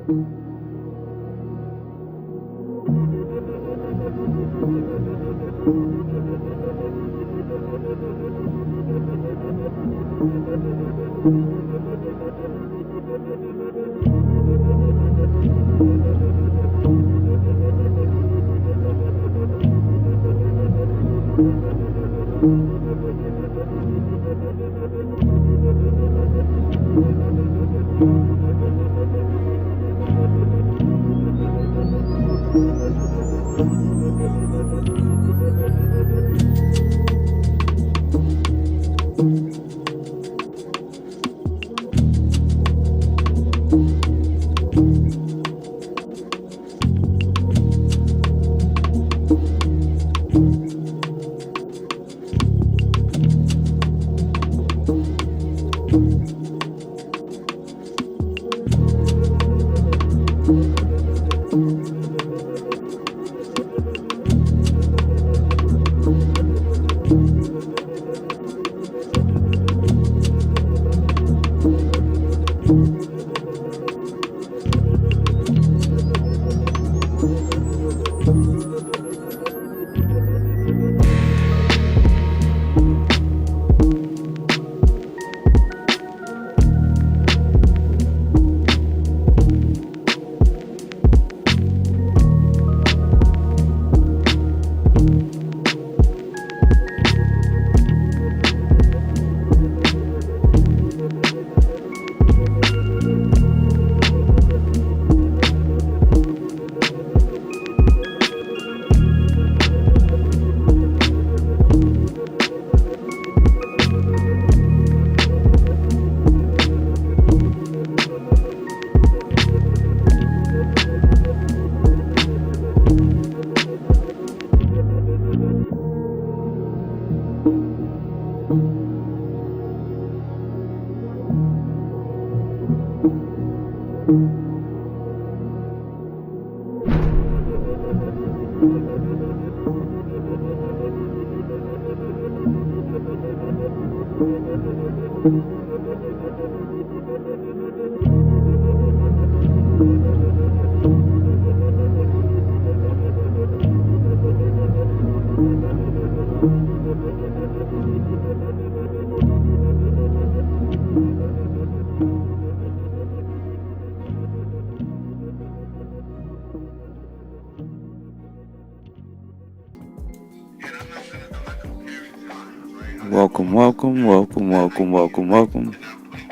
Welcome.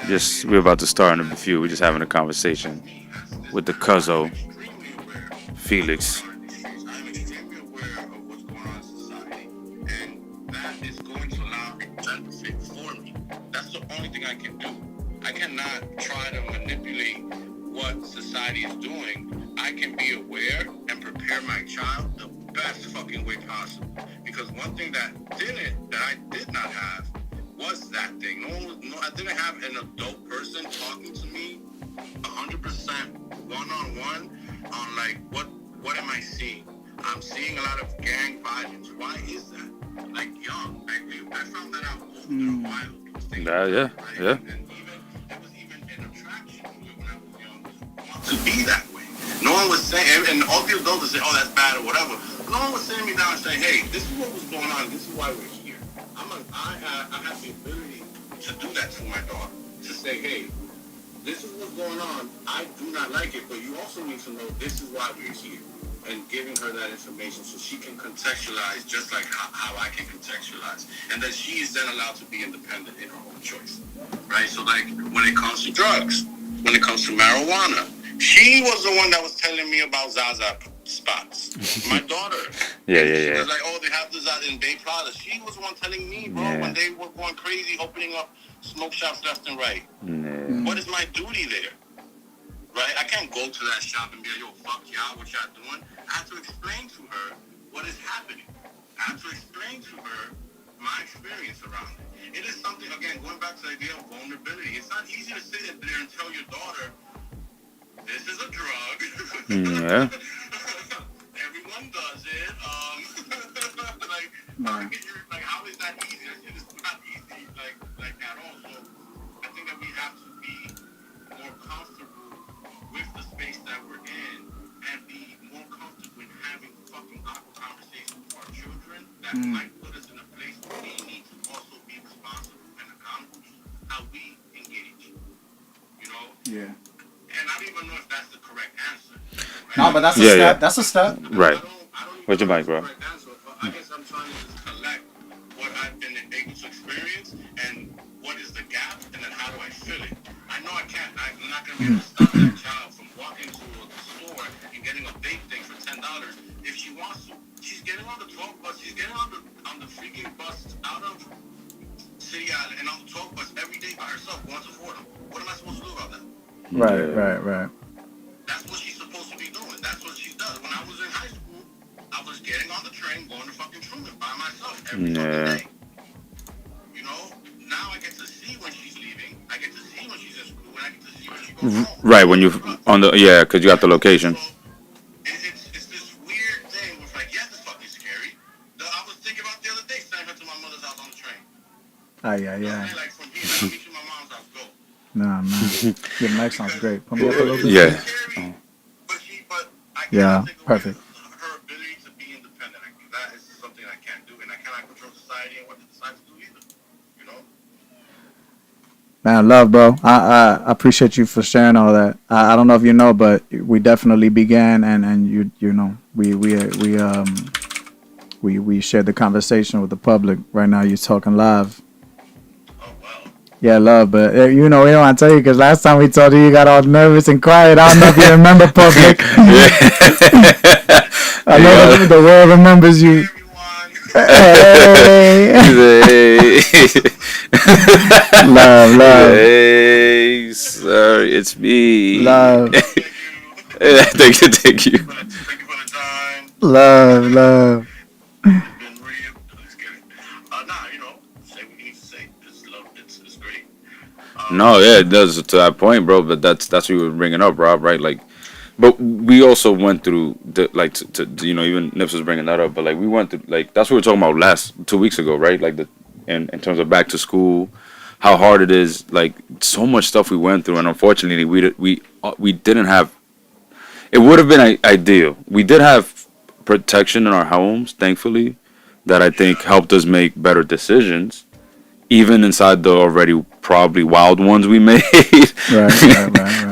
Just we're about to start in a few. We're just having a conversation with the Cuzzo, Felix. I'm extremely aware of what's going on in society, and that is going to allow it to benefit for me. That's the only thing I can do. I cannot try to manipulate what society is doing. I can be aware and prepare my child the best fucking way possible. Because one thing that I did not have was that thing. I didn't have an adult person talking to me 100% one-on-one on like what am I seeing? I'm seeing a lot of gang violence. Why is that? Like young, I found that out over a while. Yeah. And it was even an attraction when I was young to be that way. No one was saying, and all the adults would say, oh, that's bad or whatever. No one was sitting me down and saying, hey, this is what was going on. This is why we're here. I have the ability to do that to my daughter. To say, hey, this is what's going on. I do not like it, but you also need to know this is why we're here. And giving her that information so she can contextualize just like how I can contextualize. And that she is then allowed to be independent in her own choice. Right? So like when it comes to drugs, when it comes to marijuana, she was the one that was telling me about Zaza spots. My daughter. Yeah. She was like, oh, they have the Zaza in Bay Plaza. She was the one telling me, bro, when they were going crazy, opening up smoke shops left and right. Yeah. What is my duty there? Right? I can't go to that shop and be like, yo, fuck y'all, what y'all doing? I have to explain to her what is happening. I have to explain to her my experience around it. It is something, again, going back to the idea of vulnerability. It's not easy to sit there and tell your daughter, this is a drug. Yeah. Everyone does it. Like, how is that easy? It is not easy, like at all. So I think that we have to be more comfortable with the space space that we're in and be more comfortable in having fucking awkward conversations with our children that might put us in a place where we need to also be responsible and accountable to how we engage. You know? Yeah. And I don't even know if that's the correct answer. Right? No, but that's a Yeah, step. yeah. That's a step. Right. I don't even What's your know mic, if that's bro? the correct answer, but I guess I'm trying to just collect what I've been able to experience and what is the gap, and then how do I fill it. I know I'm not going to be able to stop that child from walking to a store and getting a vape thing for $10 if she wants to. She's getting on the 12 bus. She's getting on the freaking bus out of City Island and on the 12 bus every day by herself going to Fordham. What am I supposed to do about that? Right. That's what she's supposed to be doing. That's what she does. When I was in high school, I was getting on the train going to fucking Truman by myself every fucking day. You know, now I get to see when she's leaving. I get to see when she's in school, and I get to see when she goes home. Right, when you on the because you got the location. So, it's this weird thing with like, yes, it's fucking scary. I was thinking about the other day, sending her to my mother's house on the train. Yeah. Like from here, I'll meet you at my mom's house, go. Nah, man. Your mic sounds great. Put me up a little bit. Yeah. But I Yeah, cannot take away perfect. her ability to be independent. That is something I can't do, and I cannot control society and what they decide to do either. You know? Man, love, bro. I appreciate you for sharing all that. I don't know if you know, but we definitely began, and you know we shared the conversation with the public. Right now, you're talking live. Oh, wow. Yeah, love, but you know, we don't want to tell you because last time we told you got all nervous and quiet. I don't know if you remember, public. I know the world remembers you. Hey. Love. Hey, sir, it's me. Love. Thank you. Thank you for the time. Love. Been real. Let's get it. You know, say what you need to say. It's love. It's great. No, yeah, it does to that point, bro. But that's what you were bringing up, Rob, right? Like, but we also went through to you know, even Nips was bringing that up, but like we went through like that's what we were talking about 2 weeks ago, right? Like in terms of back to school, how hard it is, like so much stuff we went through, and unfortunately we didn't have. It would have been ideal. We did have protection in our homes, thankfully, that I think helped us make better decisions, even inside the already probably wild ones we made. Right.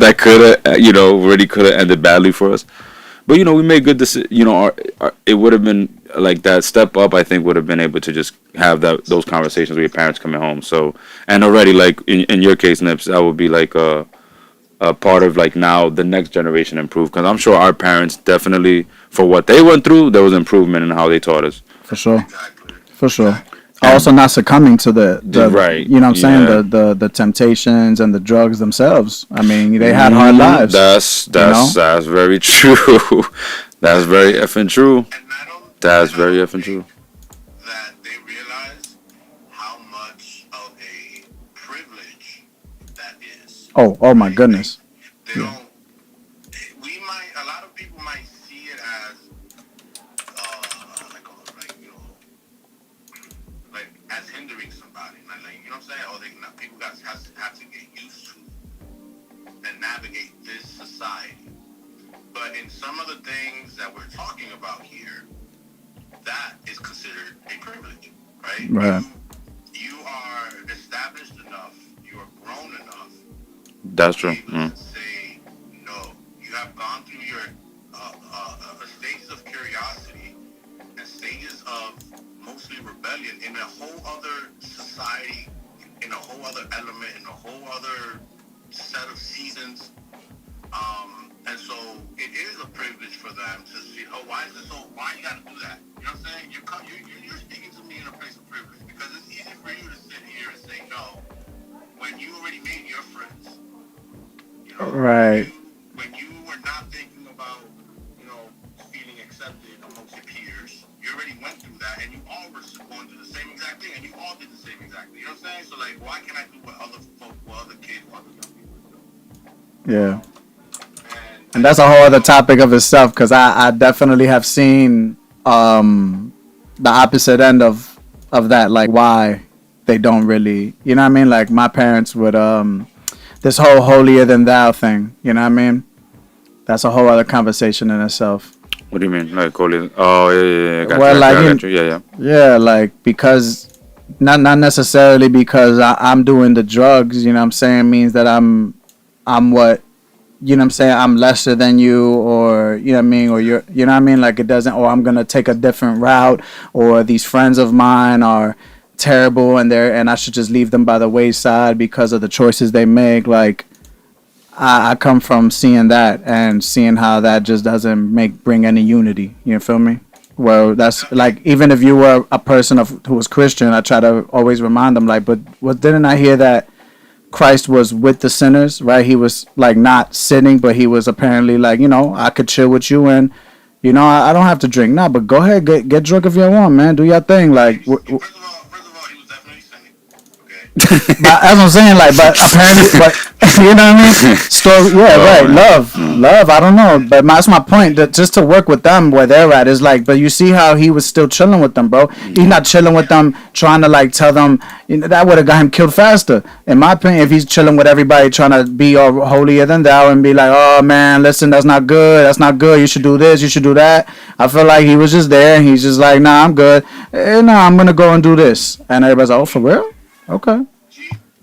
That could have, you know, really could have ended badly for us. But you know, we made good decisions. You know, it would have been like that step up. I think would have been able to just have those conversations with your parents coming home. So, and already like in your case, Nips, that would be like a part of like now the next generation improve, because I'm sure our parents definitely, for what they went through, there was improvement in how they taught us. For sure. Exactly. For sure. Also not succumbing to the right, you know what I'm yeah. saying, the temptations and the drugs themselves. I mean, they had hard lives. That's very true. That's very effing true. And That's very effing true. That they realize how much of a privilege that is. Oh my goodness. They don't. A lot of people might see it as, like as hindering somebody, like you know what I'm saying? Or people have to get used to and navigate this society. But in some of the things that we're talking about here, that is considered a privilege, right? Right. You are established enough, you are grown enough. That's true. To say no. You have gone through your stages of curiosity and stages of mostly rebellion in a whole other society, in a whole other element, in a whole other set of seasons. And so it is a privilege for them to see, why you gotta do that? You know what I'm saying? You're speaking to me in a place of privilege, because it's easy for you to sit here and say no when you already made your friends. You know, Right. When you were not thinking about, you know, feeling accepted amongst your peers, you already went through that, and you all were going through the same exact thing, and you all did the same exact thing. You know what I'm saying? So like, why can't I do what other kids, what other young people do? Yeah. And that's a whole other topic of itself, because I definitely have seen the opposite end of that, like why they don't really, you know what I mean? Like my parents would this whole holier than thou thing, you know what I mean? That's a whole other conversation in itself. What do you mean? Like, oh, yeah. Well, I got you. Yeah. Yeah, like because not necessarily because I'm doing the drugs, you know what I'm saying, means that I'm what, you know what I'm saying, I'm lesser than you, or you know what I mean, or you're, you know what I mean, like it doesn't, or I'm gonna take a different route, or these friends of mine are terrible and I should just leave them by the wayside because of the choices they make. Like I come from seeing that and seeing how that just doesn't bring any unity. You feel me? Well, that's like, even if you were a person who was Christian, I try to always remind them, like, but what, didn't I hear that Christ was with the sinners, right? He was like not sinning, but he was apparently like, you know, I could chill with you, and you know, I don't have to drink now, but go ahead, get drunk if you want, man. Do your thing, like. First of all, he was definitely sinning. Okay. But as I'm saying, like, but apparently, but you know what I mean? Story, yeah, right. Love. I don't know, but that's my point. That just to work with them where they're at is like, but you see how he was still chilling with them, bro. He's not chilling with them, trying to like tell them, you know, that would have got him killed faster, in my opinion. If he's chilling with everybody, trying to be all holier than thou and be like, oh man, listen, that's not good. That's not good. You should do this. You should do that. I feel like he was just there and he's just like, nah, I'm good. Nah, I'm gonna go and do this, and everybody's like, oh, for real? Okay.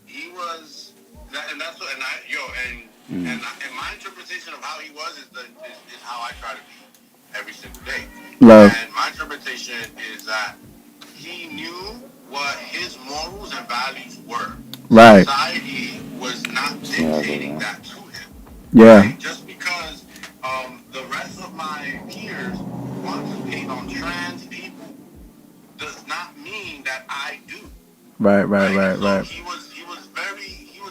He was, and that's what, and I, yo, and my interpretation of how he was is how I try to be every single day. Love. And my interpretation is that he knew what his morals and values were. Right. Society was not dictating that to him. Yeah. Right? Just because the rest of my peers want to hate on trans people does not mean that I do. Right. So he was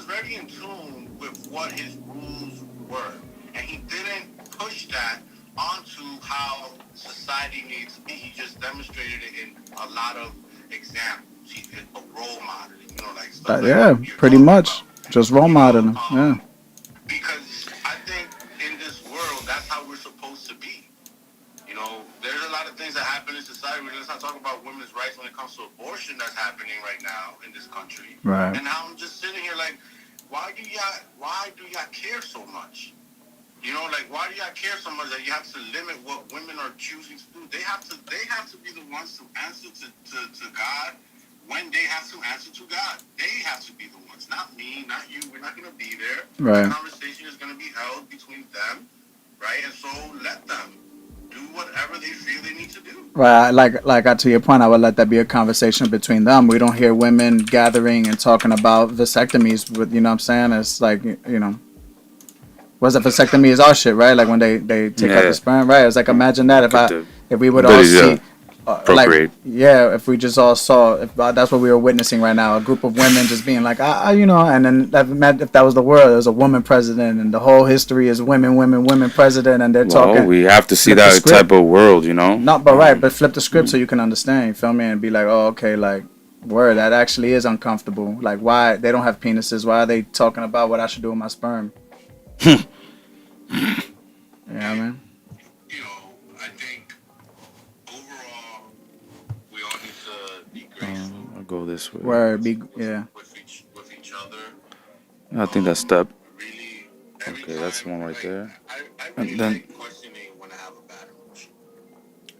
very in tune with what his rules were, and he didn't push that onto how society needs to be. He just demonstrated it in a lot of examples. He's a role model, you know, like stuff. Yeah, like pretty much. Just role modeling. Yeah. Because I think in this world, that's how we're supposed to be. You know, there's a lot of things that happen in society. Let's not talk about women's rights when it comes to abortion that's happening right now in this country. Right. And now I'm just sitting here like, why do y'all care so much? You know, like, why do y'all care so much that you have to limit what women are choosing to do? They have to be the ones to answer to God when they have to answer to God. They have to be the ones, not me, not you. We're not going to be there. Right. The conversation is going to be held between them, right? And so let them do whatever they feel they need to do. Right, like to your point, I would let that be a conversation between them. We don't hear women gathering and talking about vasectomies, but you know what I'm saying? It's like, you know, what's a vasectomy is our shit, right? Like when they take out the sperm, right? It's like, imagine that if we would all see, procreate. if we just all saw, if that's what we were witnessing right now, a group of women just being like, you know, and then if that was the world, there's a woman president, and the whole history is women president, and they're talking. We have to see that type of world, you know. Not, but right, but flip the script so you can understand. You feel me? And be like, oh, okay, like, word, that actually is uncomfortable. Like, why they don't have penises? Why are they talking about what I should do with my sperm? Yeah, man. You know, I think overall we all need to be grateful. I'll go this way. Word, with each other. I think that's step. Really, Okay, that's one right there. I And really then like questioning when I have a bad emotion.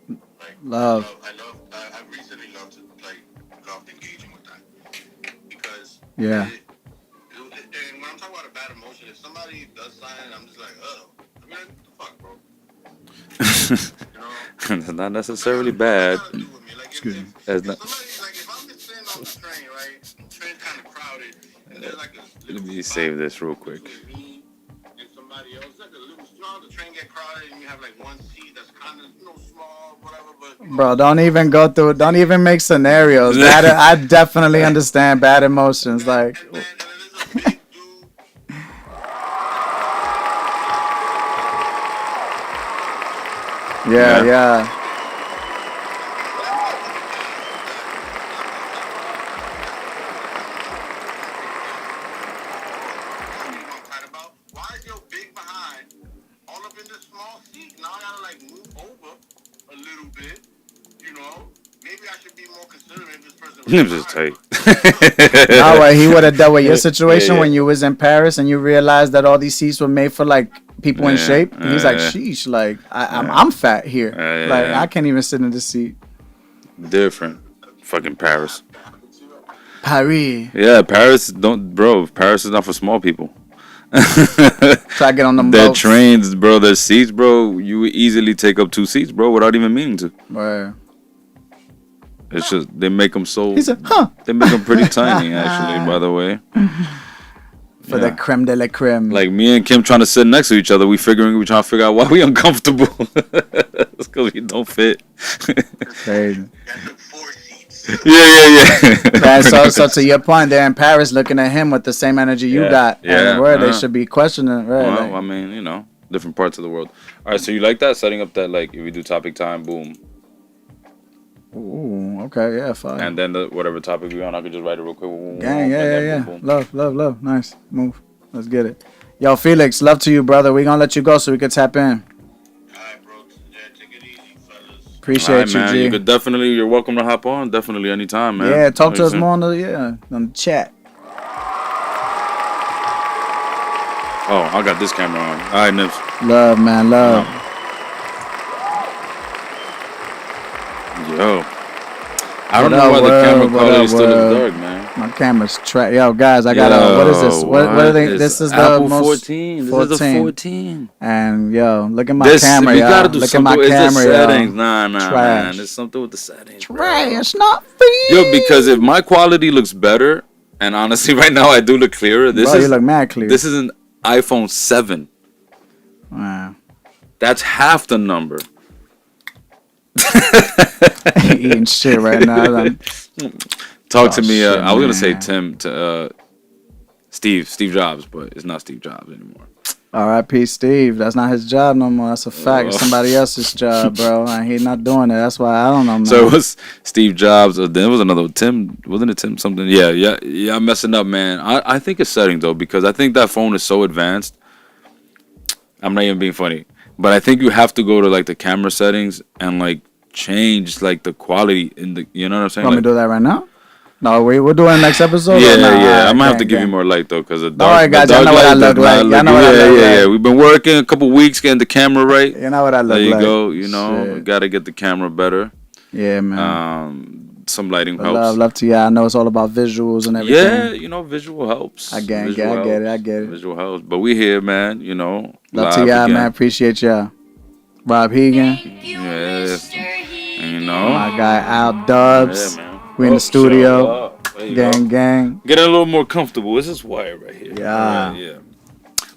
Like, Love. I recently loved engaging with that because Yeah. And when I'm talking about a bad emotion, if somebody does something, I'm just like, oh, I mean, what the fuck, bro? You know? it's not necessarily bad. Excuse me. It's not. If I'm just sitting on the train, right? The train's kind of crowded, and there's like a Let me save this real quick. me and somebody else, like a little small. The train get crowded, and you have like one seat that's kind of, you know, small, whatever. But Bro, don't even go through. Don't even make scenarios. I definitely understand bad emotions. Like, and then there's a big dude. yeah. Why is your big behind all up in this small seat? Now I gotta like move over a little bit, you know? Maybe I should be more considerate if this person was Nibs is tight. All right, he would have dealt with your situation when you was in Paris and you realized that all these seats were made for like people in Yeah, shape. He's like, yeah. sheesh, like I'm fat here. Like Yeah. I can't even sit in the seat. Different. Fucking Paris. Paris. Yeah, Paris don't, bro. Paris is not for small people. Try to get on them Their boats. trains, bro. Their seats, bro. You would easily take up 2 seats, bro, without even meaning to. Where It's just they make them so. he said, huh? They make them pretty tiny, actually. By the way. For the creme de la creme. Like me and Kim trying to sit next to each other, we trying to figure out why we uncomfortable. It's because we don't fit. Crazy. Got the 4 seats. Yeah. Man, so to your point, they're in Paris looking at him with the same energy you Yeah, got. yeah, And where they uh-huh. should be questioning. Right, Well, like, I mean, you know, different parts of the world. All right, so you like that? Setting up that, like, if we do topic time, boom. ooh, okay, yeah, fine. And then whatever topic we on, I could just write it real quick. Boom, Gang, boom, and then yeah. boom, boom. Love. Nice. Move. Let's get it. Yo, Felix, love to you, brother. We gonna let you go so we can tap in. Alright, bro. Yeah, take it easy, fellas. Appreciate All right, you, man. G. You could definitely, you're welcome to hop on. Definitely anytime, man. Yeah, talk to Like us I said. more on the chat. Oh, I got this camera on. All right, Nips. Love, man, love. Yo. I don't What know up, why the world? camera What quality up, still looks world? dark, man. My camera's Yo, guys, I got what is this? What are they? This is the Apple most 14. This is the 14. And yo, look at my camera, we y'all. gotta do Look at something. my It's the camera, settings. y'all. Nah, man. Trash. There's something with the settings. Bro. Trash, not free. Yo, because if my quality looks better, and honestly, right now I do look clearer. This Bro, is you look mad clear. This is an iPhone 7. Wow. That's half the number. Eating shit right now. Talk to me. shit, I was gonna say man. Steve Jobs, but it's not Steve Jobs anymore. R.I.P. Steve. That's not his job no more. That's a fact. It's somebody else's job, bro. And he's not doing it. That's why I don't know, man. So it was Steve Jobs. There was another Tim. Wasn't it Tim something? Yeah. I'm messing up, man. I think it's setting though, because I think that phone is so advanced. I'm not even being funny, but I think you have to go to like the camera settings and like change like the quality in the. You know what I'm saying? Want me to do that right now? No, we're doing the next episode. Yeah, or no? yeah. Alright, I'm gonna have to gang, give you gang. more light though, because the All dark. right, guys, the y'all dark know what I light does look like. not Y'all know what I look yeah. like. We've been working a couple weeks getting the camera right. You know what I look There you like. go. You know, Shit. we gotta get the camera better. Yeah, man. Some lighting But helps. love to y'all. I know it's all about visuals and everything. Yeah, you know, visual helps. I get it. Visual I get it. Visual helps. But we here, man, you know. Love to live y'all, again. man. Appreciate y'all. Rob Hegan. Yes. And you know. My guy AL-DUBZ. Yeah, man. We in the studio. show up. There you go. Gang. Getting a little more comfortable. This is wire right here. Yeah. Right, yeah.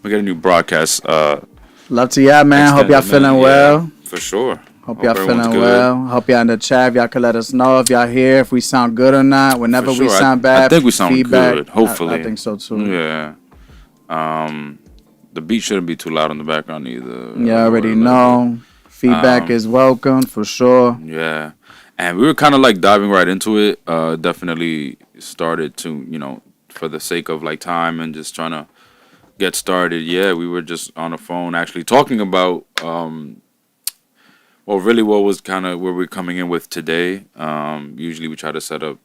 We got a new broadcast. Love to y'all, man. Hope y'all extended, feeling man. well. Yeah, for sure. Hope y'all everyone's feeling good. well. Hope y'all in the chat. If y'all could let us know if y'all here, if we sound good or not. Whenever For we sure. sound I bad, think we sound feedback. good, hopefully. I think so too. Yeah. The beat shouldn't be too loud in the background either. You already know. Feedback is welcome for sure. Yeah. And we were kind of like diving right into it. Definitely started to, you know, for the sake of like time and just trying to get started. Yeah, we were just on the phone actually talking about, well, really what was kind of where we're coming in with today. Usually we try to set up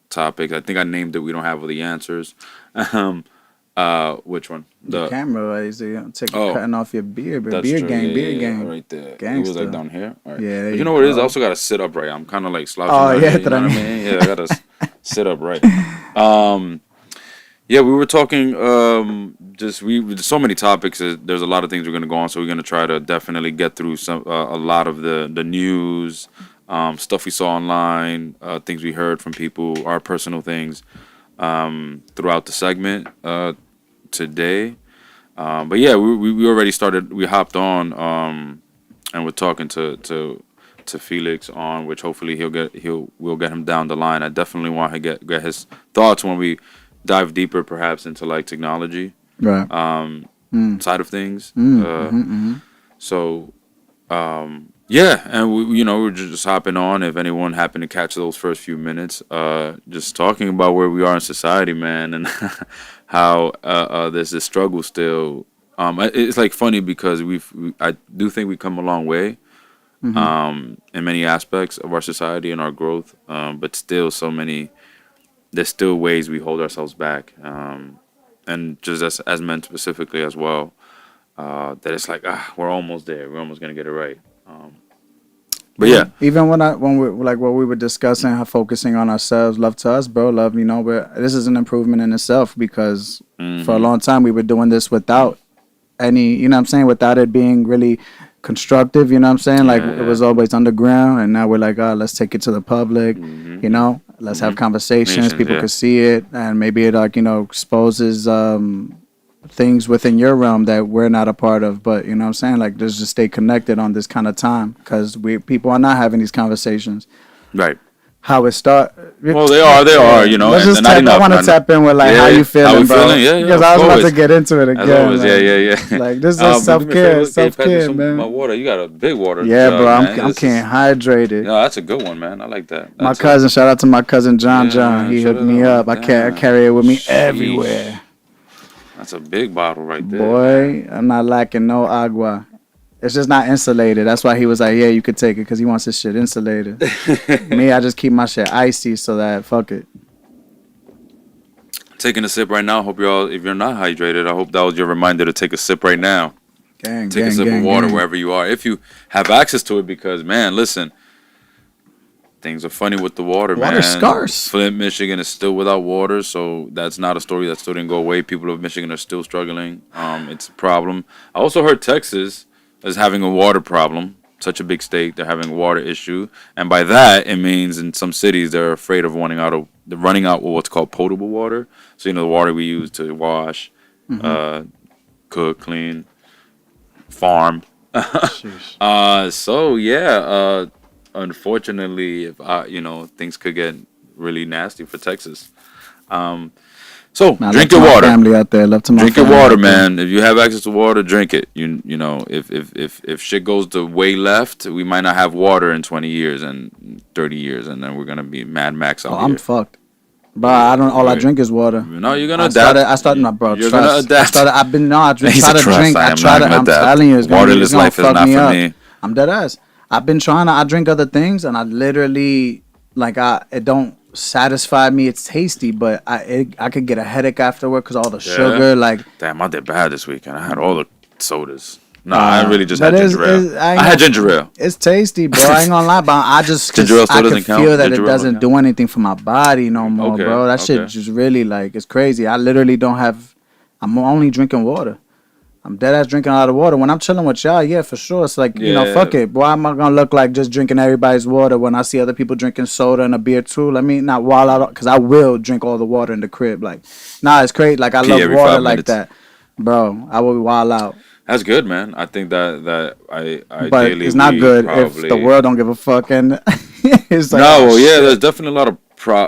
topics. I think I named it We Don't Have All the Answers. Which one? The camera, is Oh, cutting off your beard, but That's beard true. gang, Yeah, beard yeah, gang. right there. It was Gangster. like down here. All right. Yeah, there But you know what it is? I go. also got to sit up right. I'm kind of like slouching. Oh, right yeah, here, you know what I mean? Yeah, I got to sit up right. Yeah, we were talking. There's so many topics. There's a lot of things we're gonna go on. So we're gonna try to definitely get through a lot of the news, stuff we saw online, things we heard from people, our personal things, throughout the segment today. But yeah, we already started. We hopped on, and we're talking to Felix on, which hopefully we'll get him down the line. I definitely want to get his thoughts when we dive deeper, perhaps into like technology, Right. side of things. Mm-hmm. So, yeah, and we're just hopping on. If anyone happened to catch those first few minutes, just talking about where we are in society, man, and how there's this struggle still. It's like funny because I do think we come a long way, in many aspects of our society and our growth, but still there's still ways we hold ourselves back, and just as men specifically as well. that it's like we're almost there. We're almost gonna get it right. But yeah, Even when we like what we were discussing, how focusing on ourselves, love to us, bro, love. This is an improvement in itself because for a long time we were doing this without any, you know what I'm saying, without it being really constructive. You know what I'm saying? Like it was always underground, and now we're like, let's take it to the public. Let's have conversations. People could see it, and maybe it like exposes things within your realm that we're not a part of. But you know what I'm saying? Like just stay connected on this kind of time because people are not having these conversations. right. How it start? Well, they are. You know, Let's just not tap. enough. I want to tap in with like how you feeling, how we bro? feeling? Yeah, Because of I was about course. to get into it again. As always, like, yeah. Like this is But self do me a favor, care, pass me some man. my water. You got a big water. Yeah, jug, bro. man. I'm getting hydrated. No, that's a good one, man. I like that. My That's cousin, shout out to my cousin John. man, He shout hooked out me to up. I carry it with me Sheesh. everywhere. That's a big bottle right there. Boy, Man. I'm not lacking no agua. It's just not insulated. That's why he was like, yeah, you could take it because he wants his shit insulated. Me, I just keep my shit icy so that fuck it. Taking a sip right now. Hope y'all, if you're not hydrated, I hope that was your reminder to take a sip right now. Take a sip of water wherever you are, if you have access to it. Because man, listen, things are funny with the water, man. Water's scarce. Flint, Michigan is still without water, so that's not a story that still didn't go away. People of Michigan are still struggling. It's a problem. I also heard Texas is having a water problem. Such a big state, they're having a water issue, and by that it means in some cities they're afraid of running out with what's called potable water. So the water we use to wash, cook, clean, farm. So yeah, unfortunately, if things could get really nasty for Texas. So drink your water. Family out there, love to my drink your family water, out there. man. If you have access to water, drink it. If shit goes the way left, we might not have water in 20 years and 30 years, and then we're gonna be Mad Max out here. I'm fucked. Bro, I don't. All I Right. drink is water. No, you're gonna adapt. I started my bro. You're trust. gonna adapt. I've been I He's try a to trust. drink. I I am try not to. gonna I'm adapt. telling you, it's Waterless gonna life is fuck not me for up. me. I'm dead ass. I've been trying to. I drink other things, and I literally it don't satisfy me. It's tasty, but I could get a headache afterward because all the sugar. Like Damn, I did bad this weekend. I had all the sodas. No, I really just had but ginger ale. I had ginger ale. It's tasty, bro. I ain't gonna lie, but I just Ginger ale still I can doesn't count? feel that Ginger it ale doesn't don't do anything for my body no more, Okay, bro. That shit okay. just really like it's crazy. I literally don't have. I'm only drinking water. I'm dead ass drinking a lot of water. When I'm chilling with y'all, yeah, for sure. It's like, Yeah. fuck it. Why am I gonna look like just drinking everybody's water when I see other people drinking soda and a beer too? Let me not wild out because I will drink all the water in the crib. Like, nah, it's crazy. Like I Pee love every water 5 like minutes. that, bro. I will wild out. That's good, man. I think that I But ideally it's not we good probably... if the world don't give a fuck and it's like No, oh, well, yeah, shit. there's definitely a lot of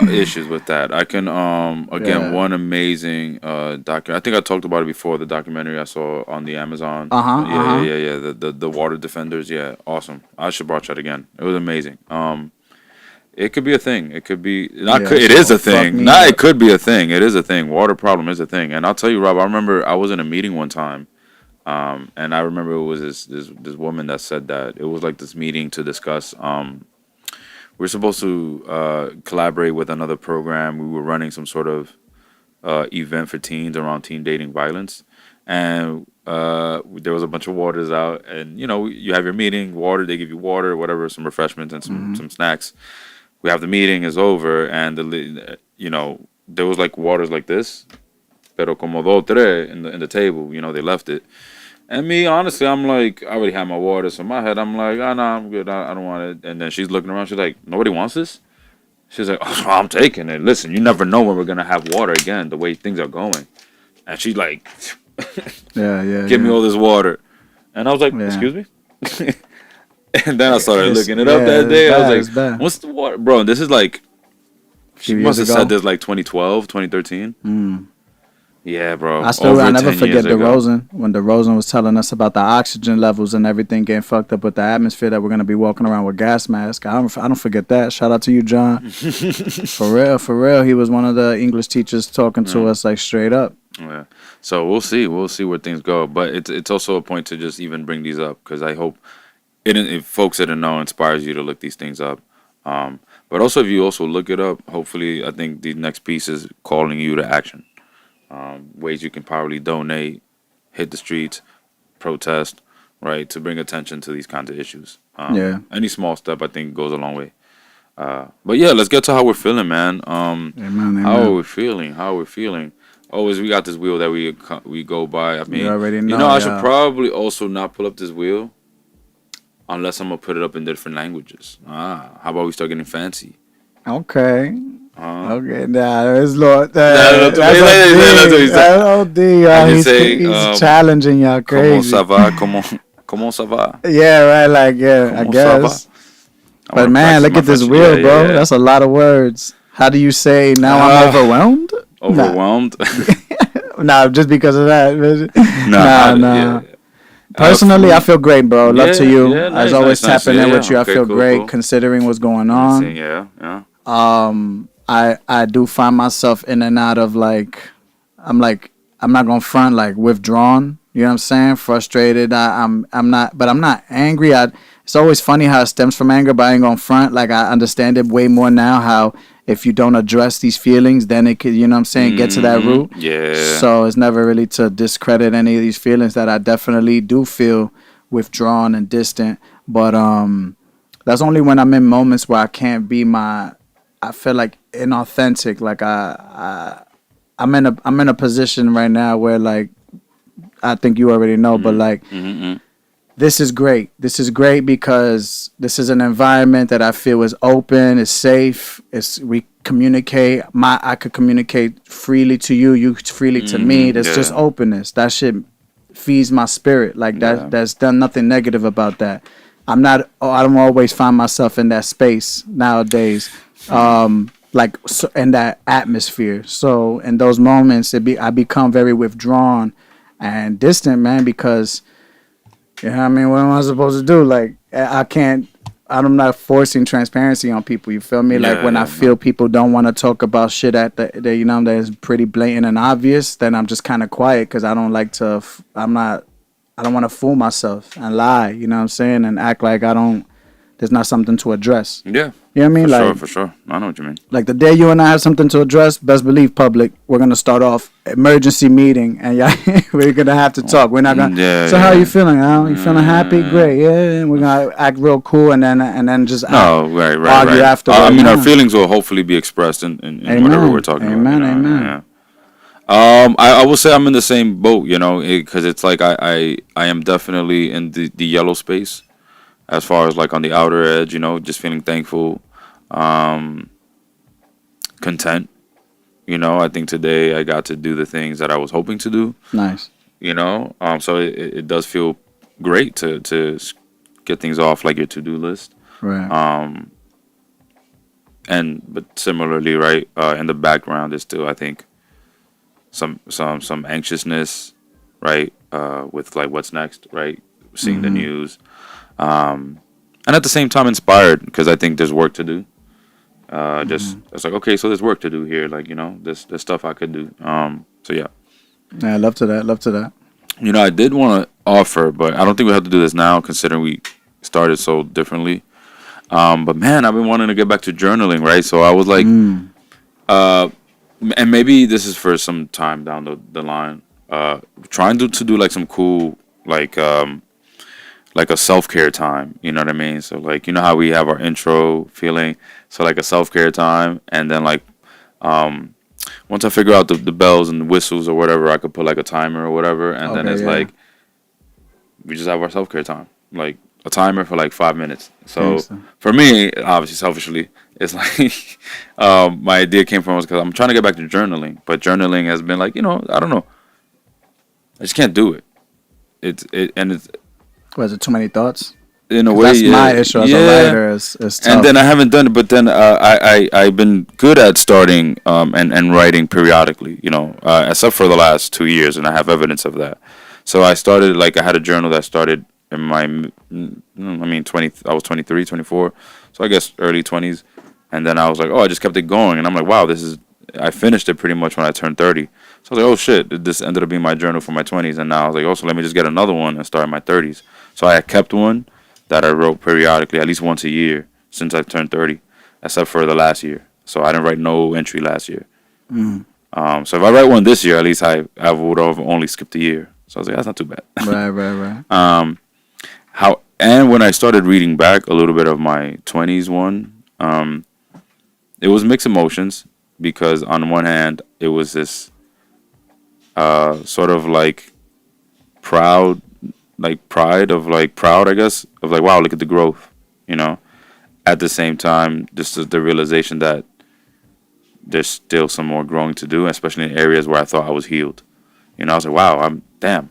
issues with that. I can again Yeah. one amazing I think I talked about it before, the documentary I saw on the Amazon. Uh-huh. Yeah. The water defenders, yeah, awesome. I should watch that again. It was amazing. It could be a thing. It could be not. Yeah, It is a fuck thing. me Nah, up. it could be a thing. It is a thing. Water problem is a thing. And I'll tell you, Rob. I remember I was in a meeting one time. And I remember it was this woman that said that it was like this meeting to discuss. We're supposed to collaborate with another program. We were running some sort of event for teens around teen dating violence, and there was a bunch of waters out. And you have your meeting, water. They give you water, whatever, some refreshments and some snacks. We have the meeting is over, and there was like waters like this, pero como dos tres in the table. They left it. And me, honestly, I'm like, I already had my water, so in my head, I'm like, oh, no, I'm good, I don't want it. And then she's looking around, she's like, nobody wants this? She's like, oh, I'm taking it. Listen, you never know when we're going to have water again, the way things are going. And she's like, give me all this water. And I was like, excuse me? And then I started looking it up that day. I was like, what's the water? Bro, this is like, she must have said this like 2012, 2013. Yeah, bro. I never forget DeRozan when DeRozan was telling us about the oxygen levels and everything getting fucked up with the atmosphere that we're gonna be walking around with gas masks. I don't forget that. Shout out to you, John. For real. He was one of the English teachers talking to us like straight up. Yeah. So we'll see where things go. But it's also a point to just even bring these up because I hope if folks didn't know, inspires you to look these things up. But also if you also look it up, hopefully I think the next piece is calling you to action. Ways you can probably donate, hit the streets, protest, right, to bring attention to these kinds of issues. Yeah. Any small step, I think, goes a long way. But yeah, let's get to how we're feeling, man. Amen, How are amen. we feeling? How are we feeling? Always, we got this wheel that we go by. I mean, You already know. I should Yeah. probably also not pull up this wheel unless I'm gonna put it up in different languages. How about we start getting fancy? Okay. Uh, Okay. Nah, it's Lord. no, That's that's what he OD. said. That's OD. I just He's, say, he's challenging y'all Comment crazy. ça va? Comment ça va? Yeah, right. Like, yeah, I Comment ça va? guess. I But wanna man, practice look my at this French. wheel, Yeah, bro. yeah. That's a lot of words. How do you say now I'm overwhelmed? Overwhelmed? Nah, just because of that. Nah, nah. yeah. Personally, I feel great, bro. Love to Yeah, you. yeah, As nice, always, nice, tapping nice. in Yeah, with you. I okay, feel cool, great cool. considering what's going Amazing, on. yeah. I do find myself in and out of I'm not gonna front, like withdrawn. You know what I'm saying? Frustrated. I'm not, but I'm not angry. It's always funny how it stems from anger, but I ain't gonna front. Like I understand it way more now. How if you don't address these feelings, then it could, you know what I'm saying, get to that root. Yeah. So it's never really to discredit any of these feelings that I definitely do feel withdrawn and distant. But that's only when I'm in moments where I can't be I feel like inauthentic. Like I'm in a position right now where like I think you already know, but like this is great. This is great because this is an environment that I feel is open, is safe. We communicate. I could communicate freely to you, you freely to me. There's just openness. That shit feeds my spirit. Like that's done nothing negative about that. I don't always find myself in that space nowadays. In that atmosphere. So in those moments, I become very withdrawn and distant, man, because you know what I mean. What am I supposed to do? Like I can't. I'm not forcing transparency on people. You feel me? Like when I feel people don't want to talk about shit at the you know that is pretty blatant and obvious, then I'm just kind of quiet because I don't like to. I don't want to fool myself and lie. You know what I'm saying? And act like there's not something to address. Yeah. You know what I mean? For sure. I know what you mean. Like the day you and I have something to address, best believe public, we're gonna start off emergency meeting, and yeah, we're gonna have to talk. We're not gonna. So how are you feeling? You feeling happy? Great, yeah. We're gonna act real cool, and then just argue afterwards. I mean, our feelings will hopefully be expressed in whatever we're talking about. Amen. I will say I'm in the same boat, you know, because it's like I am definitely in the yellow space, as far as like on the outer edge, you know, just feeling thankful, content. You know, I think today I got to do the things that I was hoping to do. Nice. You know, so it does feel great to get things off like your to-do list. Right. But similarly, right, in the background is still, I think, some anxiousness, right, with like what's next, right, seeing the news, and at the same time inspired because I think there's work to do. It's like, okay, so there's work to do here, like, you know, there's stuff I could do. So yeah. Yeah, love to that. You know, I did want to offer, but I don't think we have to do this now considering we started so differently. But man, I've been wanting to get back to journaling, right? So I was like, and maybe this is for some time down the line, trying to do like some cool, like a self-care time, you know what I mean? So like, you know how we have our intro feeling, so like a self-care time, and then like once I figure out the bells and the whistles or whatever, I could put like a timer or whatever, and then it's like we just have our self-care time, like a timer for like 5 minutes. So for me, obviously selfishly, it's like my idea came from was because I'm trying to get back to journaling, but journaling has been like, you know, I don't know, I just can't do it. It's Was it too many thoughts? In a way, that's my issue as a writer. Is tough. And then I haven't done it, but then I've been good at starting and writing periodically, you know, except for the last 2 years, and I have evidence of that. So I started, like, I had a journal that started in my, 20. I was 23, 24, so I guess early 20s, and then I was like, oh, I just kept it going, and I'm like, wow, I finished it pretty much when I turned 30. So I was like, oh shit, this ended up being my journal for my 20s, and now I was like, oh, so let me just get another one and start in my 30s. So I had kept one that I wrote periodically, at least once a year, since I turned 30, except for the last year. So I didn't write no entry last year. So if I write one this year, at least I would have only skipped a year. So I was like, that's not too bad. Right. And when I started reading back a little bit of my 20s one, it was mixed emotions because on one hand it was this sort of like proud, I guess, of like, wow, look at the growth, you know. At the same time, just the realization that there's still some more growing to do, especially in areas where I thought I was healed. You know, I was like, wow, damn.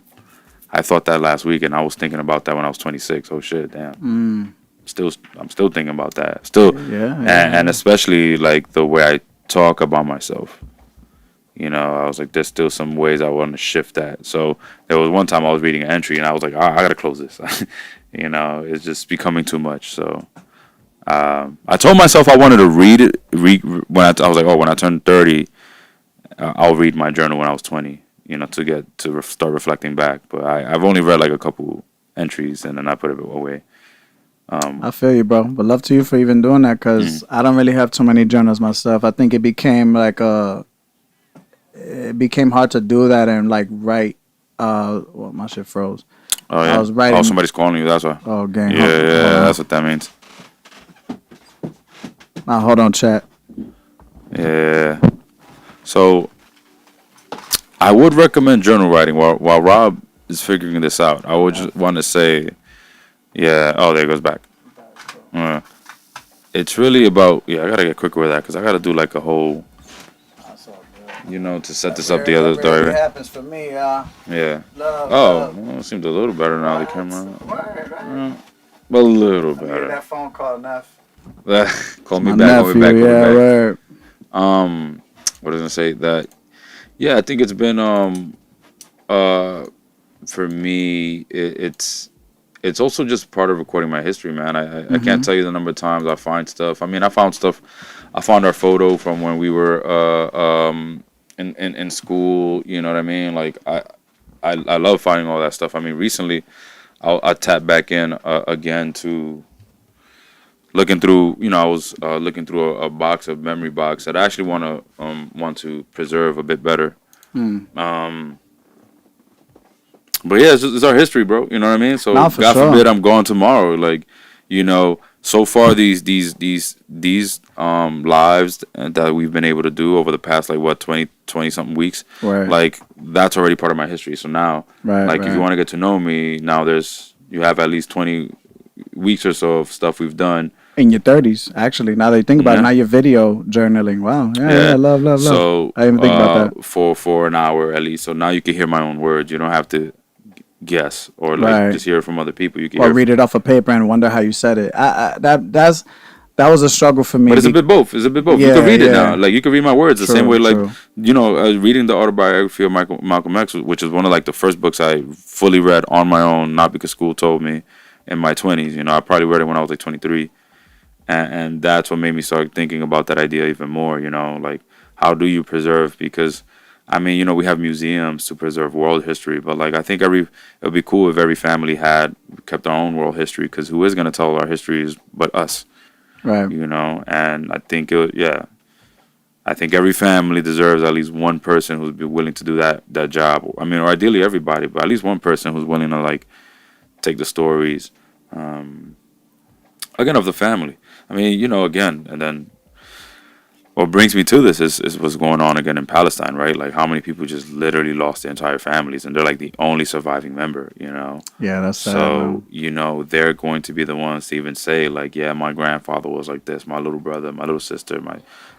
I thought that last week, and I was thinking about that when I was 26. Oh shit, damn. I'm still thinking about that. Still, and especially like the way I talk about myself. You know, I was like, there's still some ways I want to shift that. So there was one time I was reading an entry, and I was like, I gotta close this. You know, it's just becoming too much. So I told myself I wanted to read it. When I was like, oh, when I turn 30, I'll read my journal when I was 20. You know, to start reflecting back. But I've only read like a couple entries, and then I put it away. I feel you, bro. But love to you for even doing that, because I don't really have too many journals myself. I think it became like it became hard to do that and like write. Well, my shit froze. Oh yeah. I was writing. Oh, somebody's calling you. That's why. Oh, gang. Yeah, that's what that means. Nah, hold on, chat. Yeah. So I would recommend journal writing while Rob is figuring this out. I would just want to say, yeah. Oh, there it goes back. It's really about, I gotta get quicker with that because I gotta do like a whole, you know, to set this up the other day. Happens for me, Yeah. Well, it seems a little better now. The camera. A little better. That phone call, Neff. Call me back. Call me back. Right. What was I gonna say? That I think it's been for me it's also just part of recording my history, man. I can't tell you the number of times I find stuff. I mean, I found our photo from when we were in school. You know what I mean? Like I love finding all that stuff. I mean, recently I tapped back in again to looking through. You know, I was looking through a memory box that I actually want to preserve a bit better. But yeah, it's our history, bro. You know what I mean? So God forbid I'm gone tomorrow. Like, you know, so far these lives that we've been able to do over the past like what 20 something weeks, right. Like that's already part of my history. So now, if you want to get to know me, now you have at least 20 weeks or so of stuff we've done. In your 30s, actually. Now that you think about it, now your video journaling. Wow. Yeah, love. So I didn't think about that. For an hour at least. So now you can hear my own words. You don't have to guess or like just hear it from other people. You can read it off a paper and wonder how you said it. That was a struggle for me. But it's a bit both. Yeah, you can read it now. Like you can read my words the same way. Like you know, reading the autobiography of Malcolm X, which is one of like the first books I fully read on my own, not because school told me. In my 20s, you know, I probably read it when I was like 23. And that's what made me start thinking about that idea even more, you know, like how do you preserve? Because, I mean, you know, we have museums to preserve world history, but like I think it would be cool if every family kept our own world history, because who is going to tell our histories but us? Right. You know, and I think, I think every family deserves at least one person who's be willing to do that job. I mean, or ideally everybody, but at least one person who's willing to like take the stories, again, of the family. I mean, you know, again, and then what brings me to this is what's going on again in Palestine, right? Like how many people just literally lost their entire families, and they're like the only surviving member, you know? Yeah, that's sad. So, you know, they're going to be the ones to even say, like, yeah, my grandfather was like this, my little brother, my little sister,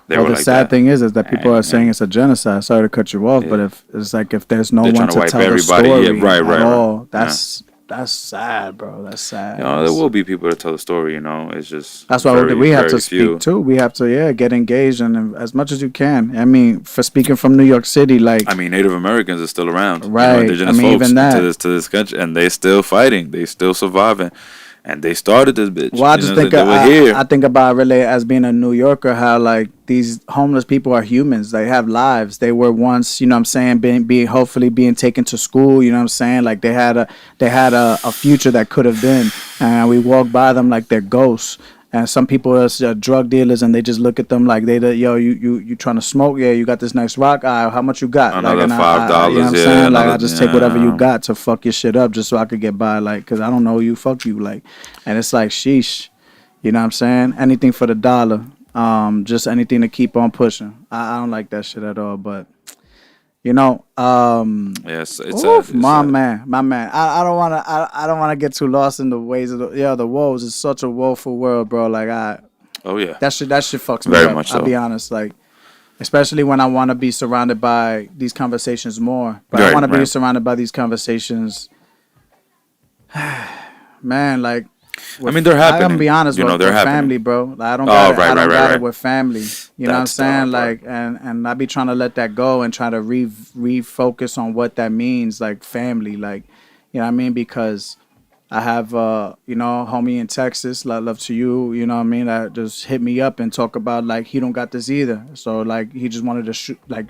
the sad thing is that people are saying it's a genocide. Sorry to cut you off, but if there's no one to tell the story at all, that's sad, bro. That's sad. You know, there will be people to tell the story, you know. It's just that's why we have to speak too. We have to get engaged and as much as you can. I mean, for speaking from New York City, like I mean, Native Americans are still around, right? You know, indigenous folks even that. to this country, and they still fighting, they still surviving, and they started this bitch. Well, I think about really as being a New Yorker, how like these homeless people are humans. They have lives. They were once, you know what I'm saying, hopefully being taken to school, you know what I'm saying? Like they had a future that could have been, and we walk by them like they're ghosts. And some people are drug dealers, and they just look at them like yo, you trying to smoke? Yeah, you got this nice rock. How much you got? Like, Another and $5. you know what I'm Yeah, saying? Like, another. I just take whatever you Yeah. got to fuck your shit up, just so I could get by. Like, cause I don't know you, fuck you. Like, and it's like, sheesh. You know what I'm saying? Anything for the dollar. Just anything to keep on pushing. I don't like that shit at all. But you know, Yes, it's oof, sad. It's my sad. man, my man. I don't wanna I don't wanna get too lost in the ways of the woes. It's such a woeful world, bro. Like Oh yeah, that shit fucks me very up. much I'll be so. honest. Like, especially when I want to be surrounded by these conversations more. But I Right, want to be right. surrounded by these conversations, man. Like, I mean, they're I gotta be happening. honest You know, they're with family, happening. bro. Like, I don't Oh, got it. right, I right, don't right, got it right. with family. You know what I'm That's the saying? hard part. Like, and I be trying to let that go and try to refocus on what that means, like family, like, you know what I mean? Because I have you know, homie in Texas, love to you, you know what I mean, that just hit me up and talk about like he don't got this either. So like he just wanted to shoot, like,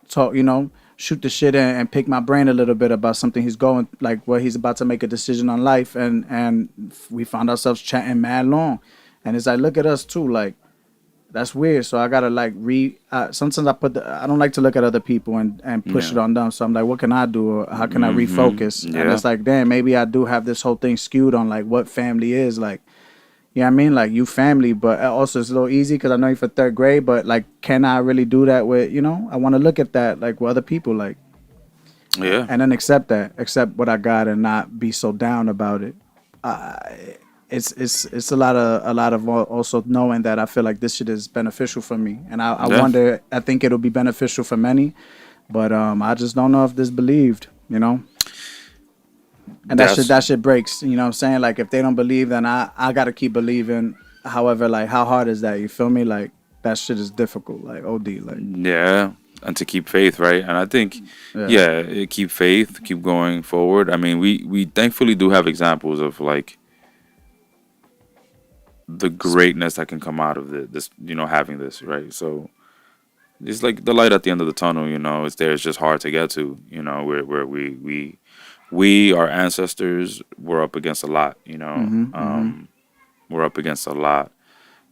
talk, you know, shoot the shit and pick my brain a little bit about something he's going, like, where he's about to make a decision on life. And we found ourselves chatting mad long. And it's like, look at us too, like, that's weird. So I gotta like sometimes I don't like to look at other people and push Yeah. it on them. So I'm like, what can I do, or how can I Mm-hmm. refocus? And Yeah. it's like, damn, maybe I do have this whole thing skewed on like what family is. Like, you know what I mean? Like, you family, but also it's a little easy because I know you for third grade. But like, can I really do that with, you know? I want to look at that like with other people, like, Yeah. and then accept what I got, and not be so down about it. It's a lot of also knowing that I feel like this shit is beneficial for me, and I Yeah. wonder, I think it'll be beneficial for many, but I just don't know if this believed, you know. And that shit That's that shit breaks, you know what I'm saying? Like, if they don't believe, then I gotta keep believing. However, like, how hard is that? You feel me? Like, that shit is difficult, like OD, like, yeah. And to keep faith, right? And I think, yeah, yeah, keep faith, keep going forward. I mean, we thankfully do have examples of like the greatness that can come out of this, you know, having this, right? So it's like the light at the end of the tunnel, you know. It's there. It's just hard to get to, you know. Where we our ancestors were up against a lot, you know. We're up against a lot,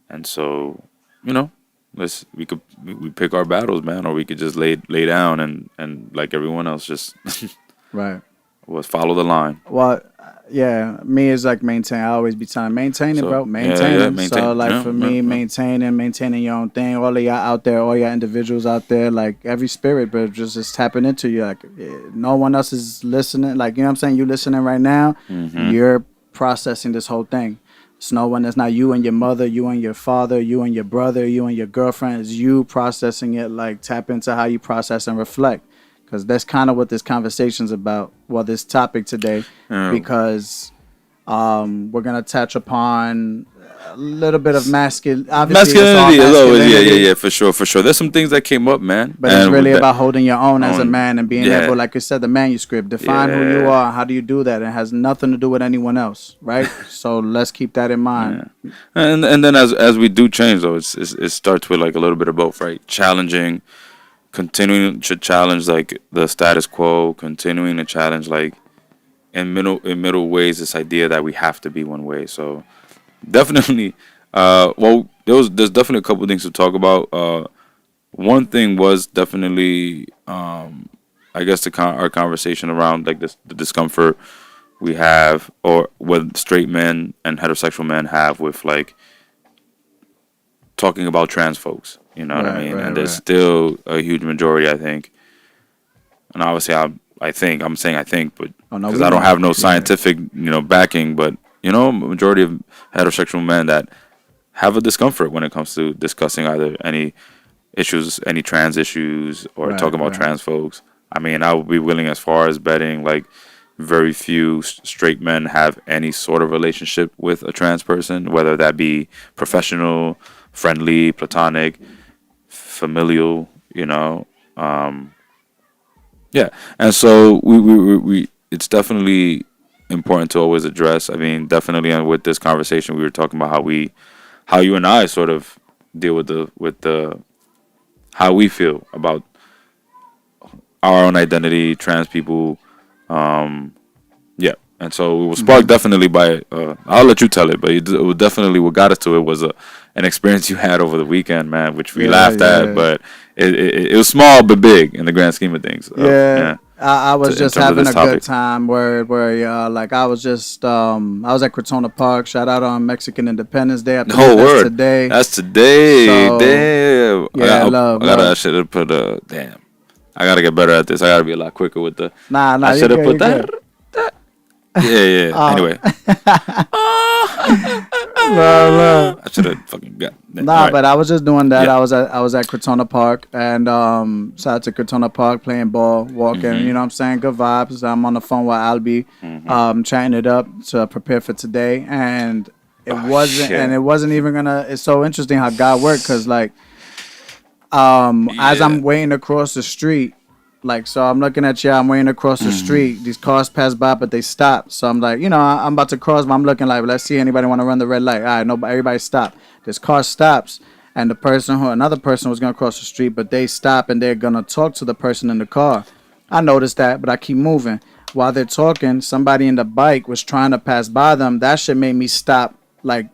and so, you know, we pick our battles, man, or we could just lay down and like everyone else, just right. was follow the line. Well, yeah, me is like maintain. I always be telling maintaining, So bro, yeah, yeah, maintaining. So maintain. like Yeah, for yeah, me, yeah. maintaining your own thing. All of y'all out there, all y'all individuals out there, like every spirit, but just tapping into you. Like, no one else is listening. Like, you know what I'm saying? You listening right now. Mm-hmm. You're processing this whole thing. It's no one. It's not you and your mother, you and your father, you and your brother, you and your girlfriend. It's you processing it. Like, tap into how you process and reflect, because that's kind of what this conversation's about. Well, this topic today, Yeah. because we're gonna touch upon a little bit of obviously it's all Masculinity is always, yeah, yeah, masculinity, yeah, for sure, for sure. There's some things that came up, man, but it's and with really that, about holding your own as a on, man and being able, yeah, like you said, the manuscript, define who you yeah, are. How do you do that? It has nothing to do with anyone else, right? So let's keep that in mind. yeah. And then as we do change though, it starts with like a little bit of both, right? Challenging, continuing to challenge like the status quo, continuing to challenge like in middle ways this idea that we have to be one way. So definitely, well, there's definitely a couple things to talk about. One thing was definitely, I guess our conversation around like the discomfort we have, or what straight men and heterosexual men have with like talking about trans folks. You know what I Right, mean? right, And there's right. still a huge majority, I think. And obviously, I'm saying I think, but Oh no, because we I don't know. have no Yeah, scientific, backing, but majority of heterosexual men that have a discomfort when it comes to discussing either any issues, any trans issues, or right, talking about right. trans folks. I mean, I would be willing as far as betting like very few straight men have any sort of relationship with a trans person, whether that be professional, friendly, platonic, familial, yeah. And so we it's definitely important to always address. I mean, definitely with this conversation, we were talking about how you and I sort of deal with the how we feel about our own identity, trans people. Yeah. And And so it was sparked definitely by. I'll let you tell it, but it was definitely what got us to it was an experience you had over the weekend, man, which we laughed at, but it was small but big in the grand scheme of things. I was just in terms of having this a topic. good time where like I was just I was at Crotona Park. Shout out on Mexican Independence Day. I believe Oh, that's word. today. That's today. So, Damn. yeah, I gotta. I should have put damn. I gotta get better at this. I gotta be a lot quicker with the. Nah, I should have put that. good. Yeah. Anyway. Look. I should have fucking got. Nah, right. but I was just doing that. Yeah. I was at Crotona Park and shout out to Crotona Park playing ball, walking. You know what I'm saying? Good vibes. I'm on the phone with Albie, chatting it up to prepare for today, and it wasn't even gonna. It's so interesting how God worked because like, as I'm waiting across the street. Like, so I'm looking at you, I'm waiting across the street. These cars pass by, but they stop. So I'm like, I'm about to cross, but I'm looking like, let's see anybody want to run the red light. All right, nobody, everybody stop. This car stops, and another person was going to cross the street, but they stop and they're going to talk to the person in the car. I noticed that, but I keep moving. While they're talking, somebody in the bike was trying to pass by them. That shit made me stop, like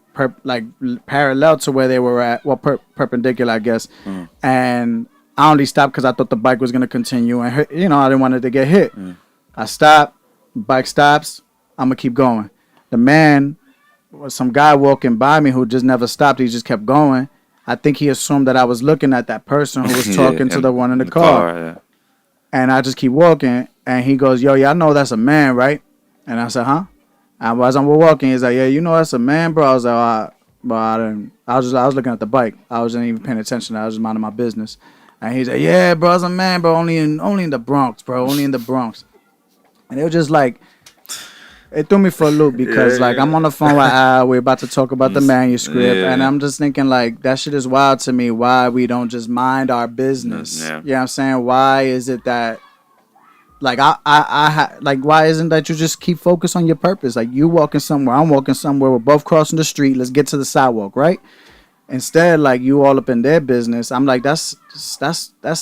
parallel to where they were at, well, perpendicular, I guess. And I only stopped because I thought the bike was going to continue. And, I didn't want it to get hit. I stopped. Bike stops. I'm going to keep going. The man was some guy walking by me who just never stopped. He just kept going. I think he assumed that I was looking at that person who was talking to the one in the car. And I just keep walking. And he goes, yo, y'all know that's a man, right? And I said, huh? And as I'm walking, he's like, yeah, you know that's a man, bro. I was like, but I was looking at the bike. I wasn't even paying attention. I was just minding my business. And he's like, yeah, bro, it's a man, bro, only in the Bronx, bro, only in the Bronx. And it was just like, it threw me for a loop because, like, I'm on the phone with Al, we're about to talk about the manuscript, and I'm just thinking, like, that shit is wild to me, why we don't just mind our business. You know what I'm saying? Why is it that, like, why isn't that you just keep focused on your purpose? Like, you walking somewhere, I'm walking somewhere, we're both crossing the street, let's get to the sidewalk, right? Instead, like, you all up in their business. I'm like, that's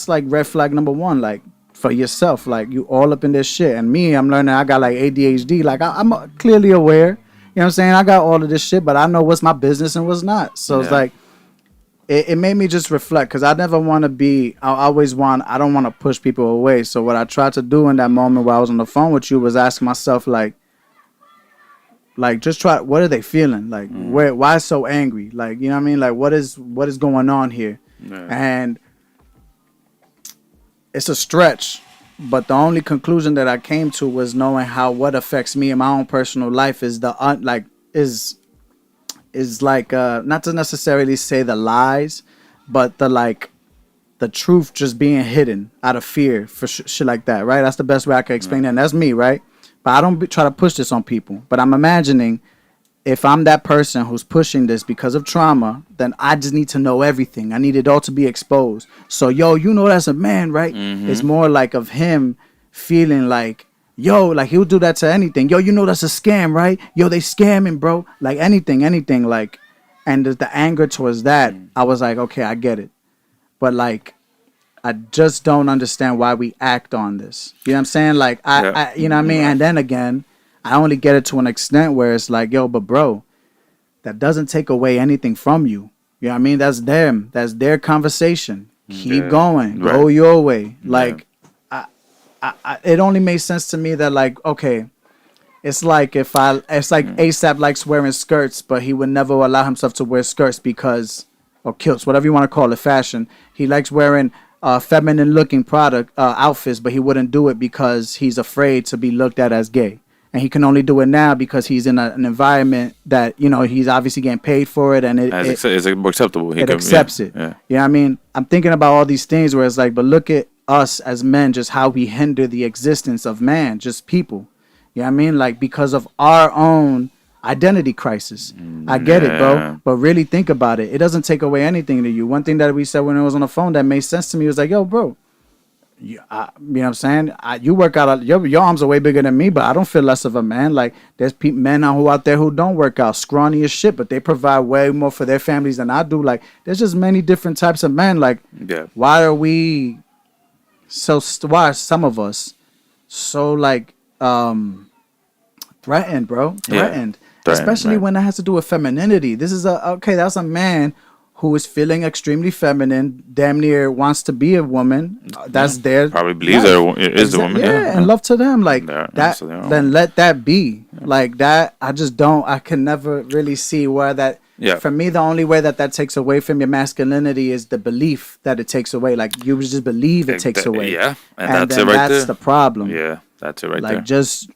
like red flag number one, like, for yourself. Like, you all up in this shit. And me, I'm learning I got like ADHD. Like, I'm clearly aware. You know what I'm saying? I got all of this shit, but I know what's my business and what's not. So it's like, it made me just reflect because I never want to be, I don't want to push people away. So what I tried to do in that moment while I was on the phone with you was ask myself, like, just try, what are they feeling? Like, why so angry? Like, you know what I mean? Like, what is going on here? And it's a stretch, but the only conclusion that I came to was knowing how what affects me in my own personal life is not to necessarily say the lies, but the truth just being hidden out of fear for shit like that, right? That's the best way I can explain it. And that's me, right? But I don't try to push this on people. But I'm imagining if I'm that person who's pushing this because of trauma, then I just need to know everything. I need it all to be exposed. So, yo, that's a man, right? It's more like of him feeling like, yo, like he'll do that to anything. Yo, that's a scam, right? Yo, they scamming, bro. Like anything, like, and the anger towards that, I was like, okay, I get it. But like, I just don't understand why we act on this. You know what I'm saying? Like, I you know what I mean? And then again, I only get it to an extent where it's like, yo, but bro, that doesn't take away anything from you. You know what I mean? That's them. That's their conversation. Keep going. Right. Go your way. Like, it only makes sense to me that, like, okay, it's like ASAP likes wearing skirts, but he would never allow himself to wear skirts because, or kilts, whatever you want to call it, fashion. He likes wearing feminine looking outfits, but he wouldn't do it because he's afraid to be looked at as gay. And he can only do it now because he's in an environment that, he's obviously getting paid for it. And it's acceptable. It accepts it. Yeah. You know what I mean? I'm thinking about all these things where it's like, but look at us as men, just how we hinder the existence of man, just people. You know what I mean? Like, because of our own identity crisis. I get it, bro. But really think about it. It doesn't take away anything to you. One thing that we said when it was on the phone that made sense to me was like, yo, bro, you know what I'm saying? You work out, your arms are way bigger than me, but I don't feel less of a man. Like, there's men out there who don't work out, scrawny as shit, but they provide way more for their families than I do. Like, there's just many different types of men. Like, why are some of us so, like, threatened, bro. Threatened. Especially right. when that has to do with femininity. This is that's a man who is feeling extremely feminine, damn near wants to be a woman. That's their Probably believes life. that it is the woman. Yeah, and love to them. Like that, So they're then let that be. Like that, I just don't, I can never really see where that, for me, the only way that takes away from your masculinity is the belief that it takes away. Like you just believe it takes away. Yeah, and that's then it right that's there. the problem. Yeah, that's it right Like there. just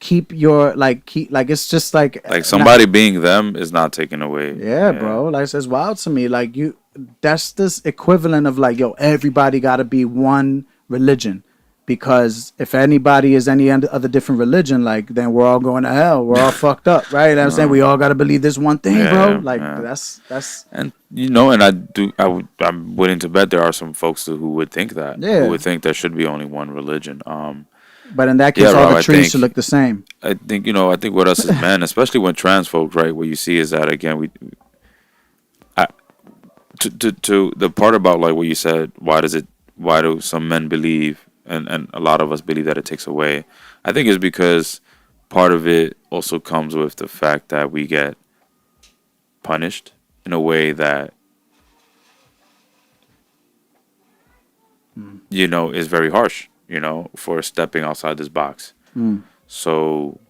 keep your, like it's just like Somebody being them is not taken away. Yeah, bro. Like it's wild to me. Like that's this equivalent of like, yo, everybody got to be one religion, because if anybody is any other different religion, like then we're all going to hell. We're all fucked up, right? I'm saying we all got to believe this one thing, bro. Like that's and and I'm willing to bet there are some folks who would think that. Yeah. Who would think there should be only one religion. But in that case, all the trees should look the same. I think with us as men, especially when trans folks, right, what you see is that again to the part about like what you said, why do some men believe and a lot of us believe that it takes away? I think it's because part of it also comes with the fact that we get punished in a way that is very harsh, for stepping outside this box. So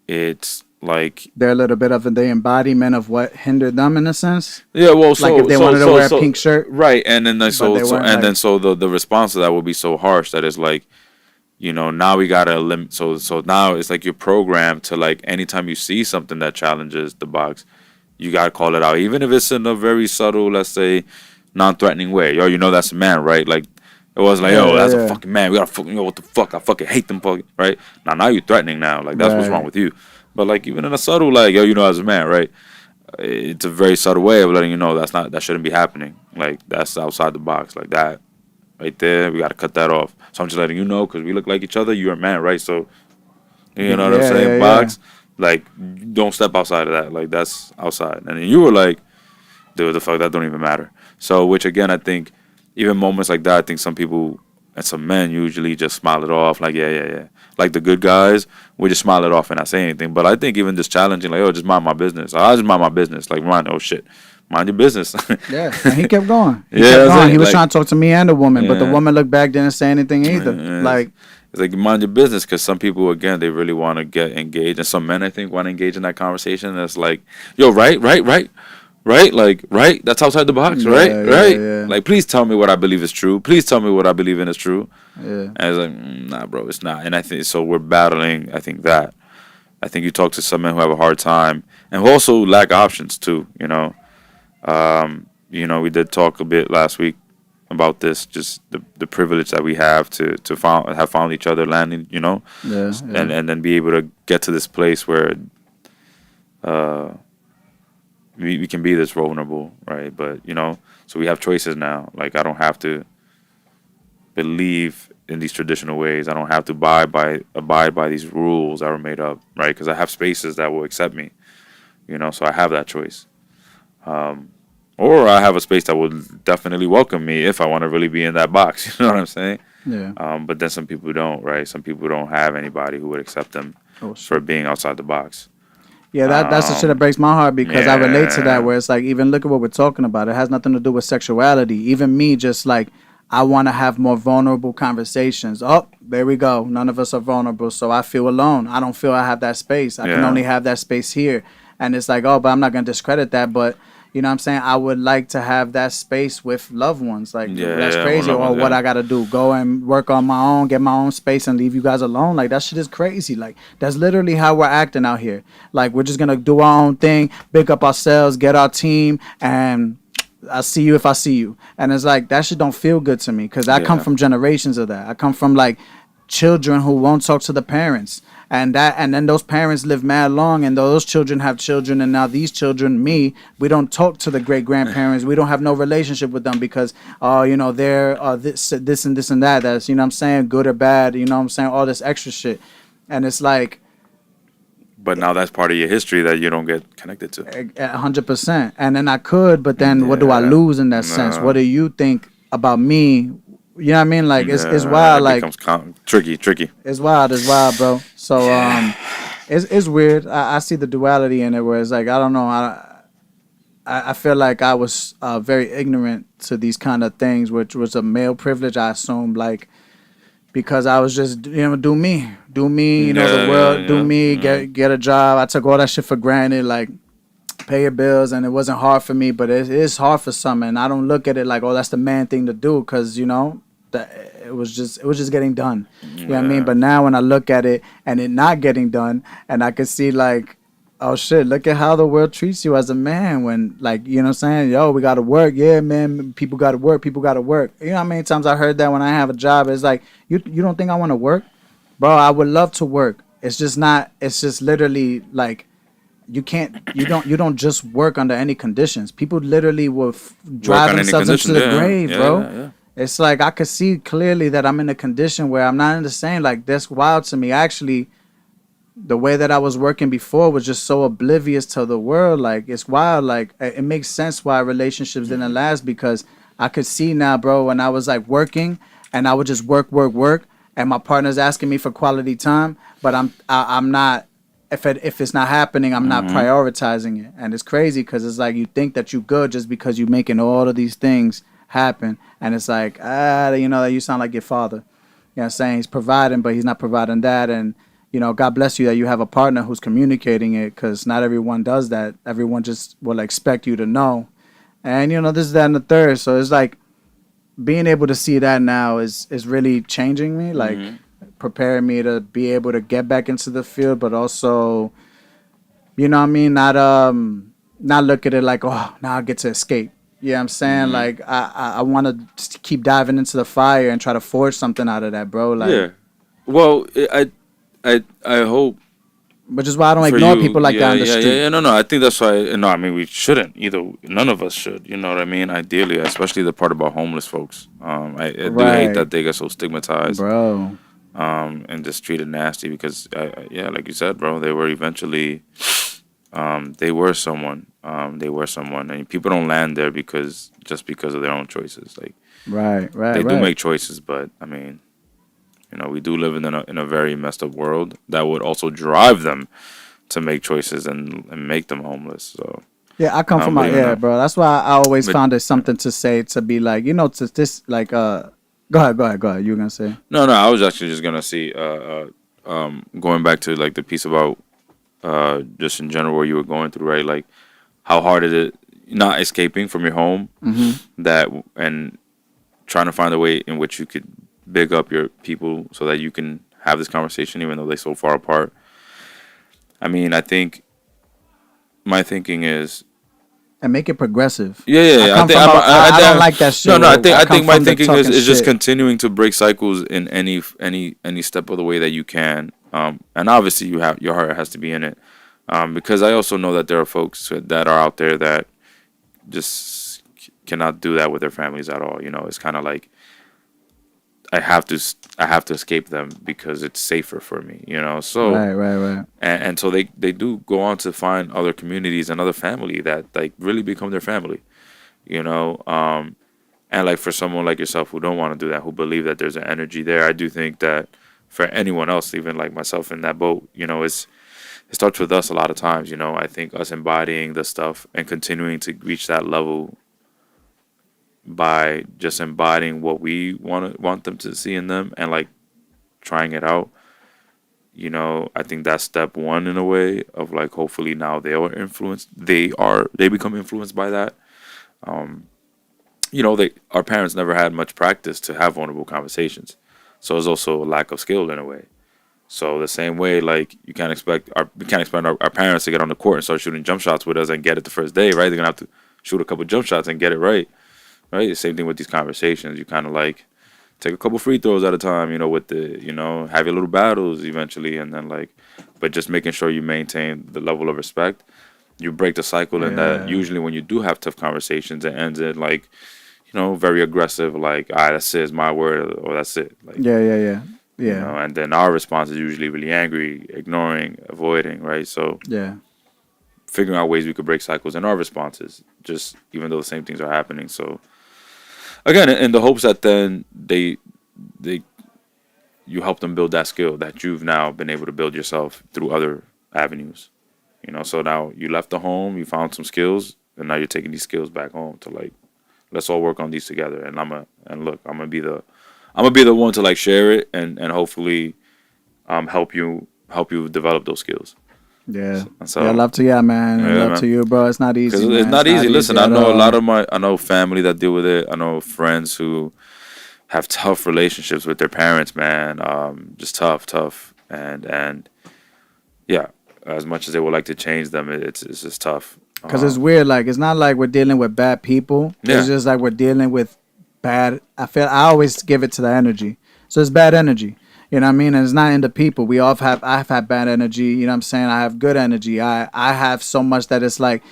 it's like they're a little bit of the embodiment of what hindered them in a sense. Yeah, well, like if they wanted to wear a pink shirt, right? And then the response to that will be so harsh that it's like, now we gotta limit. So now it's like you're programmed to like anytime you see something that challenges the box, you gotta call it out, even if it's in a very subtle, let's say, non-threatening way. Yo, that's a man, right? Like it was like, that's a fucking man. We gotta fucking, what the fuck? I fucking hate them, fucking, right? Now you're threatening now. Like that's what's wrong with you. But like even in a subtle, like as a man, right? It's a very subtle way of letting you know that shouldn't be happening. Like that's outside the box, like that, right there. We gotta cut that off. So I'm just letting you know because we look like each other. You're a man, right? So you know what I'm saying? Box, like don't step outside of that. Like that's outside. And then you were like, dude, the fuck, that don't even matter. So which again, I think even moments like that, I think some people and some men usually just smile it off, like yeah. Like the good guys, we just smile it off and not say anything. But I think even just challenging, like, just mind my business. I just mind my business. Like, mind your business. Yeah, and he kept going. He was trying to talk to me and the woman, but the woman looked back, didn't say anything either. Like, it's like mind your business, because some people, again, they really want to get engaged, and some men, I think, want to engage in that conversation. That's like, yo, right, like, right, that's outside the box, right. Yeah. Like, please tell me what I believe is true. Please tell me what I believe in is true. Yeah. And it's like, nah, bro, it's not. And I think so. We're battling. I think you talk to some men who have a hard time and who also lack options too. We did talk a bit last week about this, just the privilege that we have to have found each other, landing, and then be able to get to this place where we can be this vulnerable, right? But so we have choices now. Like I don't have to believe in these traditional ways. I don't have to abide by these rules that were made up, right? Because I have spaces that will accept me, so I have that choice. Or I have a space that will definitely welcome me if I want to really be in that box. You know what I'm saying? Yeah. But then some people don't, right? Some people don't have anybody who would accept them for being outside the box. Yeah, that's the shit that breaks my heart, because I relate to that, where it's like, even look at what we're talking about. It has nothing to do with sexuality. Even me, just like, I want to have more vulnerable conversations. Oh, there we go. None of us are vulnerable, so I feel alone. I don't feel I have that space. I can only have that space here. And it's like, but I'm not going to discredit that. But, you know what I'm saying? I would like to have that space with loved ones. Like, that's crazy. Or what I got to do, go and work on my own, get my own space and leave you guys alone. Like, that shit is crazy. Like, that's literally how we're acting out here. Like, we're just going to do our own thing, pick up ourselves, get our team, and I see you if I see you. And it's like, that shit don't feel good to me, because I come from generations of that. I come from like children who won't talk to the parents, and then those parents live mad long, and those children have children, and now these children, we don't talk to the great grandparents. We don't have no relationship with them because they're this and this and that. That's, what I'm saying, good or bad, what I'm saying, all this extra shit. And it's like, but now that's part of your history that you don't get connected to. 100%. And then I could, but then what do I lose in that sense? What do you think about me You know what I mean? Like it's Yeah, wild. it Like becomes tricky. it's wild, bro. So it's weird. I see the duality in it, where it's like I don't know. I feel like I was very ignorant to these kind of things, which was a male privilege. I assumed, like, because I was just do me. You know, the world, do me, Yeah. get a job. I took all that shit for granted, like pay your bills, and it wasn't hard for me, but it is hard for some. And I don't look at it like, oh, that's the man thing to do, because that it was just getting done. You know what I mean? Yeah. But now when I look at it and it not getting done, and I can see like, oh shit, look at how the world treats you as a man, when, like, you know what I'm saying? Yo, we gotta work. Yeah, man, people gotta work. People gotta work. You know how many times I heard that when I have a job? It's like, you don't think I want to work? Bro, I would love to work. It's just not, it's just literally like, you don't just work under any conditions. People literally will Work drive on any themselves into condition. the Yeah. grave, Yeah. bro. Yeah. It's like I could see clearly that I'm in a condition where I'm not in the same. Like, that's wild to me. Actually, the way that I was working before was just so oblivious to the world. Like, it's wild. Like, it makes sense why relationships didn't last, because I could see now, bro, when I was like working and I would just work, and my partner's asking me for quality time, but I'm not. If it's not happening, I'm not Mm-hmm. prioritizing it, and it's crazy because it's like you think that you good just because you're making all of these things happen, and it's like, you sound like your father. You know what I'm saying? He's providing, but he's not providing that, and God bless you that you have a partner who's communicating it, because not everyone does that. Everyone just will expect you to know, and this, that, and the third. So it's like being able to see that now is really changing me. Like, Mm-hmm. preparing me to be able to get back into the field, but also, you know what I mean, not look at it like, oh, now I get to escape. Yeah, I'm saying, Mm-hmm. like, I want to keep diving into the fire and try to forge something out of that, bro. Like, Yeah. Well, I hope which is why I don't for ignore you. people like that Yeah. on the Yeah. Yeah. street. Yeah. No. I think that's why. No. I mean, we shouldn't either. None of us should. You know what I mean? Ideally, especially the part about homeless folks. I do hate Right, that they get so stigmatized. bro. And just treated nasty because, yeah, like you said, bro, they were eventually, they were someone. They were someone, and people don't land there because of their own choices. Like Right, right, they do right. make choices, but I mean, we do live in a very messed up world that would also drive them to make choices and make them homeless. So, Yeah, I come from but my, even yeah, though, bro. That's why I always but found it something to say, to be like, to this, like, go ahead. You were gonna say? no, I was actually just gonna see, going back to like the piece about just in general what you were going through, right? Like how hard is it not escaping from your home, Mm-hmm. that and trying to find a way in which you could big up your people so that you can have this conversation even though they're so far apart. I mean, I think my thinking is, And make it progressive. yeah. I Come think from I don't like that no, shit. I Where think I I come think my from the thinking is, talking just shit. continuing to break cycles in any step of the way that you can. And obviously your heart has to be in it. Because I also know that there are folks that are out there that just cannot do that with their families at all. It's kind of like I have to escape them because it's safer for me. So Right, right, right. and so they do go on to find other communities and other family that like really become their family. You know, and like for someone like yourself who don't want to do that, who believe that there's an energy there, I do think that for anyone else, even like myself in that boat, it starts with us a lot of times. I think us embodying the stuff and continuing to reach that level by just embodying what we want them to see in them and like trying it out. I think that's step one in a way of like hopefully now they become influenced by that. Um, our parents never had much practice to have vulnerable conversations, so it's also a lack of skill in a way. So the same way, like we can't expect our parents to get on the court and start shooting jump shots with us and get it the first day, right? They're gonna have to shoot a couple jump shots and get it right, right? The same thing with these conversations. You kind of like take a couple free throws at a time, with have your little battles eventually, and then like, but just making sure you maintain the level of respect. You break the cycle, and that Yeah. usually when you do have tough conversations, it ends in like, very aggressive, like, that's it, it's my word, or that's it. Like, Yeah, yeah, yeah. Yeah. and then our response is usually really angry, ignoring, avoiding, right? So Yeah. figuring out ways we could break cycles in our responses, just even though the same things are happening. So again in the hopes that then they you help them build that skill that you've now been able to build yourself through other avenues. You know, so now you left the home, you found some skills, and now you're taking these skills back home to like, let's all work on these together. And I'm gonna be the one to like share it and hopefully help you develop those skills. Yeah. So Yeah, love to you, man. And yeah, love to man. you, bro. It's not Because easy, man. it's not easy. Listen, I at know a lot all. of I know family that deal with it. I know friends who have tough relationships with their parents, man. Just tough, and yeah, as much as they would like to change them, it's just tough. Because it's weird. Like, it's not like we're dealing with bad people. Yeah. It's just like we're dealing with bad. I always give it to the energy. So it's bad energy. You know what I mean? And it's not in the people. I've had bad energy. You know what I'm saying? I have good energy. I have so much that it's like,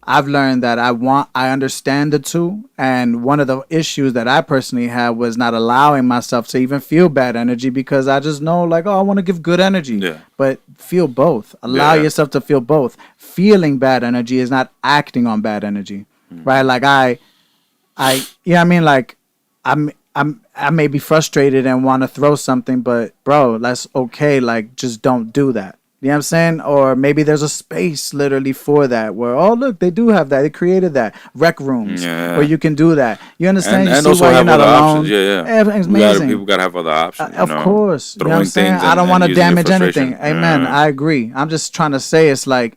I've learned that I understand the two. And one of the issues that I personally had was not allowing myself to even feel bad energy because I just know, like, oh, I want to give good energy. Yeah. But feel both. Allow Yeah. yourself to feel both. Feeling bad energy is not acting on bad energy. Right? Like, you know what I mean? Like, I may be frustrated and want to throw something, but bro, that's okay. Like, just don't do that. You know what I'm saying? Or maybe there's a space literally for that where, oh, look, they do have that. They created that. Rec rooms Yeah. where you can do that. You understand? You And see also why you're have not other alone? options. Yeah, yeah. Everything's amazing. People gotta have other options. You Of know? course. You know what I'm Throwing saying? things I don't and want to using your damage anything. frustration. Amen. Yeah. I agree. I'm just trying to say it's like,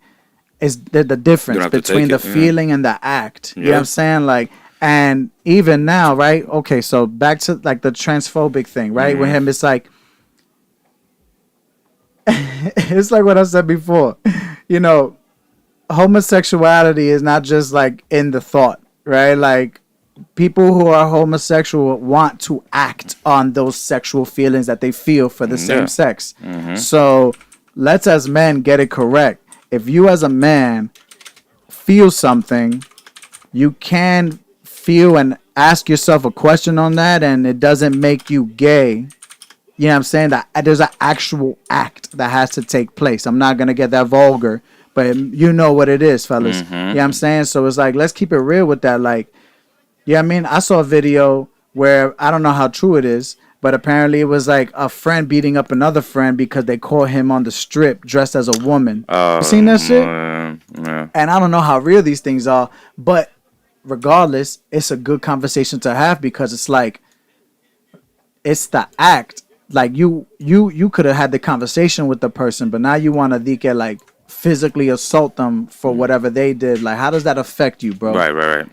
it's the difference have to take between the it, yeah. feeling and the act. You know what Yeah. I'm saying? Like, and even now, right? Okay, so back to like the transphobic thing, right? With him, it's like, it's like what I said before. You know, homosexuality is not just like in the thought, right? Like, people who are homosexual want to act on those sexual feelings that they feel for the same Yeah. sex. So let's as men get it correct. If you as a man feel something, you can feel and ask yourself a question on that, and it doesn't make you gay. You know what I'm saying? That there's an actual act that has to take place. I'm not gonna get that vulgar, but you know what it is, fellas. You know what I'm saying? So it's like, let's keep it real with that. Like, yeah, I mean, I saw a video where I don't know how true it is, but apparently it was like a friend beating up another friend because they caught him on the strip dressed as a woman. You seen that shit? Yeah. And I don't know how real these things are, but regardless, it's a good conversation to have because it's like, it's the act. Like, you could have had the conversation with the person, but now you want to like physically assault them for whatever they did. Like, how does that affect you, bro? Right.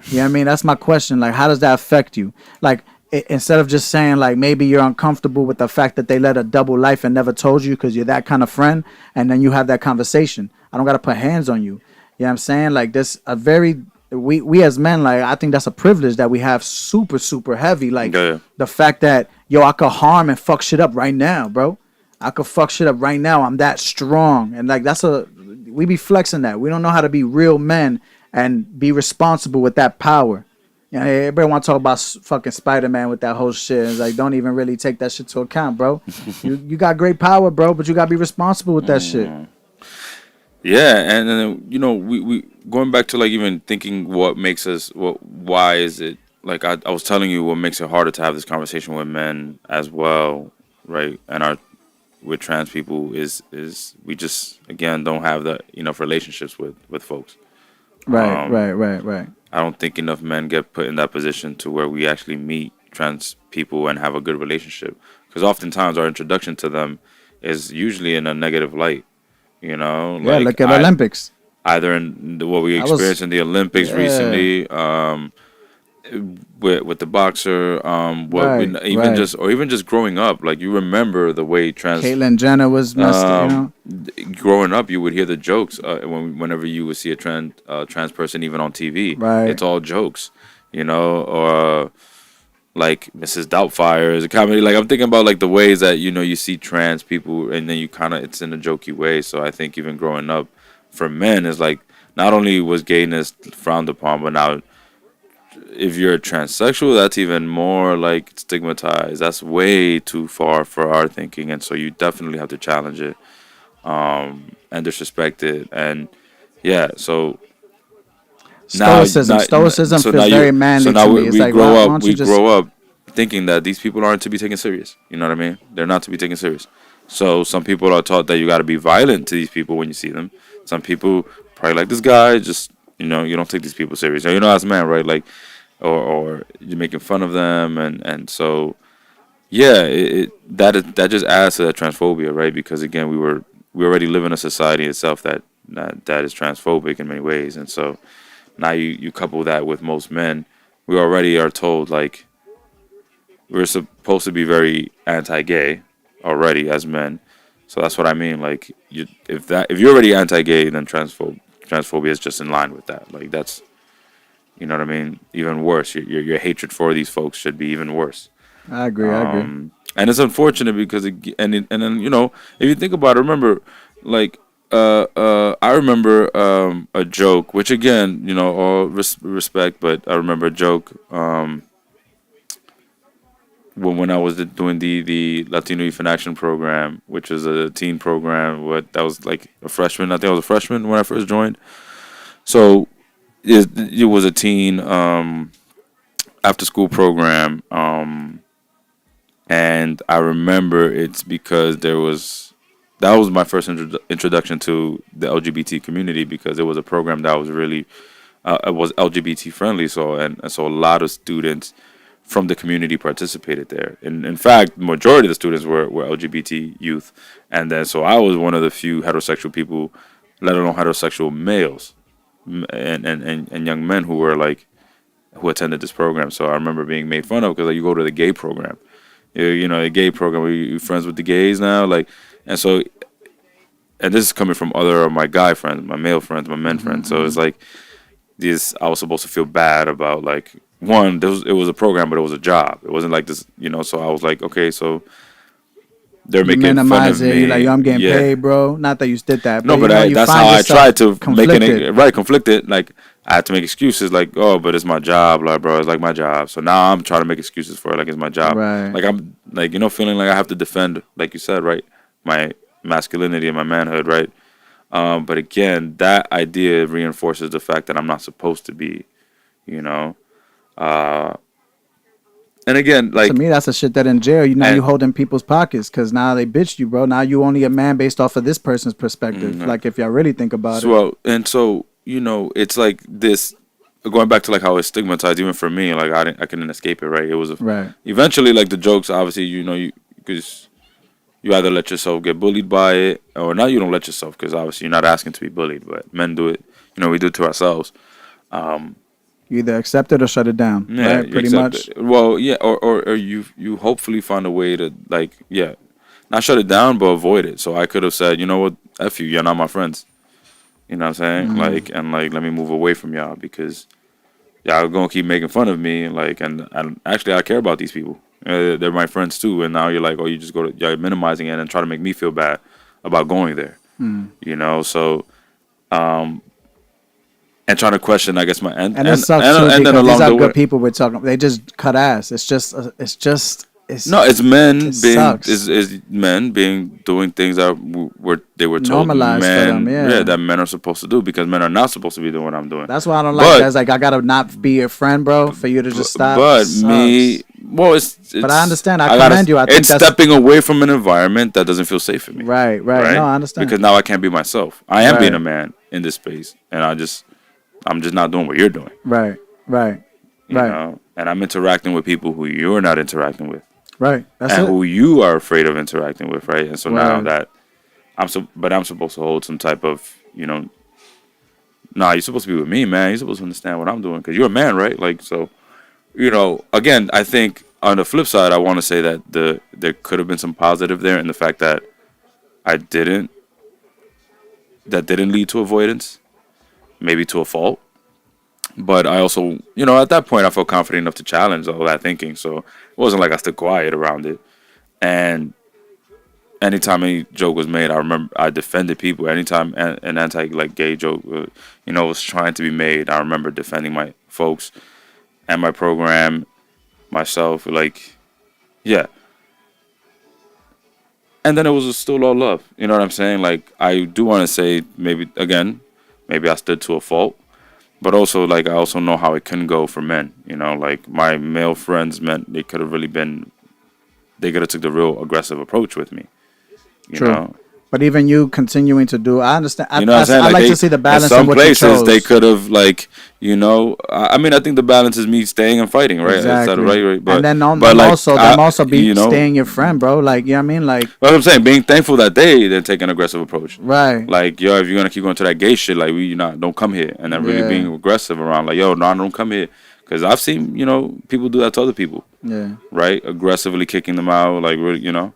You know what I mean? That's my question. Like, how does that affect you? Like, instead of just saying, like, maybe you're uncomfortable with the fact that they led a double life and never told you because you're that kind of friend, and then you have that conversation. I don't got to put hands on you. You know what I'm saying? Like, this a very, we as men, like, I think that's a privilege that we have super, super heavy. Like, Yeah. the fact that, yo, I could harm and fuck shit up right now, bro. I could fuck shit up right now. I'm that strong. And, like, we be flexing that. We don't know how to be real men and be responsible with that power. You know, everybody want to talk about fucking Spider-Man with that whole shit. It's like, don't even really take that shit to account, bro. you got great power, bro, but you got to be responsible with that shit. Yeah, and then we going back to like even thinking what makes us why is it like I was telling you what makes it harder to have this conversation with men as well, right? And with trans people is we just again don't have the enough relationships with folks. Right, right. I don't think enough men get put in that position to where we actually meet trans people and have a good relationship. Because oftentimes our introduction to them is usually in a negative light. You know, Yeah, like look at Olympics. either in what we I was- experienced in the Olympics Yeah. recently, with the boxer, Right. even just growing up, like you remember the way trans Caitlyn Jenner was messed, you know? growing up, you would hear the jokes whenever you would see a trans person, even on TV. Right. It's all jokes, or like Mrs. Doubtfire is a comedy. Like I'm thinking about like the ways that you see trans people, and then it's in a jokey way. So I think even growing up, for men, is like not only was gayness frowned upon, but now if you're a transsexual, that's even more like stigmatized. That's way too far for our thinking, and so you definitely have to challenge it, and disrespect it, and yeah. So Stoicism so now feels very so manly now to me. It's we like, grow why up don't we you just? grow up thinking that these people aren't to be taken serious. You know what I mean? They're not to be taken serious. So some people are taught that you got to be violent to these people when you see them. Some people probably like this guy, just you don't take these people serious. As a man, right? Like, or you're making fun of them, and so yeah, that just adds to that transphobia, right? Because again, we already live in a society itself that is transphobic in many ways, and so now you couple that with most men, we already are told like we're supposed to be very anti-gay already as men. So that's what I mean. Like, if you're already anti-gay, then transphobia is just in line with that. Like that's what I mean. Even worse, your hatred for these folks should be even worse. I agree. I agree. And it's unfortunate because and then if you think about it, remember like I remember a joke, which again all respect, but I remember a joke when I was doing the Latino Youth in Action program, which was a teen program. What that was like a freshman. I think I was a freshman when I first joined. So it was a teen after school program. And I remember it's because that was my first introduction to the LGBT community, because it was a program that was really it was LGBT friendly. So a lot of students from the community participated there. And in fact, the majority of the students were LGBT youth. And then so I was one of the few heterosexual people, let alone heterosexual males and young men who attended this program. So I remember being made fun of because you go to the gay program. The gay program where you're friends with the gays now, like, and so, and this is coming from other of my guy friends, my male friends, my men friends. So it's like this. I was supposed to feel bad about like one. It was a program, but it was a job. It wasn't like this, So I was like, okay, so they're You making fun minimize of it. me. You're like, yo, I'm getting Yeah. paid, bro. Not that you did that, No, but but you that's find how I yourself tried to make conflicted. it right, conflicted. Like I had to make excuses, like, oh, but it's my job, like, bro, it's like my job. So now I'm trying to make excuses for it, like it's my job. Right. Like I'm like feeling like I have to defend, like you said, right, my masculinity and my manhood, right. But again, that idea reinforces the fact that I'm not supposed to be, you know. Uh, and again, To like, me, that's a shit that in jail. Now you and holding people's pockets because now they bitched you, bro. Now you only a man based off of this person's perspective. mm, Like if y'all really think about so it. well, and so it's like this. Going back to like how it's stigmatized, even for me, like I couldn't escape it, right? It was Right. eventually like the jokes. Obviously, because you either let yourself get bullied by it, or not. You don't let yourself, because obviously you're not asking to be bullied, but men do it. We do it to ourselves. You either accept it or shut it down. Yeah, Right. you Pretty accept much. it. Well, yeah, or you hopefully find a way to like, yeah, not shut it down, but avoid it. So I could have said, you know what, F you, you're not my friends. You know what I'm saying? Like, and like, let me move away from y'all, because y'all gonna keep making fun of me. Like, and actually, I care about these people. They're my friends too. And now you're like, oh, you just you're minimizing it and try to make me feel bad about going there. So and trying to question, I guess, my And it sucks too and then because these along are the way. good people we're talking. They just cut ass. It's No, it's men it being sucks. is men being doing things that were told Normalized for them, yeah. that men are supposed to do, because men are not supposed to be doing what I'm doing. That's why I don't like But that. It's like I gotta not be your friend, bro, for you to just stop. but Sucks. me, well, it's But I understand. I gotta, commend you. I think it's that's stepping away from an environment that doesn't feel safe for me. right. No, I understand. Because now I can't be myself. I am being Right. a man in this space, and I'm just not doing what you're doing. Right. You know, and I'm interacting with people who you're not interacting with, Right. That's and it. who you are afraid of interacting with, right? And so now Right. that but I'm supposed to hold some type of, nah, you're supposed to be with me, man. You're supposed to understand what I'm doing, because you're a man, right? Like, so, again, I think on the flip side, I want to say that there could have been some positive there in the fact that I didn't, that didn't lead to avoidance, maybe to a fault. But I also, at that point, I felt confident enough to challenge all that thinking. So it wasn't like I stood quiet around it. And anytime any joke was made, I remember I defended people. Anytime an anti gay joke, was trying to be made, I remember defending my folks and my program, myself. Like, yeah. And then it was still all love. You know what I'm saying? Like, I do want to say maybe I stood to a fault, but also like I also know how it can go for men. You know, like my male friends meant they could have really been, they could have took the real aggressive approach with me. You True. know, But even you continuing to do, I understand. you know what I'm saying? I like they, to see the in balance in some what you places chose. they could have like, you know, I mean I think the balance is me staying and fighting, right? Is that Exactly. right? But And then but like also them also be you know, staying your friend, bro. Like, you know what I mean? Like, what I'm saying, being thankful that they take an aggressive approach. right. Like, yo, if you're gonna keep going to that gay shit, like we not don't come here, and then really Yeah. being aggressive around, like, yo, no, don't come here, because I've seen, you know, people do that to other people, Yeah. right? Aggressively kicking them out, like, really, you know,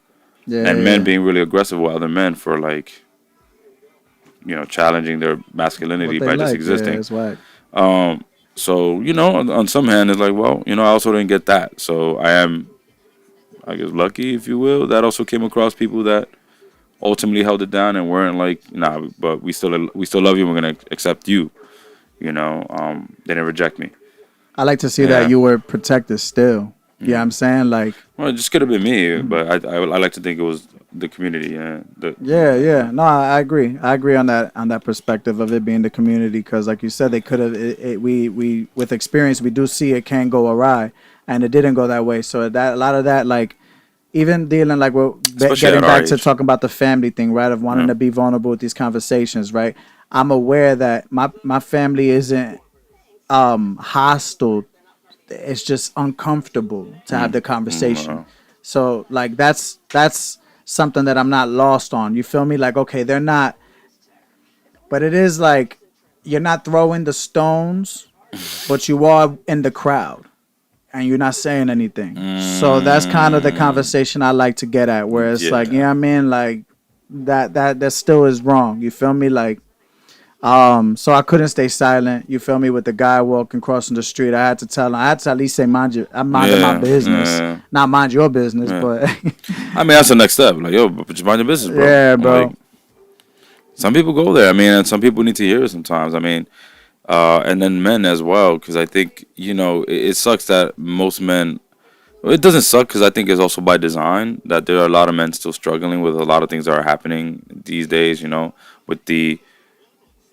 Yeah. and yeah. men being really aggressive with other men for like, you know, challenging their masculinity What by they just like. Yeah, existing. it's whack. So you know, on some hand, it's like, well, you know, I also didn't get that, so I am, I guess, lucky, if you will, that also came across people that ultimately held it down and weren't like, nah, but we still love you. We're gonna accept you. You know, they didn't reject me. I like to see Yeah. that you were protected still. You know what I'm saying? Like, Well, it just could have been me, but I like to think it was the community. yeah. No, I agree. I agree on that perspective of it being the community, because, like you said, they could have. We with experience, we do see it can go awry, and it didn't go that way. So that a lot of that, like, even dealing like we're Especially getting at our back to age. talking about the family thing, right? Of wanting Yeah. to be vulnerable with these conversations, right? I'm aware that my family isn't hostile. It's just uncomfortable to have the conversation. So like that's something that I'm not lost on. You feel me? Like, okay, they're not, but it is like you're not throwing the stones, but you are in the crowd and you're not saying anything. So that's kind of the conversation I like to get at, where it's like, you know what I mean? Like that still is wrong. You feel me? Like, so I couldn't stay silent. You feel me? With the guy walking crossing the street, I had to tell him. I had to at least say, I'm minding my business, not mind your business. Yeah. But I mean, that's the next step. Like, yo, but just mind your business, bro. yeah, bro. Like, some people go there. I mean, and some people need to hear it sometimes. I mean, and then men as well, because I think, you know, it sucks that most men. Well, it doesn't suck because I think it's also by design that there are a lot of men still struggling with a lot of things that are happening these days. You know, with the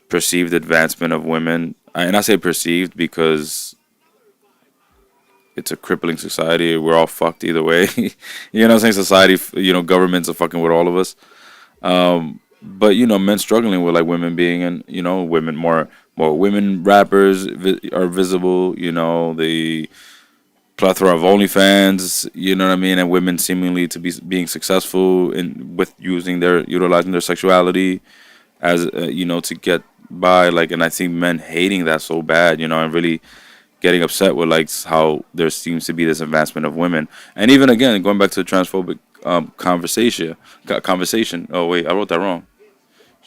perceived advancement of women, and I say perceived because it's a crippling society. We're all fucked either way. You know what I'm saying? Society, you know, governments are fucking with all of us. But you know, men struggling with like women being, and you know, women more women rappers are visible. You know, the plethora of OnlyFans. You know what I mean? And women seemingly to be being successful in with utilizing their sexuality as you know, to get by. Like, and I see men hating that so bad. You know, and really getting upset with like how there seems to be this advancement of women. And even again, going back to the transphobic conversation. Oh wait, I wrote that wrong.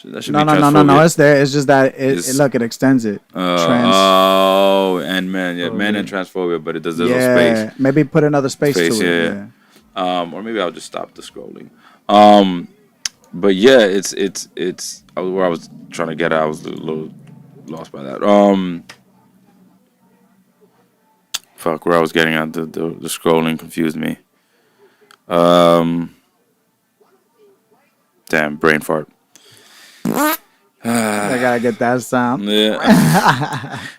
That should No, be no, no, no, no. It's there. It's just that look, it extends it. And men, yeah, men and transphobia, but there's no Yeah, space. maybe put another space to Space, it. yeah. Or maybe I'll just stop the scrolling. But yeah, it's where I was trying to get at. I was a little lost by that. Fuck, where I was getting at, the scrolling confused me. Damn, brain fart. I gotta get that sound. Yeah.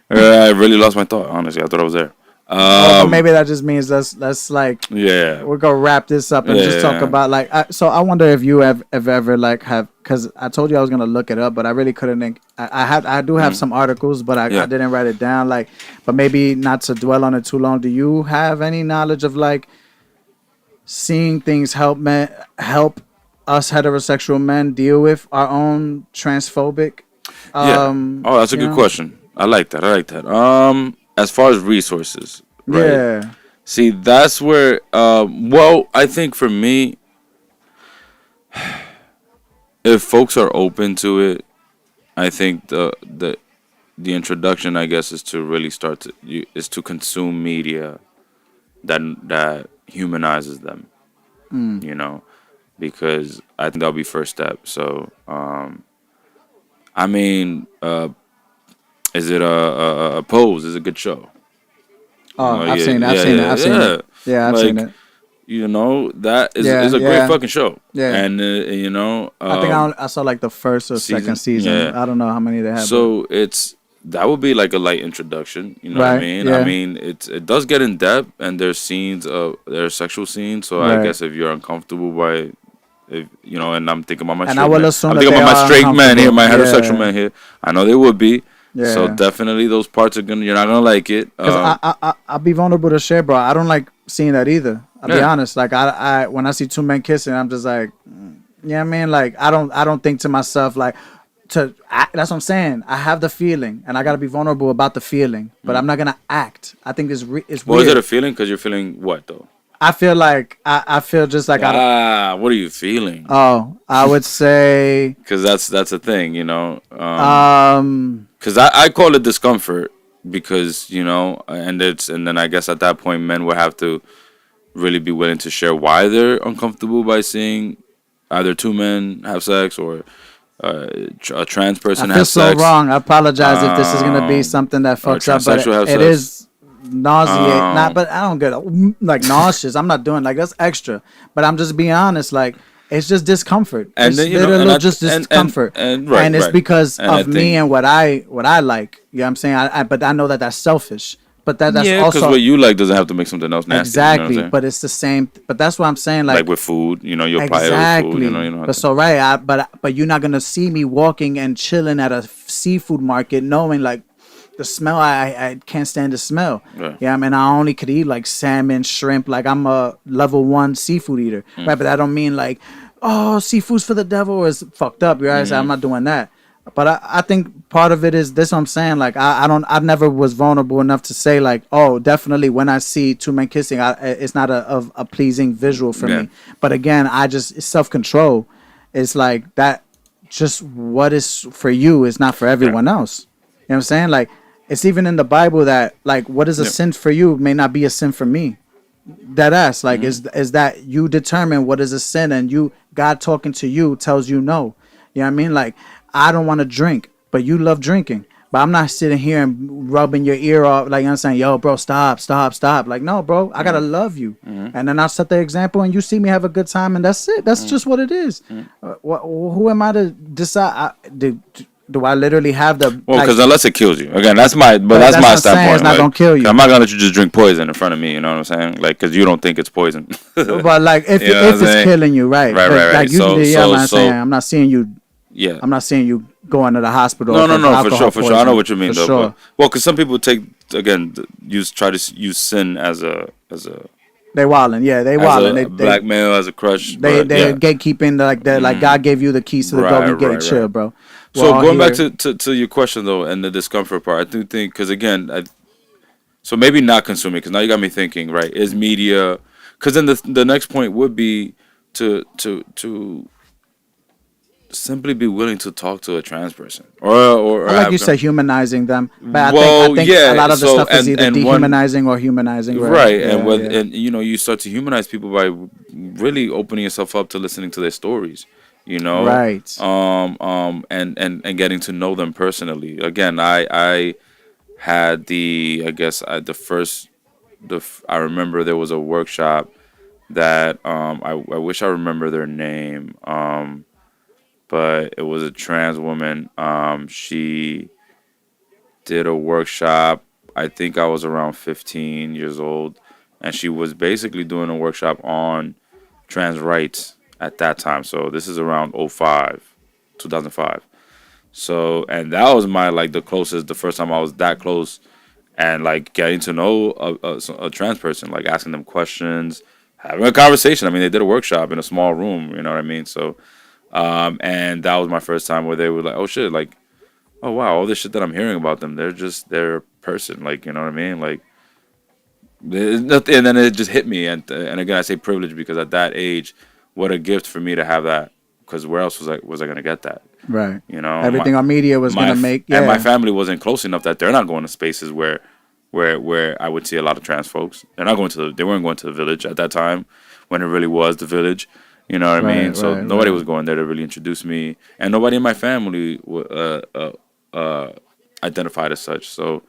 I really lost my thought, honestly. I thought I was there. But maybe that just means let's like, Yeah. we're gonna wrap this up and just talk Yeah. about like. So I wonder if you have ever like because I told you I was gonna look it up, but I really couldn't. I do have some articles, but I didn't write it down. Like, but maybe not to dwell on it too long. Do you have any knowledge of like seeing things help us heterosexual men deal with our own transphobic? Yeah. Oh, that's a good question. I like that. As far as resources, right? Yeah. See, that's where. Well, I think for me, if folks are open to it, I think the introduction, I guess, is to really start to consume media that humanizes them. You know, because I think that'll be first step. So, I mean, is it a Pose? Is a good show. Oh, I've seen it. Yeah, I've seen it. You know, that is a Yeah. great fucking show. Yeah. And you know, I think I saw like the first or second season. Yeah. I don't know how many they have. So it's that would be like a light introduction. You know what I Right. mean? I Yeah. mean, it does get in depth, and there's scenes of there's sexual scenes. So I Right. guess if you're uncomfortable by, if you know, and I'm thinking about my And I straight will men, assume I'm that thinking they about my are straight men here, uncomfortable. my heterosexual Yeah. men here. I know they would be. So Yeah. definitely those parts are gonna you're not gonna like it. Because I'll be vulnerable to share, bro. I don't like seeing that either. I'll be Yeah. honest. Like I when I see two men kissing, I'm just like, yeah, man. Like I don't think to myself like, that's what I'm saying. I have the feeling, and I gotta be vulnerable about the feeling, but I'm not gonna act. I think it's Well, is weird. it a feeling? Because you're feeling what though? I feel like I feel just like I don't. What are you feeling? Oh, I would say Because that's a thing, you know. um Because I call it discomfort because you know, and then I guess at that point men would have to really be willing to share why they're uncomfortable by seeing either two men have sex or a trans I person feel have so sex, wrong. I apologize if this is gonna be um, something that or a fucks up, but transsexual have it sex. is nauseate. Not, Um, but I don't get like nauseous. I'm not doing like that's extra. But I'm just being honest. Like it's just discomfort. and It's then you know, literally and just discomfort, right, and it's right. because And I of me think and what I like. You know what I'm saying? But I know that that's selfish. But that's yeah, because also what you like doesn't have to make something else nasty. You know what I'm exactly. saying? But it's the same. But that's what I'm saying. Like with food, you know, you'll apply it with food. Exactly. You know. But so right, but you're not gonna see me walking and chilling at a seafood market, knowing like the smell. I can't stand the smell. Right. Yeah, I mean I only could eat like salmon, shrimp. Like I'm a level 1 seafood eater, Mm. right? But that don't mean like, oh, seafood's for the devil or it's fucked up. Right? Mm-hmm. I'm not doing that. But I think part of it is this. What I'm saying, like I've never was vulnerable enough to say like, oh, definitely when I see two men kissing, it's not a pleasing visual for Yeah. me. But again, it's self control. It's like that. Just what is for you is not for everyone else. You know what I'm saying? Like it's even in the Bible that like what is a Yeah. sin for you may not be a sin for me. That ass like is that you determine what is a sin, and you God talking to you tells you no. You know what I mean? Like I don't want to drink, but you love drinking. But I'm not sitting here and rubbing your ear off like I'm saying, yo, bro, stop. Like, no, bro, I gotta love you. And then I'll set the example, and you see me have a good time, and that's it. That's just what it is. Who am I to decide? Do I literally have the? Well, like, because unless it kills you, again, that's my that's my what I'm saying, standpoint. it's not like, gonna kill you. 'cause I'm not gonna let you just drink poison in front of me. You know what I'm saying? Like, because you don't think it's poison. but like if You know what if I'm it's saying? killing you, right? Right, right, right. Like usually, So- yeah, so- I'm so- saying I'm not seeing you. Yeah. I'm not seeing you going to the hospital. No, off no, of no, for alcohol sure. I know what you poisoning, mean, for though. sure. But, well, because some people try to use sin as a They wildin', yeah, they wildin'. They blackmail, as a crush. they But, they're yeah. gatekeeping like God gave you the keys to the Right, golden gate. right, Chill, right. bro. So Well, going back here- to your question though, and the discomfort part, I do think because again, so maybe not consuming because now you got me thinking. Right, is media? Because then the next point would be to simply be willing to talk to a trans person or I like you have said, humanizing them, but Well, I think yeah, a lot of the so- stuff is either and one- dehumanizing or humanizing. right, Yeah, and with yeah. and you know you start to humanize people by really opening yourself up to listening to their stories. You know, Right. and getting to know them personally. Again, I had the first I remember there was a workshop that I wish I remember their name, but it was a trans woman. She did a workshop. I think I was around 15 years old, and she was basically doing a workshop on trans rights at that time. So this is around 2005. So, and that was my the first time I was that close, and like getting to know a trans person, like asking them questions, having a conversation. I mean, they did a workshop in a small room. You know what I mean? So, and that was my first time where they were like, "Oh shit!" Like, "Oh wow, all this shit that I'm hearing about them, they're a person." Like, you know what I mean? Like, and then it just hit me, and again, I say privilege because at that age, what a gift for me to have that. Because where else was I gonna get that? Right. You know, Everything our media was gonna make. Yeah. and my family wasn't close enough that they're not going to spaces where I would see a lot of trans folks. They weren't going to the village at that time when it really was the village. You know what I mean? Right, So right, nobody right. was going there to really introduce me, and nobody in my family identified as such. So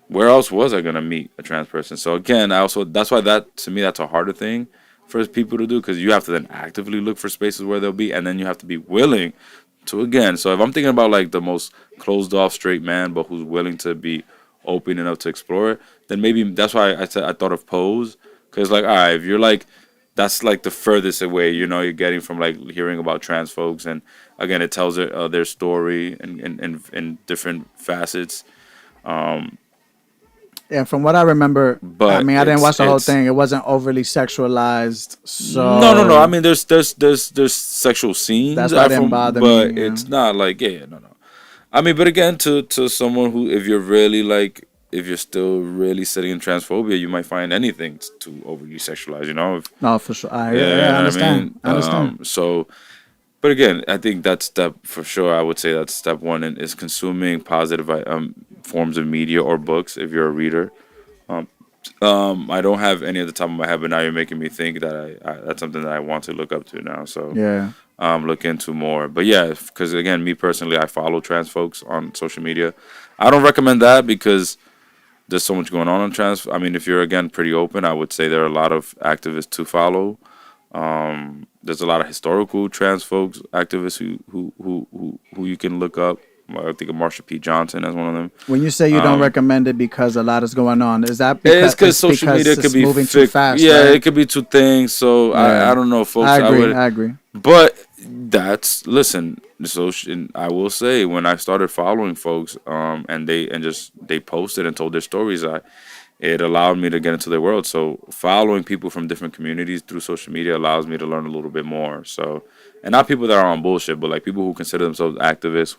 where else was I gonna meet a trans person? So again, that's why to me that's a harder thing for people to do because you have to then actively look for spaces where they'll be, and then you have to be willing to again. So if I'm thinking about like the most closed off straight man, but who's willing to be open enough to explore it, then maybe that's why I said I thought of Pose, because like, all right, if you're like, that's like the furthest away, you're getting from like hearing about trans folks, and again, it tells their story in different facets. Um, Yeah, from what I remember, I but mean, I didn't watch the whole it's thing. It wasn't overly sexualized, no. I so mean, there's sexual scenes, that's why it didn't bother but me. it's not like, yeah, no. I mean, but again, to someone who, if you're really like, if you're still really sitting in transphobia, you might find anything too overly sexualized, If, No, for sure. yeah, Yeah, you I know what I mean. understand. I understand. So, but again, I think that's step for sure. I would say that's step one, and is consuming positive forms of media or books if you're a reader. Um, I don't have any at the top of my head, but now you're making me think that I that's something that I want to look up to now. So Yeah. look into more. But yeah, because again, me personally, I follow trans folks on social media. I don't recommend that because there's so much going on trans. I mean, if you're again pretty open, I would say there are a lot of activists to follow. There's a lot of historical trans folks, activists who you can look up. I think of Marsha P. Johnson as one of them. When you say you don't Um, recommend it because a lot is going on, is that It's because because social media could it's be moving too fast? Yeah, right? it could be two things. So Yeah. I don't know, folks. I agree. would, I agree. but that's listen. So I will say when I started following folks, and they posted and told their stories, it allowed me to get into their world. So following people from different communities through social media allows me to learn a little bit more. So, and not people that are on bullshit, but like people who consider themselves activists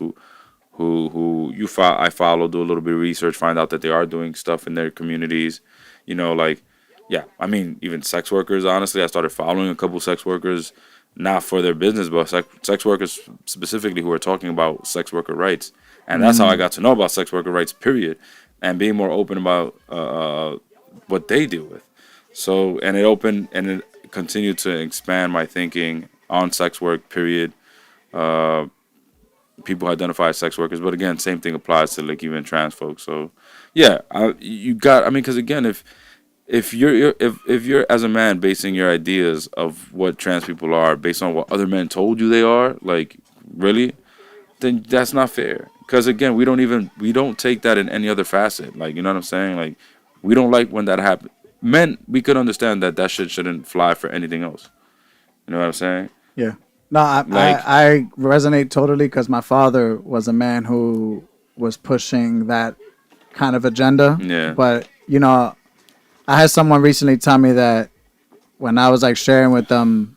I follow, do a little bit of research, find out that they are doing stuff in their communities, like, yeah, I mean, even sex workers, honestly, I started following a couple sex workers, not for their business, but sex workers specifically who are talking about sex worker rights. And that's how I got to know about sex worker rights, period, and being more open about what they deal with. So, and it continued to expand my thinking on sex work, period. Uh, People identify as sex workers, but again, same thing applies to like even trans folks. So, yeah, I mean, because again, if you're as a man basing your ideas of what trans people are based on what other men told you they are, like really, then that's not fair. Because again, we don't take that in any other facet. Like, you know what I'm saying? Like, we don't like when that happens. Men, we could understand that shit shouldn't fly for anything else. You know what I'm saying? Yeah. No, Like, I resonate totally because my father was a man who was pushing that kind of agenda. yeah. But, I had someone recently tell me that when I was like sharing with them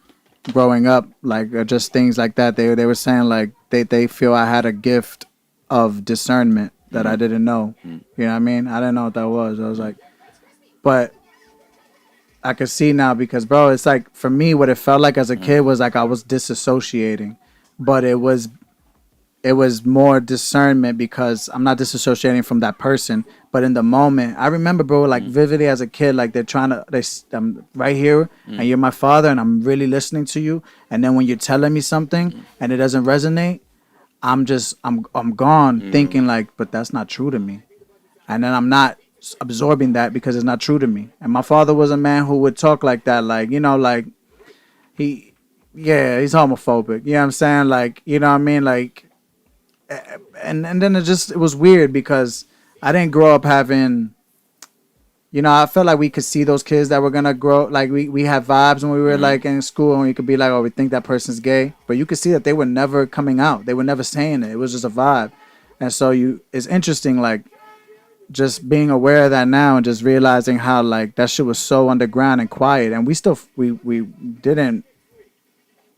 growing up, like just things like that, they were saying like they feel I had a gift of discernment that I didn't know. You know what I mean? I didn't know what that was. I was like, but I could see now because, bro, it's like for me, what it felt like as a kid was like I was disassociating, but it was more discernment because I'm not disassociating from that person, but in the moment, I remember, bro, like vividly as a kid, like I'm right here, and you're my father, and I'm really listening to you, and then when you're telling me something and it doesn't resonate, I'm gone thinking like, but that's not true to me, and then I'm not absorbing that because it's not true to me. And my father was a man who would talk like that, like, like he's homophobic. You know what I'm saying? Like, you know what I mean? Like, and then it was weird because I didn't grow up having, I felt like we could see those kids that were gonna grow, like we had vibes when we were like in school, and we could be like, oh, we think that person's gay, but you could see that they were never coming out. They were never saying it. It was just a vibe. And so it's interesting, like, just being aware of that now and just realizing how like that shit was so underground and quiet, and we didn't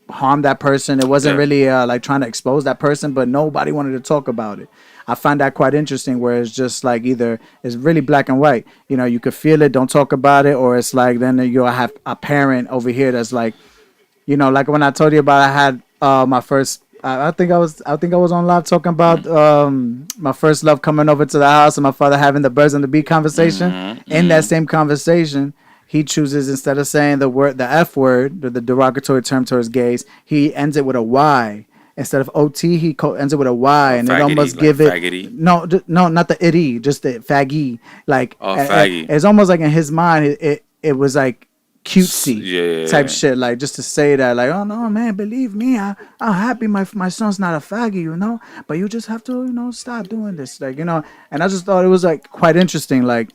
harm that person. It wasn't really like trying to expose that person, but nobody wanted to talk about it. I find that quite interesting, where it's just like either it's really black and white, you could feel it, don't talk about it, or it's like then you'll have a parent over here that's like, like when I told you about I had my first I think I was on live talking about my first love coming over to the house and my father having the birds and the bee conversation. In that same conversation, he chooses, instead of saying the F word, the derogatory term towards gays, he ends it with a Y. Instead of OT, he ends it with a Y, and it almost like give it faggoty. no, not the itty, just the faggy. Like faggy. it's almost like in his mind, it was like cutesy Yeah. type shit, like just to say that, like, oh no, man, believe me, I'm happy my son's not a faggot, but you just have to, stop doing this, like, and I just thought it was like quite interesting, like,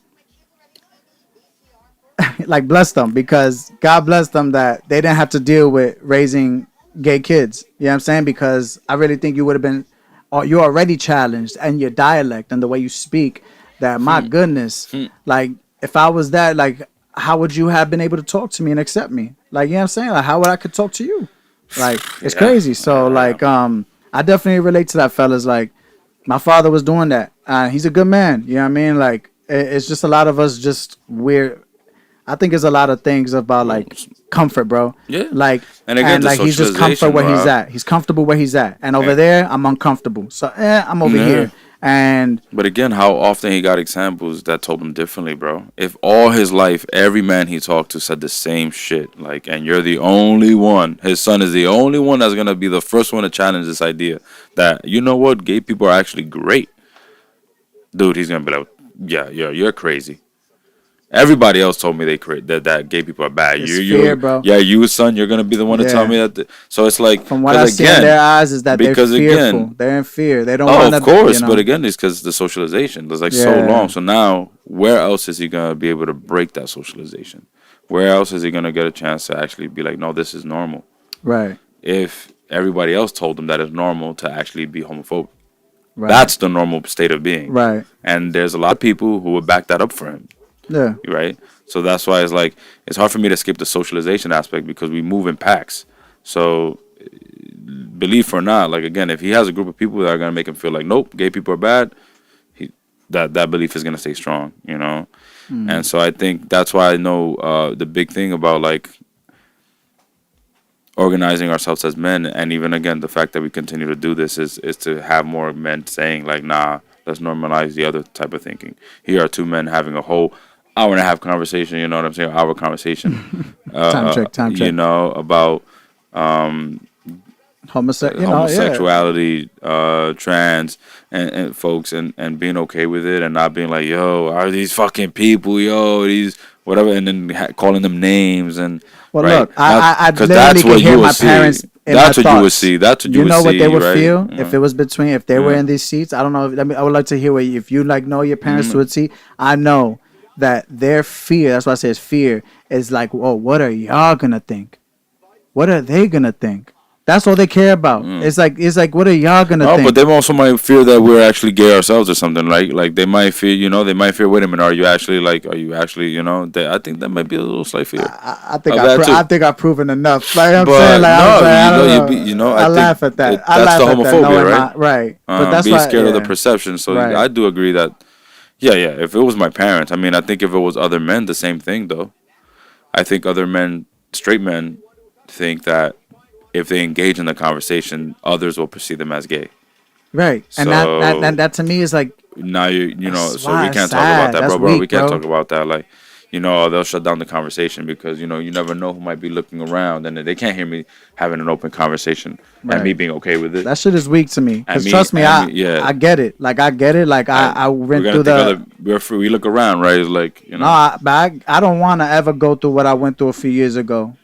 like bless them because God bless them that they didn't have to deal with raising gay kids. You know what I'm saying? Because I really think you would have been, or you're already challenged and your dialect and the way you speak. That my goodness, like if I was that, like how would you have been able to talk to me and accept me? Like, you know what I'm saying? Like how would I could talk to you? Like it's crazy. So like I definitely relate to that, fellas. Like my father was doing that. He's a good man. You know what I mean? Like it's just a lot of us just weird. I think there's a lot of things about like comfort, bro. Yeah. Like And again, like he's just comfort where he's at. He's comfortable where he's at. And over there, I'm uncomfortable. So I'm over here. And but again, how often he got examples that told him differently, bro. If all his life, every man he talked to said the same shit, like, and you're the only one, his son is the only one that's gonna be the first one to challenge this idea that, you know what, gay people are actually great. Dude, he's gonna be like, yeah, you're crazy. Everybody else told me that gay people are bad. It's fear, bro. Yeah, you son, you're gonna be the one to tell me that. So it's like, from what I see in their eyes is that they're fearful. They're in fear. They don't want to. Of course, but again, it's because the socialization was like so long. So now, where else is he gonna be able to break that socialization? Where else is he gonna get a chance to actually be like, no, this is normal? Right. If everybody else told him that it's normal to actually be homophobic. Right. That's the normal state of being. Right. And there's a lot of people who would back that up for him. Yeah. Right. So that's why it's like it's hard for me to skip the socialization aspect because we move in packs. So believe or not, like again, if he has a group of people that are gonna make him feel like nope, gay people are bad, that belief is gonna stay strong, And so I think that's why I know the big thing about like organizing ourselves as men, and even again the fact that we continue to do this is to have more men saying like, nah, let's normalize the other type of thinking. Here are two men having a whole hour and a half conversation, you know what I'm saying? Hour conversation. Time check. About homosexuality, trans and folks and being okay with it and not being like, yo, are these fucking people, yo, these whatever, and then calling them names and look, I literally could hear my parents. That's what you would see. That's what you would see. You know what they would right? feel if it was if they were in these seats. I don't know. I would like to hear if you like know your parents would see. I know that their fear. That's why I say it's fear. Is like, oh, what are y'all gonna think? What are they gonna think? That's all they care about. It's like, what are y'all gonna think? But they also might fear that we're actually gay ourselves or something. Like they might fear, they might fear. Wait a minute, are you actually? I think that might be a little slight fear. I think I've proven enough. Like I'm but saying, like, I laugh at that. That's the homophobia, right? Right. But that's being scared of the perception. So I do agree that. Yeah. If it was my parents, I mean, I think if it was other men, the same thing though. I think other men, straight men, think that if they engage in the conversation, others will perceive them as gay. Right. So, and that to me is like now so we can't talk about that, bro. We can't talk about that. Like, they'll shut down the conversation because you never know who might be looking around and they can't hear me having an open conversation and me being okay with it. That shit is weak to me. Because trust me, I get it. Like I get it. Like I went through we look around, right? It's like No, I don't want to ever go through what I went through a few years ago.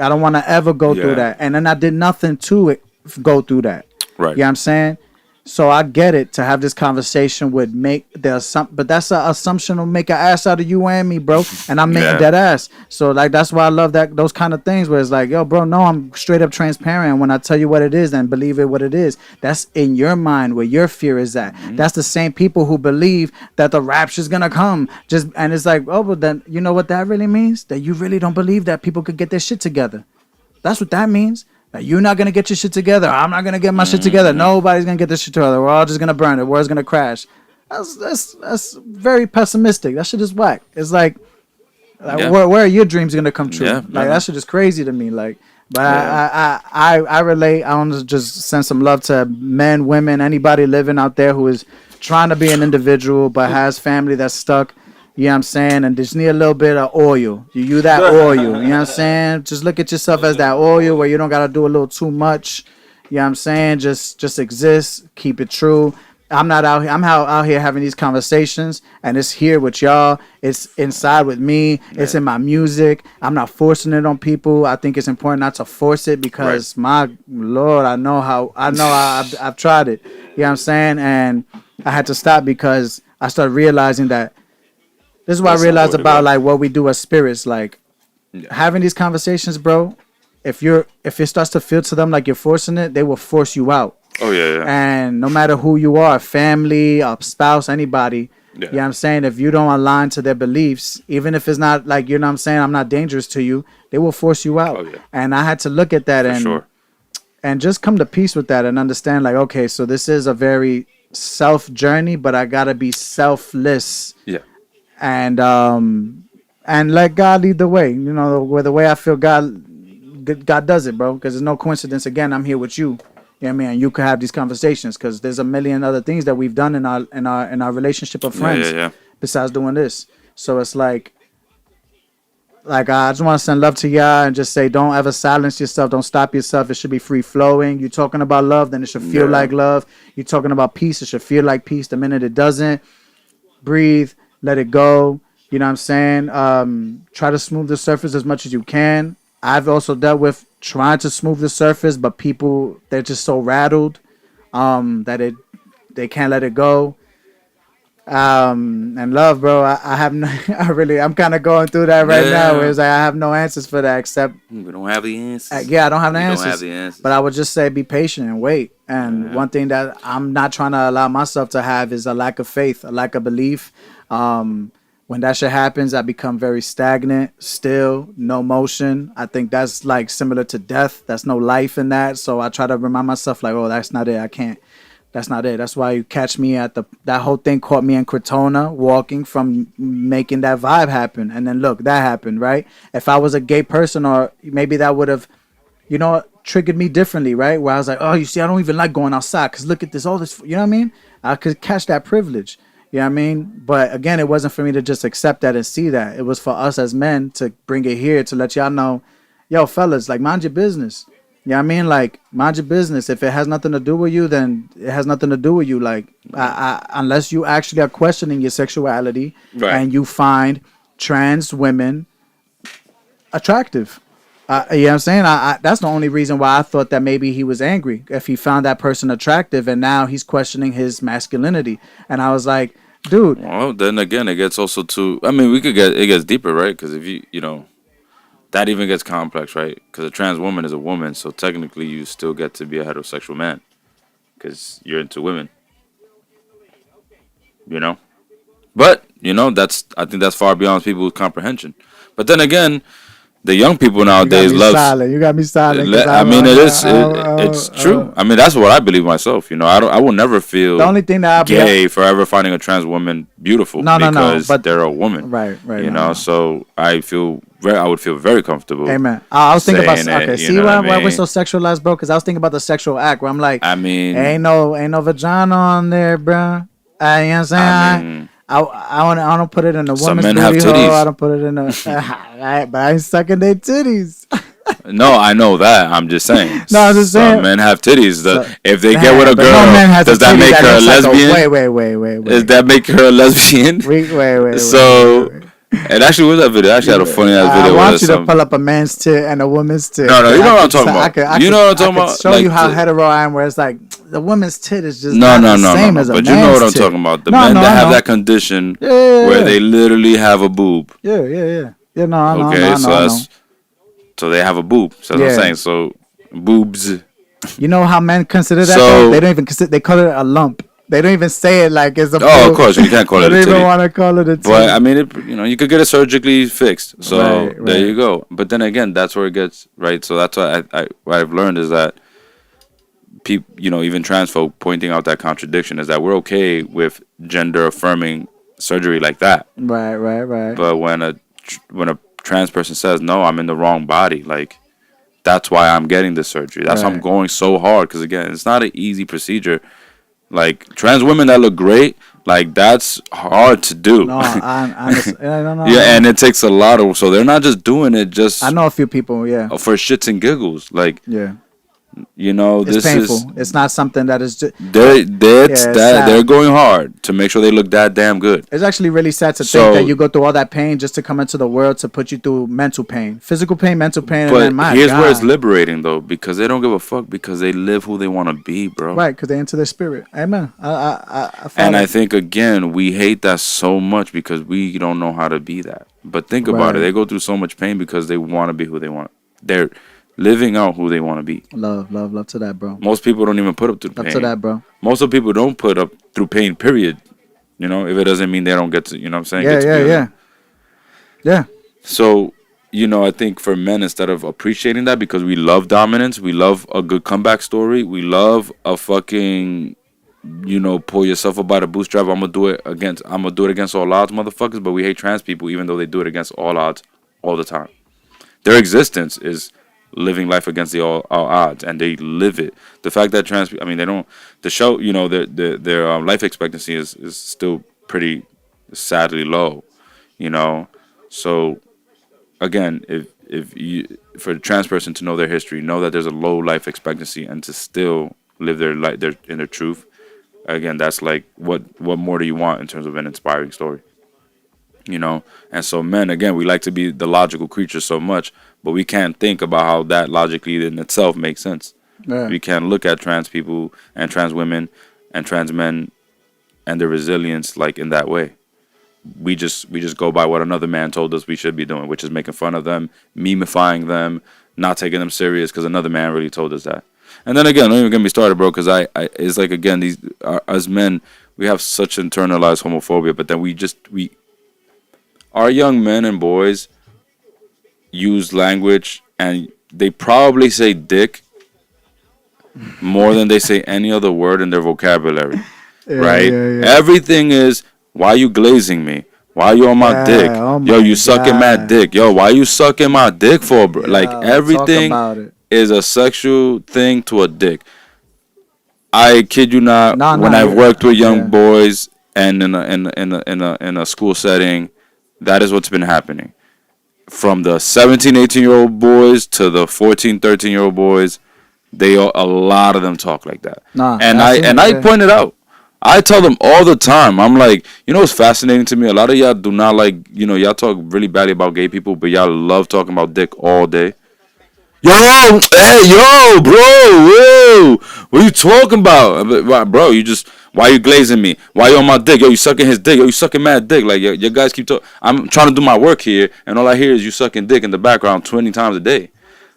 I don't want to ever go through that. And then I did nothing to go through that. Right. You know what I'm saying? So I get it to have this conversation would make but that's an assumption will make an ass out of you and me, bro. And I'm making that ass. So like that's why I love those kind of things where it's like, yo, bro, no, I'm straight up transparent. When I tell you what it is and believe it what it is, that's in your mind where your fear is at. That's the same people who believe that the rapture's gonna come. And it's like, oh, but then you know what that really means? That you really don't believe that people could get their shit together. That's what that means. Like, you're not gonna get your shit together. I'm not gonna get my shit together. Nobody's gonna get this shit together. We're all just gonna burn. The world's gonna crash. That's very pessimistic. That shit is whack. It's like where are your dreams gonna come true? That shit is crazy to me. Like, but I relate. I want to just send some love to men, women, anybody living out there who is trying to be an individual but has family that's stuck. You know what I'm saying? And just need a little bit of oil. You that oil. You know what I'm saying? Just look at yourself as that oil where you don't got to do a little too much. You know what I'm saying? Just exist. Keep it true. I'm not out here. I'm out here having these conversations, and it's here with y'all. It's inside with me. Yeah. It's in my music. I'm not forcing it on people. I think it's important not to force it because my Lord, I've tried it. You know what I'm saying? And I had to stop because I started realizing that this is what I realized about like what we do as spirits, like having these conversations, bro. If it starts to feel to them like you're forcing it, they will force you out. Oh, yeah. And no matter who you are, family, a spouse, anybody, you know what I'm saying? If you don't align to their beliefs, even if it's not like, you know what I'm saying, I'm not dangerous to you, they will force you out. Oh, yeah. And I had to look at that and just come to peace with that and understand like, okay, so this is a very self journey, but I got to be selfless. Yeah. And let God lead the way. You know, the way I feel God does it, bro, because there's no coincidence. Again, I'm here with you. You know what I mean? And you could have these conversations because there's a million other things that we've done in our relationship of friends besides doing this. So it's like I just want to send love to y'all and just say, don't ever silence yourself. Don't stop yourself. It should be free flowing. You're talking about love, then it should feel like love. You're talking about peace, it should feel like peace. The minute it doesn't, breathe, let it go. You know what I'm saying? Try to smooth the surface as much as you can. I've also dealt with trying to smooth the surface, but people, they're just so rattled that they can't let it go. And love, bro, I'm kind of going through that right now. Where it's like I have no answers for that except we don't have the answers. I don't have the answers. But I would just say be patient and wait. And one thing that I'm not trying to allow myself to have is a lack of faith, a lack of belief. When that shit happens, I become very stagnant, still, no motion. I think that's like similar to death. There's no life in that. So I try to remind myself like, oh, that's not it. I can't. That's not it. That's why you catch me at that whole thing caught me in Crotona walking from making that vibe happen. And then look, that happened, right? If I was a gay person or maybe that would have, you know, triggered me differently, right? Where I was like, oh, you see, I don't even like going outside because look at this, all this, you know what I mean? I could catch that privilege. You know what I mean? But again, it wasn't for me to just accept that and see that. It was for us as men to bring it here to let y'all know, yo, fellas, like, mind your business. You know what I mean? Like, mind your business. If it has nothing to do with you, then it has nothing to do with you. Like, unless you actually are questioning your sexuality and you find trans women attractive. You know what I'm saying? That's the only reason why I thought that maybe he was angry if he found that person attractive and now he's questioning his masculinity. And I was like, dude. Well, then again, it gets also to, I mean, it gets deeper, right? Because if you know, that even gets complex, right? Because a trans woman is a woman, so technically you still get to be a heterosexual man because you're into women. You know? But, you know, I think that's far beyond people's comprehension. But then again, the young people nowadays love. You got me silent. I mean, it's true. I mean, that's what I believe myself. You know, I will never feel the only thing that gay for ever finding a trans woman beautiful because but they're a woman. Right. You know, so I would feel very comfortable. Amen. I was thinking about see why we're so sexualized, bro? Because I was thinking about the sexual act where I'm like, I mean, ain't no vagina on there, bro. You know what I'm saying? I mean, I don't put it in the woman's booty hole. I don't put it in the. But I ain't sucking their titties. No, I know that. I'm just saying. No, I'm just saying. Some men have titties. If they get with a girl, does that make her a lesbian? Wait. Does that make her a lesbian? Wait. So. And actually, what's that video? I actually had a funny ass video. I want you to pull up a man's tit and a woman's tit. No, you know what I'm talking about. You know what I'm talking about. Show you how hetero I am. Where it's like the woman's tit is just no. same as a man's tit. But you know what I'm talking about. The men that have that condition where they literally have a boob. Yeah. No, I know. Okay, so they have a boob. So that's what I'm saying. So boobs. You know how men consider that? So, they don't even consider. They call it a lump. They don't even say it like it's a. Oh, of course, you can't call it a titty. They don't even want to call it a titty. But I mean, you could get it surgically fixed. So there you go. But then again, that's where it gets right. So that's what what I've learned is that people, even trans folk pointing out that contradiction is that we're okay with gender affirming surgery like that. Right. But when a trans person says, "No, I'm in the wrong body," like that's why I'm getting this surgery. That's why I'm going so hard because again, it's not an easy procedure. Like, trans women that look great, like, that's hard to do. No, I don't know. Yeah, and it takes a lot of... So, they're not just doing it just... I know a few people, for shits and giggles. Like... Yeah. You know, It's this painful. is It's not something that is just. they're going hard to make sure they look that damn good. It's actually really sad to So- think that you go through all that pain just to come into the world to put you through mental pain, physical pain, mental pain, and But then my here's God. where it's liberating though, because they don't give a fuck because they live who they want to be, bro. Right, because they're into their spirit. Amen. I And follow. I think again, we hate that so much because we don't know how to be that. But think about it. Right. They go through so much pain because they want to be who they want. They're living out who they want to be. Love to that, bro. Most people don't even put up through Love pain. to that, bro. Most of people don't put up through pain, period. You know, if it doesn't mean they don't get to, you know what I'm saying? Yeah, Get to yeah, be yeah. Yeah. So, you know, I think for men, instead of appreciating that, because we love dominance, we love a good comeback story, we love a fucking, you know, pull yourself up by the bootstrap. I'm gonna do it against all odds, motherfuckers. But we hate trans people, even though they do it against all odds all the time. Their existence is living life against all odds, and they live it. The fact that trans people, I mean, they don't. The show, you know, their life expectancy is still pretty sadly low, you know. So again, if you, for a trans person to know their history, know that there's a low life expectancy, and to still live their life, in their truth. Again, that's like what more do you want in terms of an inspiring story? You know, and so men, again, we like to be the logical creatures so much, but we can't think about how that logically in itself makes sense. Yeah. We can't look at trans people and trans women and trans men and their resilience like in that way. We just go by what another man told us we should be doing, which is making fun of them, memifying them, not taking them serious because another man really told us that. And then again, don't even get me started, bro, because I it's like, again, these as men, we have such internalized homophobia, but then our young men and boys use language, and they probably say dick more than they say any other word in their vocabulary, right? Yeah. Everything is, why you glazing me? Why you on my Yeah, dick? oh Yo, my you sucking my God. dick. Yo, why you sucking my dick for, bro? Like, Talk everything about it. is a sexual thing to a dick. I kid you not. No, when no, I've worked with young yeah. boys and in a school setting, that is what's been happening. From the 17, 18-year-old boys to the 14, 13-year-old boys, a lot of them talk like that. Nah, and I've seen it, I yeah. point it out. I tell them all the time. I'm like, you know what's fascinating to me? A lot of y'all do not like, you know, y'all talk really badly about gay people, but y'all love talking about dick all day. Yo, hey, yo, bro, whoa, what are you talking about? Bro, why you glazing me? Why you on my dick? Yo, you sucking his dick. Yo, you sucking mad dick. Like, your guys keep talking. I'm trying to do my work here, and all I hear is you sucking dick in the background 20 times a day.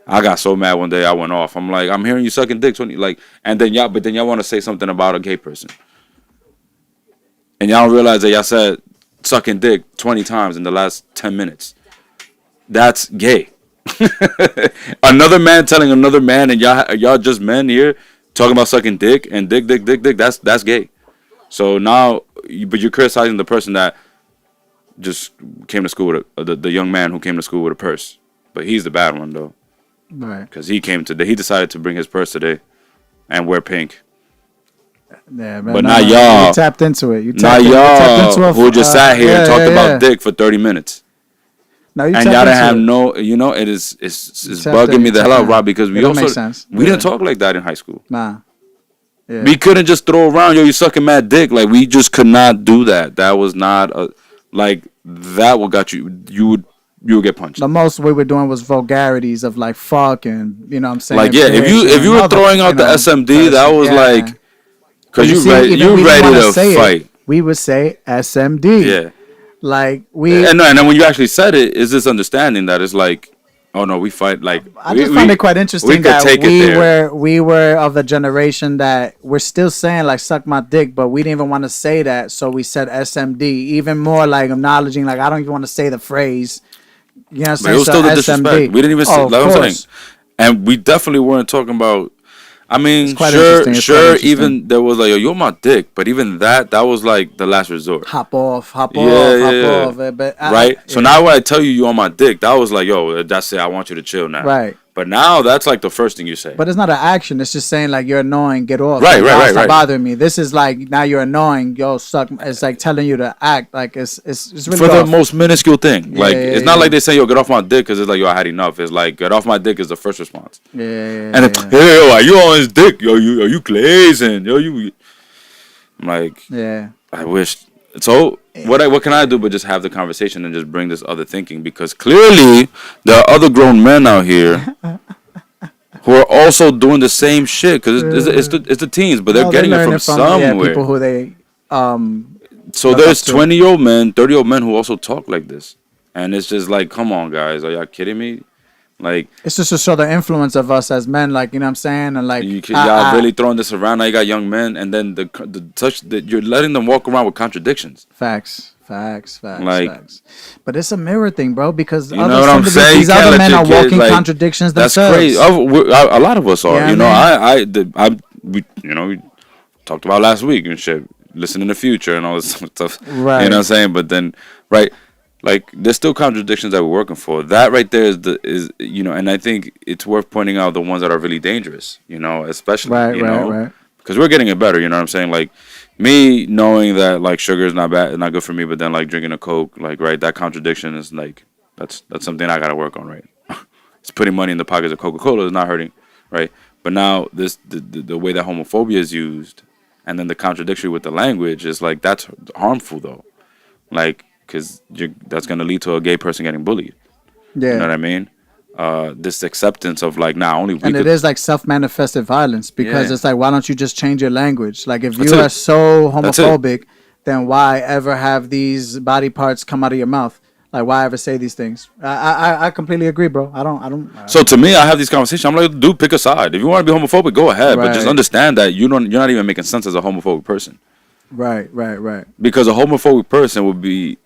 I got so mad one day I went off. I'm like, I'm hearing you sucking dick 20, like, and then y'all want to say something about a gay person. And y'all don't realize that y'all said sucking dick 20 times in the last 10 minutes. That's gay. Another man telling another man, and y'all just men here talking about sucking dick and dick. That's gay. So now, but you're criticizing the person that just came to school with the young man who came to school with a purse. But he's the bad one though, Right. because he decided to bring his purse today and wear pink. Yeah, man, But not y'all. You tapped into it. Not y'all who just sat here and talked about dick for 30 minutes. No, you And tapped y'all didn't into have it. no, you know, it's tapped bugging in, me you the hell out, tapped in. Rob, because It don't make sense. we didn't Yeah. talk like that in high school. Nah. Yeah. We couldn't just throw around, yo, you sucking mad dick. Like, we just could not do that. That was not that what got you would get punched. The most we were doing was vulgarities of like fuck and you know what I'm saying. Like, yeah, if you were throwing out the SMD, that was like, because you ready to fight. We would say SMD. Yeah. Like we. And then when you actually said it, is this understanding that it's like, oh no, we fight like. I just find it quite interesting that we were of the generation that we're still saying like suck my dick, but we didn't even want to say that, so we said SMD. Even more like acknowledging like I don't even want to say the phrase. You know what I'm saying? It was still the SMD. disrespect. We didn't even say, like I'm saying, and we definitely weren't talking about. I mean, sure. Even there was like, yo, you're my dick, but even that was like the last resort. Hop off. But right. So now when I tell you you're on my dick, that was like, yo, that's it. I want you to chill now. Right. But now that's like the first thing you say. But it's not an action. It's just saying like you're annoying. Get off. Right, Like, right, "Yo, right, stop right. bothering me." This is like now you're annoying. Yo, suck. It's like telling you to act. Like it's really For the off. most minuscule thing. Like, yeah, it's not yeah. like they say, yo, get off my dick, because it's like, yo, I had enough. It's like, get off my dick is the first response. Yeah, And then, hey, yo, are you on his dick? Yo, are you glazing? Yo, you. I'm like, yeah. I wish. So, what can I do but just have the conversation and just bring this other thinking? Because clearly, there are other grown men out here who are also doing the same shit. Because it's the teens, but they're No, getting it learning from somewhere. Yeah, people who they So look there's up to. 20-year-old men, 30-year-old men who also talk like this. And it's just like, come on, guys. Are y'all kidding me? Like, It's just to show the influence of us as men, like, you know what I'm saying, and like y'all really throwing this around. Now you got young men, and then the touch that you're letting them walk around with contradictions. facts. Like- Facts. But it's a mirror thing, bro, because You know what I'm saying? these You can't other let men your are kid, walking like, contradictions That's themselves. crazy. A lot of us are. Yeah, you know, man. we talked about last week and shit. Listen in the future and all this stuff. Right. You know what I'm saying? But then, right. Like, there's still contradictions that we're working for. That right there is and I think it's worth pointing out the ones that are really dangerous, especially, Right. because we're getting it better, you know what I'm saying? Like, me knowing that, like, sugar is not bad, not good for me, but then, like, drinking a Coke, like, right, that contradiction is, like, that's something I got to work on, right? It's putting money in the pockets of Coca-Cola is not hurting, right? But now, the way that homophobia is used, and then the contradictory with the language is, like, that's harmful, though. Like, because that's going to lead to a gay person getting bullied. Yeah. You know what I mean? This acceptance of, like, only we And could. it is like self-manifested violence because Yeah. it's like, why don't you just change your language? Like, if That's you it. are so That's it. homophobic, then why ever have these body parts come out of your mouth? Like, why ever say these things? I completely agree, bro. I don't. So to me, I have these conversations. I'm like, dude, pick a side. If you want to be homophobic, go ahead. But just Right. understand that you're not even making sense as a homophobic person. Right. Because a homophobic person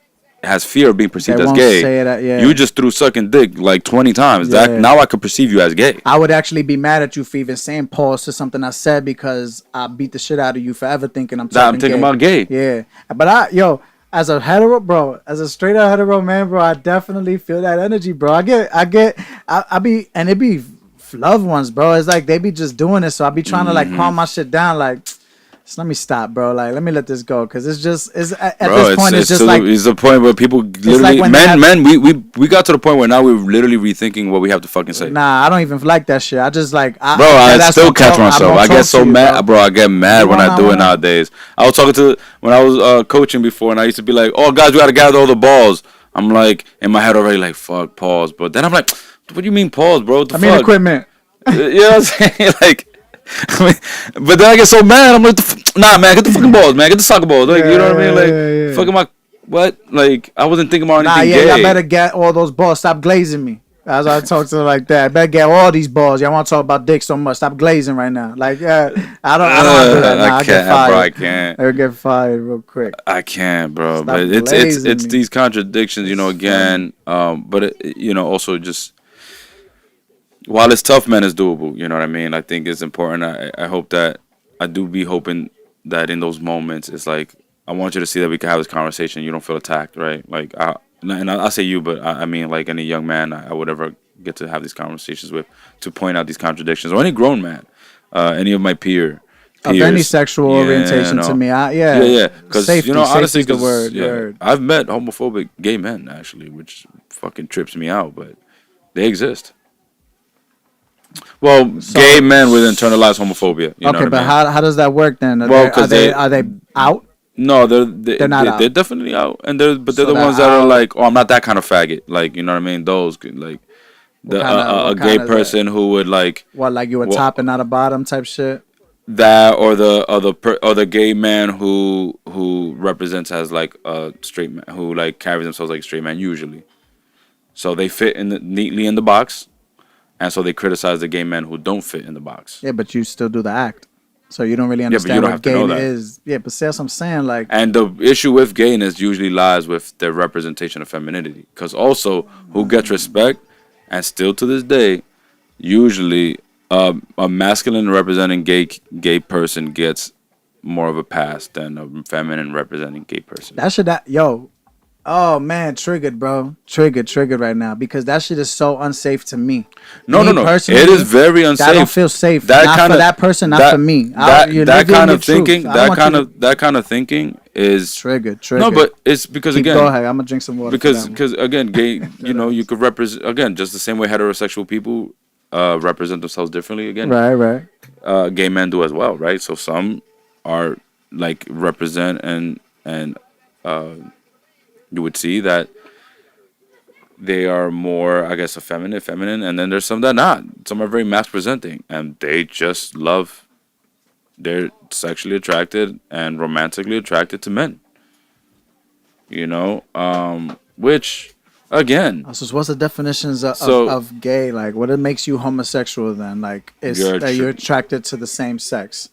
has fear of being perceived They as won't gay. say that, yeah. You just threw sucking dick like 20 times. Yeah. Now I could perceive you as gay. I would actually be mad at you for even saying pause to something I said because I beat the shit out of you forever thinking I'm That I'm thinking about gay. Yeah, but as a hetero, bro, as a straight up hetero man, bro, I definitely feel that energy, bro. I be, and it be loved ones, bro. It's like they be just doing it, so I be trying to like calm my shit down, like. Just let me stop, bro. Like, let me let this go, cause it's at this point, it's just like it's the point where people literally like when we got to the point where now we're literally rethinking what we have to fucking say. nah, I don't even like that shit. I just like, Bro, I that's still what catch talk- I myself. won't I get talk so to you, mad, bro. I get mad You when I do it wanna- nowadays. I was talking to when I was coaching before, and I used to be like, "Oh, guys, we gotta gather all the balls." I'm like in my head already, like, "Fuck, pause." But then I'm like, "What do you mean pause, bro? What the I mean fuck?" equipment. You know what I'm saying? Like, I mean, but then I get so mad. I'm like, "Nah, man, get the fucking balls, man. Get the soccer balls." Like, you know what I mean? Like, yeah. fucking my what? Like, I wasn't thinking about Nah, anything yeah, gay. y'all better get all those balls. Stop glazing me. That's why I talk to her like that. Better get all these balls. Y'all want to talk about dick so much. Stop glazing right now. Like, yeah, I don't want to do that. Nah, I get can't, fired. bro. I can't. I would get fired real quick. I can't, bro. Stop But it's glazing me. these contradictions, again. But also just while it's tough, man, it's doable. You know what I mean? I think it's important. I hope that I do be hoping that in those moments, it's like I want you to see that we can have this conversation. You don't feel attacked, right? Like, I say you, but I mean like any young man I would ever get to have these conversations with to point out these contradictions, or any grown man, any of my peers. Of any sexual orientation to me, Yeah. Because honestly, safety's the word. Word. I've met homophobic gay men actually, which fucking trips me out, but they exist. Well, gay men with internalized homophobia. You know Okay, what but I mean? how does that work then? Well, 'cause Are they out? No, they're not out. They're definitely out, and they're So the they're ones that are out. like, oh, I'm not that kind of faggot. Like, you know what I mean? Those like What a kind gay of person who would like What, like you a Well- top and not a bottom type shit? that, or the gay man who represents as like a straight man who like carries themselves like a straight man usually. So they fit neatly in the box, and so they criticize the gay men who don't fit in the box. Yeah, but you still do the act, so you don't really but you understand don't what have to know gay that. is. Yeah, but see, that's what I'm saying. Like, And the issue with gayness usually lies with their representation of femininity. Because also, who gets respect, and still to this day, usually a masculine representing gay person gets more of a pass than a feminine representing gay person. that should Oh man, triggered, bro. Triggered right now because that shit is so unsafe to me. No, Me no, no. personally, It is very that don't unsafe. feel safe. That Not kind for of that person, not for that me. You're that living kind your of thinking. truth. I don't want you to That kind of thinking is triggered. no, but it's because Keep going. again, I'm gonna drink some water for that one. because again, gay. You That know, you ass. could represent again just the same way heterosexual people represent themselves differently. Again, Right. gay men do as well, right? So some are like represent and uh, you would see that they are more, I guess, feminine, and then there's some that not. Some are very mass presenting, and they just love. They're sexually attracted and romantically attracted to men. Which again, So what's the definitions so of gay? Like, what it makes you homosexual then? Like, is you're that tr- you're attracted to the same sex?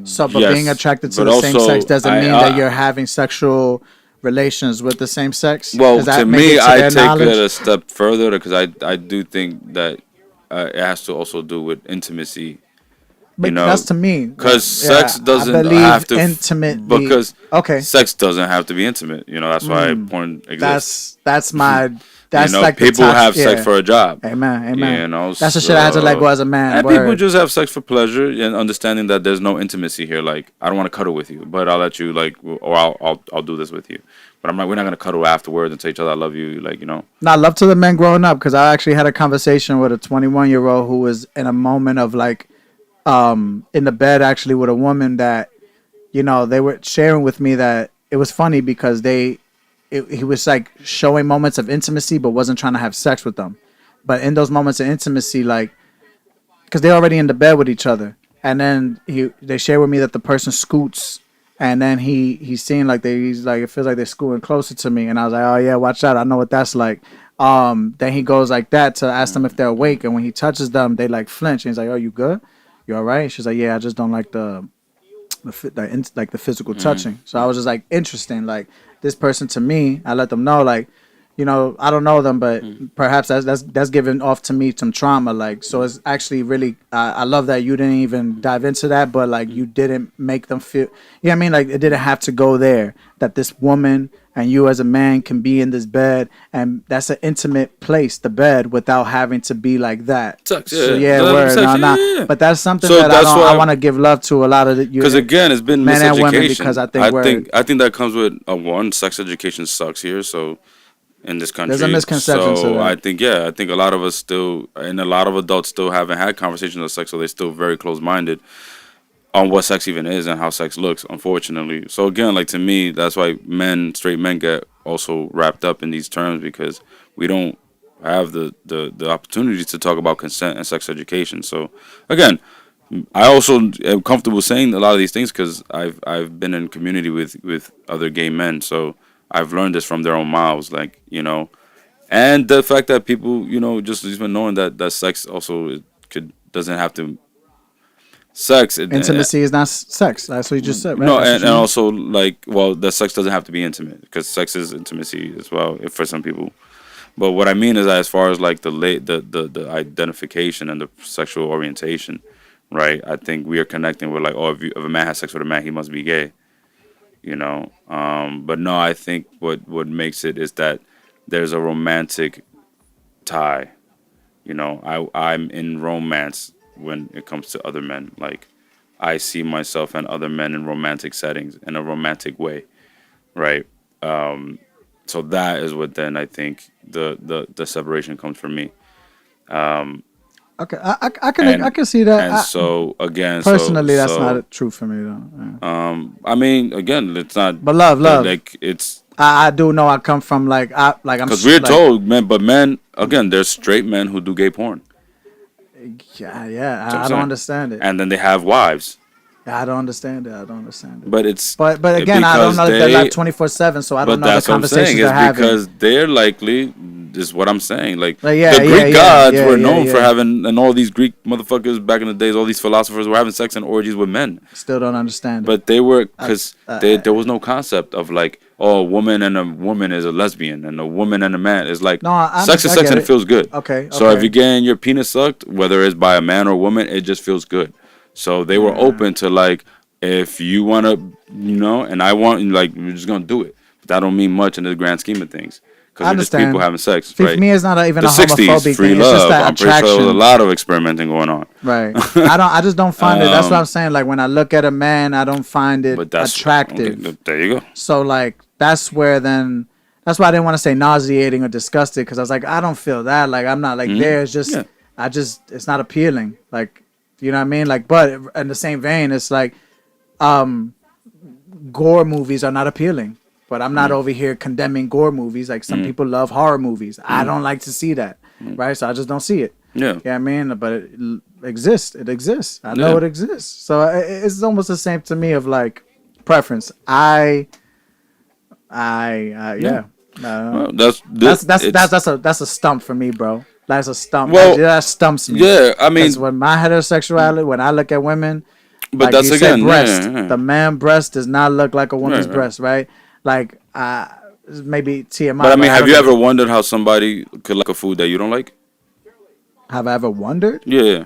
So, but being yes, attracted to but the same sex also doesn't I, mean that you're having sexual relations with the same sex. well, Does to that make me, it to I their take it knowledge? a step further because I do think that it has to also do with intimacy. But that's to me. Because Yeah, sex I doesn't have believe to, intimately. because Okay, sex doesn't have to be intimate. That's why porn exists. that's my. That's like the People toxic. have sex Yeah. for a job. Amen. That's the shit I had to let So go as a man. and people Word. just have sex for pleasure and understanding that there's no intimacy here. Like I don't want to cuddle with you, but I'll let you or I'll do this with you. But I'm like we're not gonna cuddle afterwards and tell each other I love you. Now, love to the men growing up because I actually had a conversation with a 21-year-old who was in a moment of like, in the bed actually with a woman that, they were sharing with me that it was funny because he was like showing moments of intimacy but wasn't trying to have sex with them. But in those moments of intimacy, like, because they're already in the bed with each other, and then they share with me that the person scoots, and then he's seeing like he's like it feels like they're scooting closer to me, and I was like, oh yeah, watch out, I know what that's like. Then he goes like that to ask them if they're awake, and when he touches them, they like flinch, and he's like, oh, you good? You all right? She's like, yeah, I just don't like like the physical touching. So I was just like, interesting. Like this person to me, I let them know like, I don't know them, but perhaps that's giving off to me some trauma. Like, so it's actually really, I love that you didn't even dive into that, but like you didn't make them feel, I mean? Like it didn't have to go there, that this woman and you as a man can be in this bed, and that's an intimate place, the bed, without having to be like that. Sex, So yeah. word, Sex, nah. But that's something So that that's I why want to give love to a lot of because again, it's been men and women, miseducation. because I think I think that comes with one, sex education sucks here. So in this country, there's a misconception so to that. I think a lot of us still, and a lot of adults still haven't had conversations of sex, so they're still very close-minded on what sex even is and how sex looks, unfortunately. So again, like to me, that's why straight men get also wrapped up in these terms because we don't have the opportunity to talk about consent and sex education. So again, I also am comfortable saying a lot of these things because I've been in community with other gay men, so I've learned this from their own mouths, and the fact that people, just even knowing that sex also doesn't have to sex. Intimacy is not sex. That's what you just said, right? No, That's what and you mean? also the sex doesn't have to be intimate because sex is intimacy as well for some people. But what I mean is that as far as like the identification and the sexual orientation, right? I think we are connecting with like, oh, if a man has sex with a man, he must be gay, But no, I think what makes it is that there's a romantic tie. I'm in romance when it comes to other men. Like, I see myself and other men in romantic settings in a romantic way, right? So that is what then I think the separation comes from me. Okay, I can see that. And so again, Personally, that's not true for me though. Yeah. I mean, again, it's not. But love. Like it's I do know I come from I'm because we're told, men, but men again, there's straight men who do gay porn. Yeah. That's what I'm I don't saying. understand it. And then they have wives. I don't understand it. But it's But again, I don't know if they're live 24/7, so I don't but know the that's what I'm saying conversations is they're having. because they're likely. This is what I'm saying. Like the yeah, Greek gods were yeah, known yeah. for having, and all these Greek motherfuckers back in the days, all these philosophers were having sex and orgies with men. Still don't understand it. But they were because there was no concept of like, oh, a woman and a woman is a lesbian, and a woman and a man is like, No, sex is sex and it feels good. Okay. So if you're getting your penis sucked, whether it's by a man or a woman, it just feels good. So they were open to like, if you want to, and I want, like, we're just gonna do it. that don't mean much in the grand scheme of things. Because I they're just understand. people having sex, For right? me, it's not even The a homophobic 60s, free thing. It's just love. that I'm pretty sure attraction. there was a lot of experimenting going on. Right. I just don't find it. That's what I'm saying. Like when I look at a man, I don't find it But that's attractive. Okay, there you go. So like that's where then that's why I didn't want to say nauseating or disgusted because I was like I don't feel that. Like I'm not like there. It's just it's not appealing. Like you know what I mean. Like but in the same vein, it's like gore movies are not appealing. But I'm not over here condemning gore movies. Like some people love horror movies. I don't like to see that, right? So I just don't see it. Yeah. You know what I mean? But it exists. It exists. I know it exists. So it's almost the same to me of like preference. Yeah. Well, That's a stump for me, bro. That's a stump. Well, that stumps me. Yeah, I mean, when my heterosexuality, when I look at women, but like that's you said, again, breast. yeah. The man breast does not look like a woman's Right. breast, right? Like maybe TMI. But I mean, have you ever wondered how somebody could like a food that you don't like? Have I ever wondered? Yeah.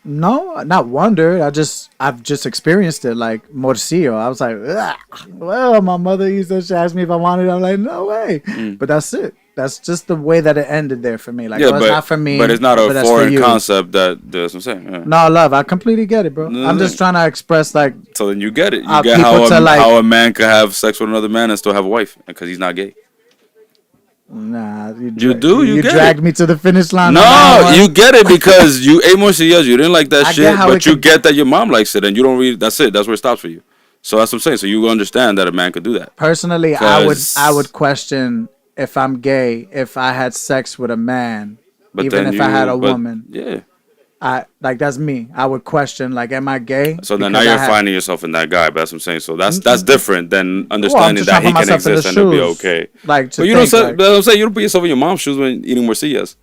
No, not wondered. I've just experienced it. Like morcillo, I was like, ugh. Well, my mother used to ask me if I wanted it. I'm like, no way. But that's it. That's just the way that it ended there for me. Like, Yeah, well, it's not for me. but it's not a that's for foreign you. concept that's what I'm saying. Yeah. No, love, I completely get it, bro. I'm just trying to express like. So then you get it. You get people to, like- how a man could have sex with another man and still have a wife because he's not gay. Nah, You do? You get dragged it. me to the finish line. No, you get it because you ate more CEOs. You didn't like that I get shit, how but it you could- get that your mom likes it, and you don't really. That's it. That's where it stops for you. So that's what I'm saying. So you understand that a man could do that. Personally, I would question if I'm gay if I had sex with a man, But even then if I had a but- woman. Yeah. I like that's me. I would question like, am I gay? So then now Because you're I had- finding yourself in that guy. But that's what I'm saying. So that's different than understanding just that trying he to put can myself in the exist and it'll be shoes. okay. Like, to but you don't think, say. like- But I'm saying you don't put yourself in your mom's shoes when eating morcillas.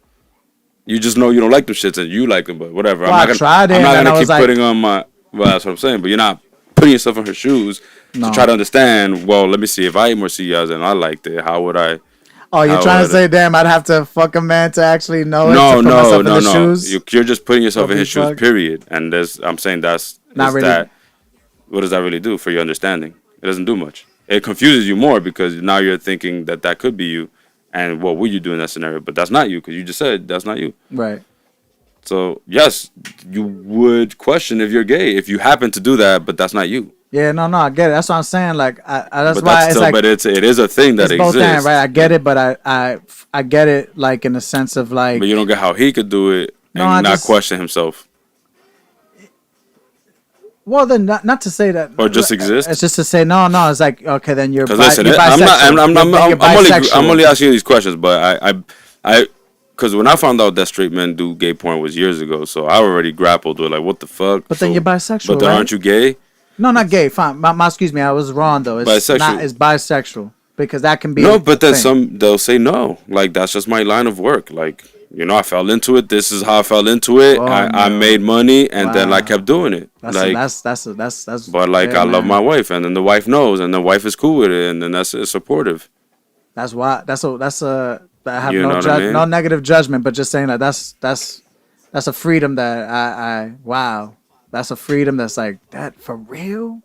You just know you don't like them shits and you like them, but whatever. Well, I'm I not gonna, tried it I'm not and I gonna was keep like- putting on my. Well, that's what I'm saying. But you're not putting yourself in her shoes No. to try to understand. Well, let me see if I eat morcillas and I liked it. How would I? Oh, you're How trying to would say, damn, I'd have to fuck a man to actually know it, to No, put no, myself no, in the no. shoes? You're just putting yourself What in the his shoes. fuck? Period. And I'm saying that's Not is really. that. What does that really do for your understanding? It doesn't do much. It confuses you more because now you're thinking that could be you, and what would you do in that scenario? But that's not you because you just said that's not you. Right. So yes, you would question if you're gay if you happen to do that, but that's not you. Yeah, no, I get it. That's what I'm saying. Like, that's But why that's it's still, like but it is a thing that it's both exists. ends, right? I get it, but I get it like in the sense of like. But you don't get how he could do it and No, I not just- question himself. Well, then not to say that. Or just exist? It's just to say no. It's like okay, then you're. Because listen, you're I'm not. bisexual. You're bisexual. I'm only asking you these questions, but because when I found out that straight men do gay porn was years ago, so I already grappled with like, what the fuck. But then So- you're bisexual, But then right? aren't you gay? No, not gay. Fine. My excuse me. I was wrong though. It's Bisexual. not. It's bisexual because that can be. No, but then thing. they'll say no. Like that's just my line of work. Like I fell into it. This is how I fell into it. Oh, I no. made money, and then I Wow. kept doing it. That's like, that's. but like yeah, I love man. my wife, and then the wife knows, and the wife is cool with it, and then that's supportive. That's why. That's a. I have You know no what I mean? no negative judgment, but just saying that that's a freedom that I wow. That's a freedom that's like that for real.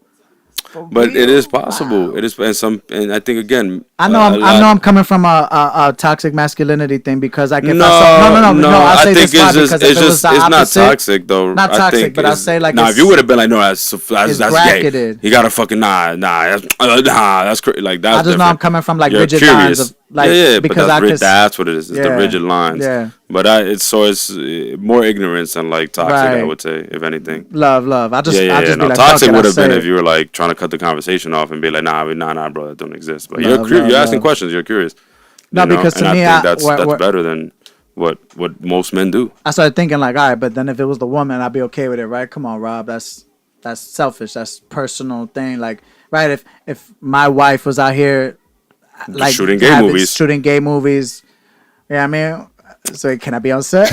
For But it real? is possible. Wow. It is, and I think again. I know I'm coming from a toxic masculinity thing because I get no. I say think this why it's just because if it's it was just the it's not opposite, toxic though. Not I toxic, think but I it's- say like nah. it's- If you would have been like no, that's it's gay. bracketed. He got to fucking nah. That's like that's. I just know different. I'm coming from like You're rigid curious. lines of like yeah, because but I that's, could that's what it is. It's the yeah, rigid lines. yeah. But it's more ignorance than like toxic. I Right. would say, if anything. love. I just Yeah. I just be No, like toxic fuck it, would I have been say if it. you were like trying to cut the conversation off and be like, nah, bro, that don't exist. But Love, you're asking love. questions. You're curious. No, you know? because to and me, I think that's what- better than what most men do. I started thinking like, all right, but then if it was the woman, I'd be okay with it, right? Come on, Rob, that's selfish. That's personal thing. Like, right? If my wife was out here, like shooting gay movies. Yeah, I mean, so can I be on set?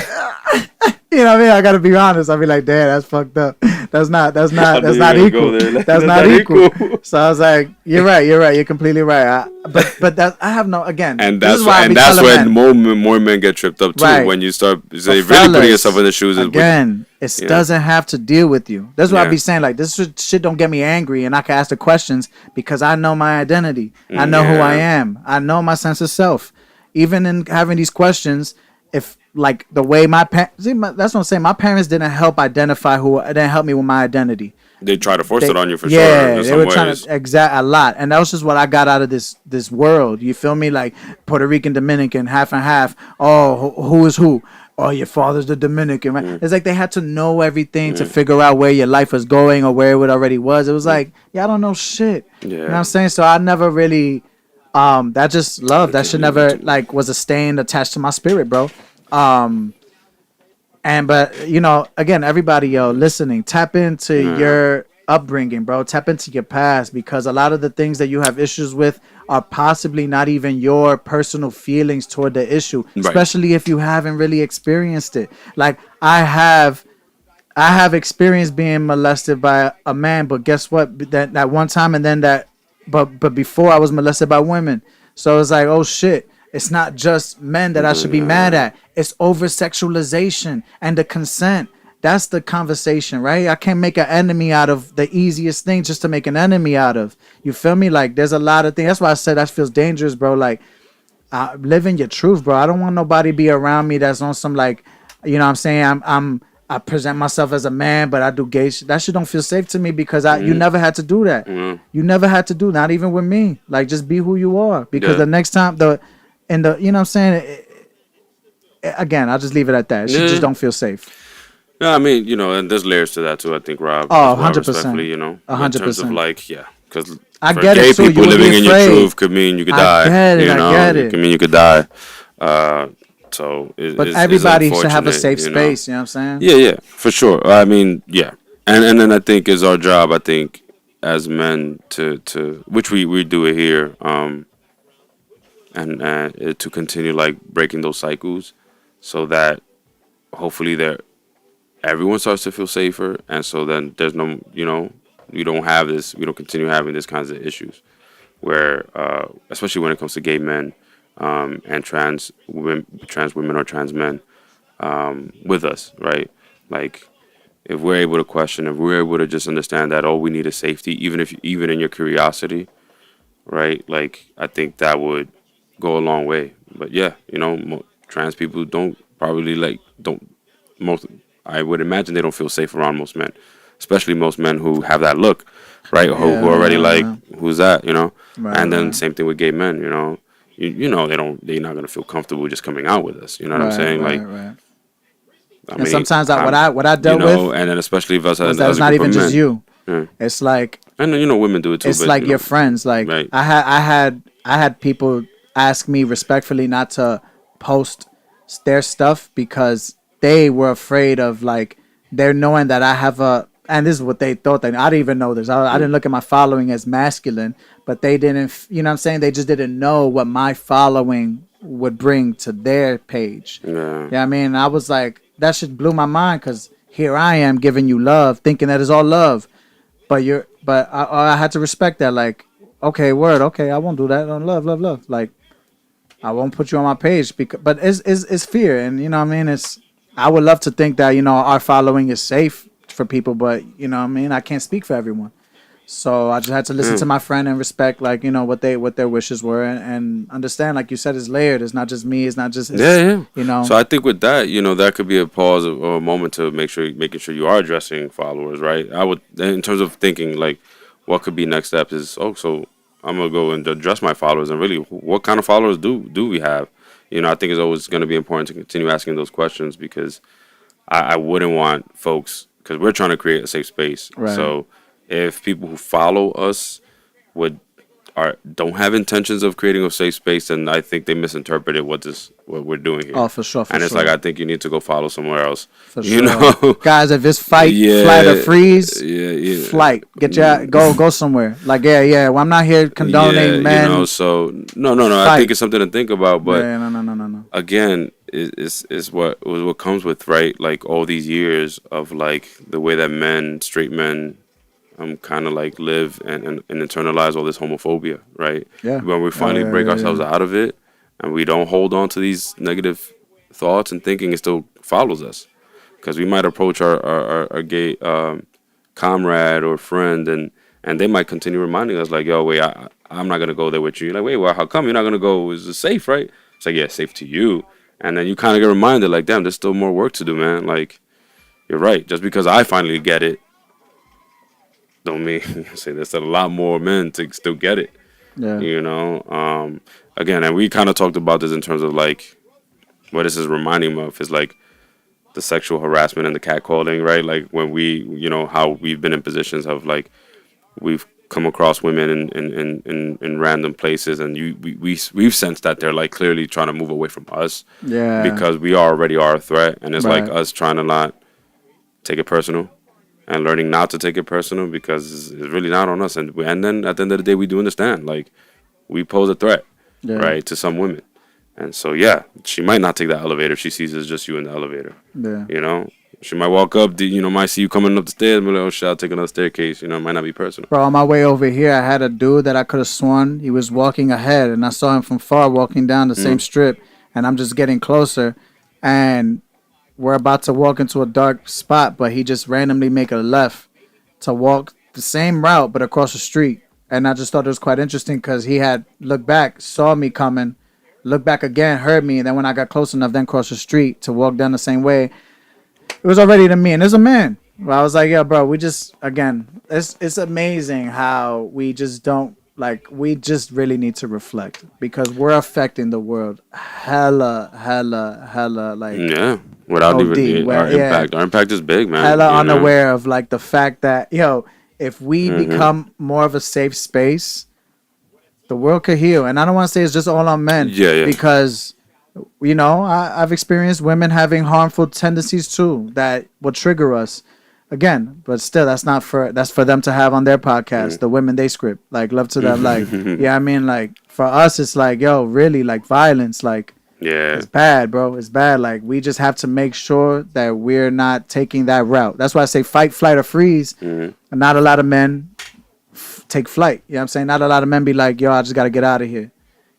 You know what I mean? I gotta be honest. I'll be like, damn, that's fucked up. That's That's not I knew you not were gonna go equal. there. Like, That's not equal. So I was like, you're right. You're completely right. But that I have no again. And this that's is why I be that's telling when men, more men get tripped up too. right. When you start But really fellas, putting yourself in the shoes. again, it yeah. doesn't have to deal with you. That's why I Yeah. be saying like this shit don't get me angry, and I can ask the questions because I know my identity. I know who I Yeah. am. I know my sense of self. Even in having these questions, if like the way my parents, that's what I'm saying. My parents didn't help identify who, didn't help me with my identity. They try to force it on you for sure. Yeah, In they some were ways. trying to exact a lot, and that was just what I got out of this world. You feel me? Like Puerto Rican, Dominican, half and half. Oh, who is who? Oh, your father's the Dominican, right? It's like they had to know everything to figure out where your life was going or where it already was. It was like, yeah, I don't know shit. Yeah. You know what I'm saying? So I never really, that just love that should never like was a stain attached to my spirit, bro. And but you know, again, everybody, yo, listening, tap into your upbringing, bro. Tap into your past because a lot of the things that you have issues with are possibly not even your personal feelings toward the issue, especially if you haven't really experienced it. Like I have experienced being molested by a man, but guess what? That one time, and then but before I was molested by women. So it's like, oh shit. It's not just men that I should be mad at. It's over sexualization and the consent. That's the conversation, right? I can't make an enemy out of the easiest thing just to make an enemy out of. You feel me? Like there's a lot of things. That's why I said that feels dangerous, bro. Like living your truth, bro. I don't want nobody be around me that's on some like, you know what I'm saying? I present myself as a man, but I do gay shit. That shit don't feel safe to me because you never had to do that. You never had to do, not even with me. Like just be who you are. Because the next time you know what I'm saying? Again, I'll just leave it at that. It just don't feel safe. No, I mean, you know, and there's layers to that too. I think Rob. Oh, as well, 100%. respectfully, you know, in terms of 100%. like, yeah, because I for get gay it, too. people You would be living in your afraid. truth could mean you could I die. get it, You I know, get it. could mean you could die. So, But everybody should have a safe space. You know what I'm saying? Yeah, for sure. I mean, yeah, and then I think it's our job. I think as men to which we do it here, and to continue like breaking those cycles, so that hopefully everyone starts to feel safer, and so then there's no, you know, we don't continue having these kinds of issues where, especially when it comes to gay men, and trans women or trans men, with us, right? Like, if we're able to question, if we're able to just understand that all we need is safety, even in your curiosity, right? Like, I think that would go a long way. But yeah, you know, trans people don't most. I would imagine they don't feel safe around most men, especially most men who have that look, right? Who Yeah, already like, yeah. who's that, you know? Right, And then right. same thing with gay men, you know. You know they're not gonna feel comfortable just coming out with us. You know what I'm saying? Right, Like, right. I And mean, sometimes what I you dealt know, with and then especially if us was as that it's a not group of even just men. you. Yeah. It's like And then, you know, women do it too. it's but, like you your know, friends. Like right. I had people ask me respectfully not to post their stuff because they were afraid of like they're knowing that I have a, and this is what they thought. That I didn't even know this. I didn't look at my following as masculine, but they didn't. You know what I'm saying? They just didn't know what my following would bring to their page. Yeah. Yeah, I mean, I was like, that shit blew my mind because here I am giving you love, thinking that it's all love, but I had to respect that. Like, okay, word, okay, I won't do that. Love. Like, I won't put you on my page because, but it's fear, and you know what I mean. I would love to think that you know our following is safe for people, but you know what I mean. I can't speak for everyone. So I just had to listen to my friend and respect, like you know what their wishes were, and understand, like you said, it's layered. It's not just me. It's not just Yeah. You know. So I think with that, you know, that could be a pause or a moment to making sure you are addressing followers, right? I would, in terms of thinking, like, what could be next steps is, so I'm gonna go and address my followers, and really, what kind of followers do we have? You know, I think it's always going to be important to continue asking those questions because I wouldn't want folks, because we're trying to create a safe space. Right. So if people who follow us don't have intentions of creating a safe space, then I think they misinterpreted what we're doing here. Oh, for sure. And it's like, I think you need to go follow somewhere else. For you sure. know, Guys, if it's fight, Yeah. flight, or freeze, yeah. flight. Get your go somewhere. Like yeah. Well, I'm not here condoning men. You know, so no. I Fight. think it's something to think about, but yeah, no. again, is what comes with, right, like all these years of like the way that men, straight men, kind of like live and internalize all this homophobia, right? Yeah. When we Oh, finally yeah, break yeah, ourselves yeah. out of it and we don't hold on to these negative thoughts and thinking, it still follows us. Because we might approach our gay comrade or friend, and they might continue reminding us like, yo, wait, I'm not gonna go there with you. You're like, wait, well, how come you're not gonna go? Is it safe, right? It's like, yeah, safe to you. And then you kind of get reminded like, damn, there's still more work to do, man. Like, you're right. Just because I finally get it, don't mean say there's a lot more men to still get it. Yeah. You know, again, and we kind of talked about this in terms of like what this is reminding me of is like the sexual harassment and the catcalling, right? Like when we, how we've been in positions of like we've come across women in random places, and we've sensed that they're like clearly trying to move away from us Yeah. because we already are a threat, and it's like Right. us trying to not take it personal and learning not to take it personal because it's really not on us. And then at the end of the day, we do understand like we pose a threat, Yeah. right, to some women. And so, yeah, she might not take the elevator if she sees it's just you in the elevator. Yeah. You know, she might walk up, might see you coming up the stairs, but like, oh shit, I'll take another staircase. It might not be personal. Bro, on my way over here, I had a dude that I could have sworn he was walking ahead, and I saw him from far walking down the same strip, and I'm just getting closer, and we're about to walk into a dark spot, but he just randomly make a left to walk the same route, but across the street. And I just thought it was quite interesting because he had looked back, saw me coming, looked back again, heard me, and then when I got close enough, then crossed the street to walk down the same way, it was already to me. And there's a man. Well, I was like, yeah, bro, we just, again, it's amazing how we just don't, like, we just really need to reflect because we're affecting the world hella, like, Yeah, without OD, even our impact. Our impact is big, man. hella unaware of, like, the fact that, if we become more of a safe space, the world could heal. And I don't want to say it's just all on men. Yeah. Because, I've experienced women having harmful tendencies too that will trigger us. Again, but still, that's for them to have on their podcast. The women they script, like, love to them, like, yeah. I mean, like, for us, it's like, yo, really, like, violence, like, Yeah. it's bad, bro. It's bad. Like, we just have to make sure that we're not taking that route. That's why I say fight, flight, or freeze. Not a lot of men take flight. You know what I'm saying? Not a lot of men be like, yo, I just got to get out of here.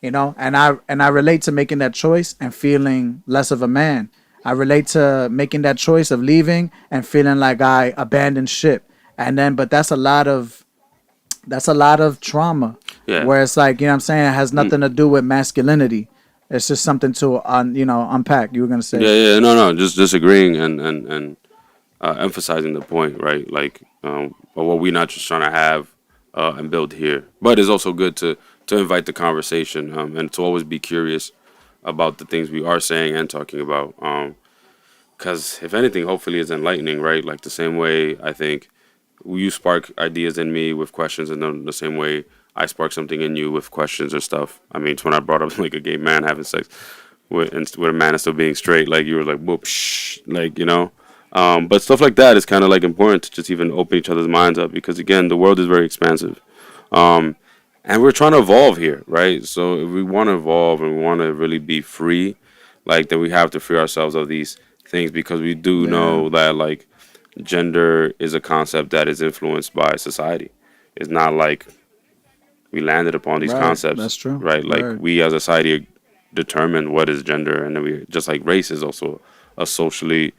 And I relate to making that choice and feeling less of a man. I relate to making that choice of leaving and feeling like I abandoned ship. But that's a lot of trauma. Yeah. Where it's like, you know what I'm saying? It has nothing to do with masculinity. It's just something to unpack. You were gonna say? Yeah. No. Just disagreeing and emphasizing the point, right? Like, what we're not just trying to have and build here, but it's also good to invite the conversation and to always be curious about the things we are saying and talking about. Because if anything, hopefully it's enlightening, right? Like the same way I think you spark ideas in me with questions, and then the same way I spark something in you with questions or stuff. I mean, it's when I brought up like a gay man having sex with a man and still being straight, like you were like, whoop, shh, like, but stuff like that is kind of like important to just even open each other's minds up because again, the world is very expansive. And we're trying to evolve here, right? So if we want to evolve and we want to really be free, like then we have to free ourselves of these things because we do know that like gender is a concept that is influenced by society. It's not like we landed upon these concepts. That's true. Right? Like we as a society determine what is gender, and then we just like race is also socially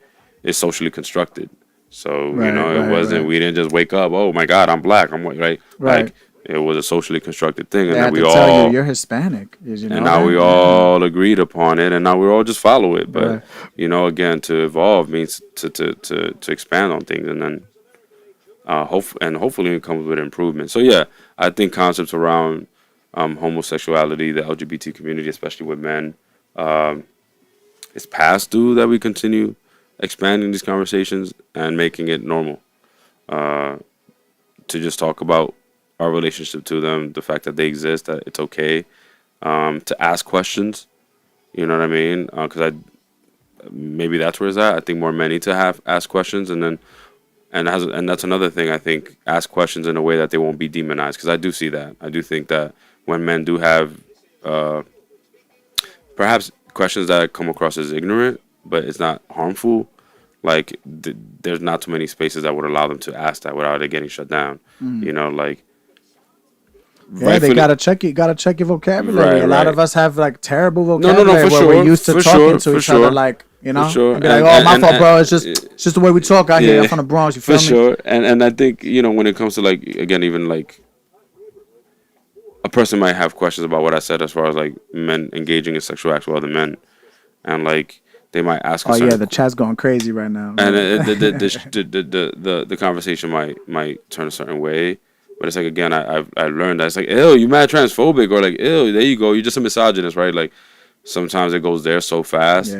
constructed. So it wasn't we didn't just wake up. Oh my God, I'm black. I'm white. Right. Like it was a socially constructed thing, and they then had we to all tell you you're Hispanic. and now we all agreed upon it, and now we all just follow it. But again, to evolve means to expand on things, and then hopefully it comes with improvement. So yeah, I think concepts around homosexuality, the LGBT community, especially with men, it's past due that we continue expanding these conversations and making it normal to just talk about our relationship to them, the fact that they exist, that it's okay to ask questions. You know what I mean? Because maybe that's where it's at. I think more men need to ask questions, and that's another thing. I think ask questions in a way that they won't be demonized. Because I do see that. I do think that when men do have perhaps questions that come across as ignorant, but it's not harmful. Like there's not too many spaces that would allow them to ask that without it getting shut down. You know, like yeah, they gotta check you. Gotta check your vocabulary. A lot of us have like terrible vocabulary for where sure, we're used to for talking sure, to each for sure. other, like you know. For sure. And be like, oh, my fault, bro. It's just the way we talk out here. I'm from the Bronx. You feel for me? sure. And I think, you know, when it comes to like, again, even like a person might have questions about what I said as far as like men engaging in sexual acts with other men, and like they might ask. Oh yeah, the chat's going crazy right now. And the conversation might turn a certain way, but it's like, again, I learned that it's like, ew, you mad transphobic, or like, ew, there you go, you're just a misogynist, right? Like sometimes it goes there so fast,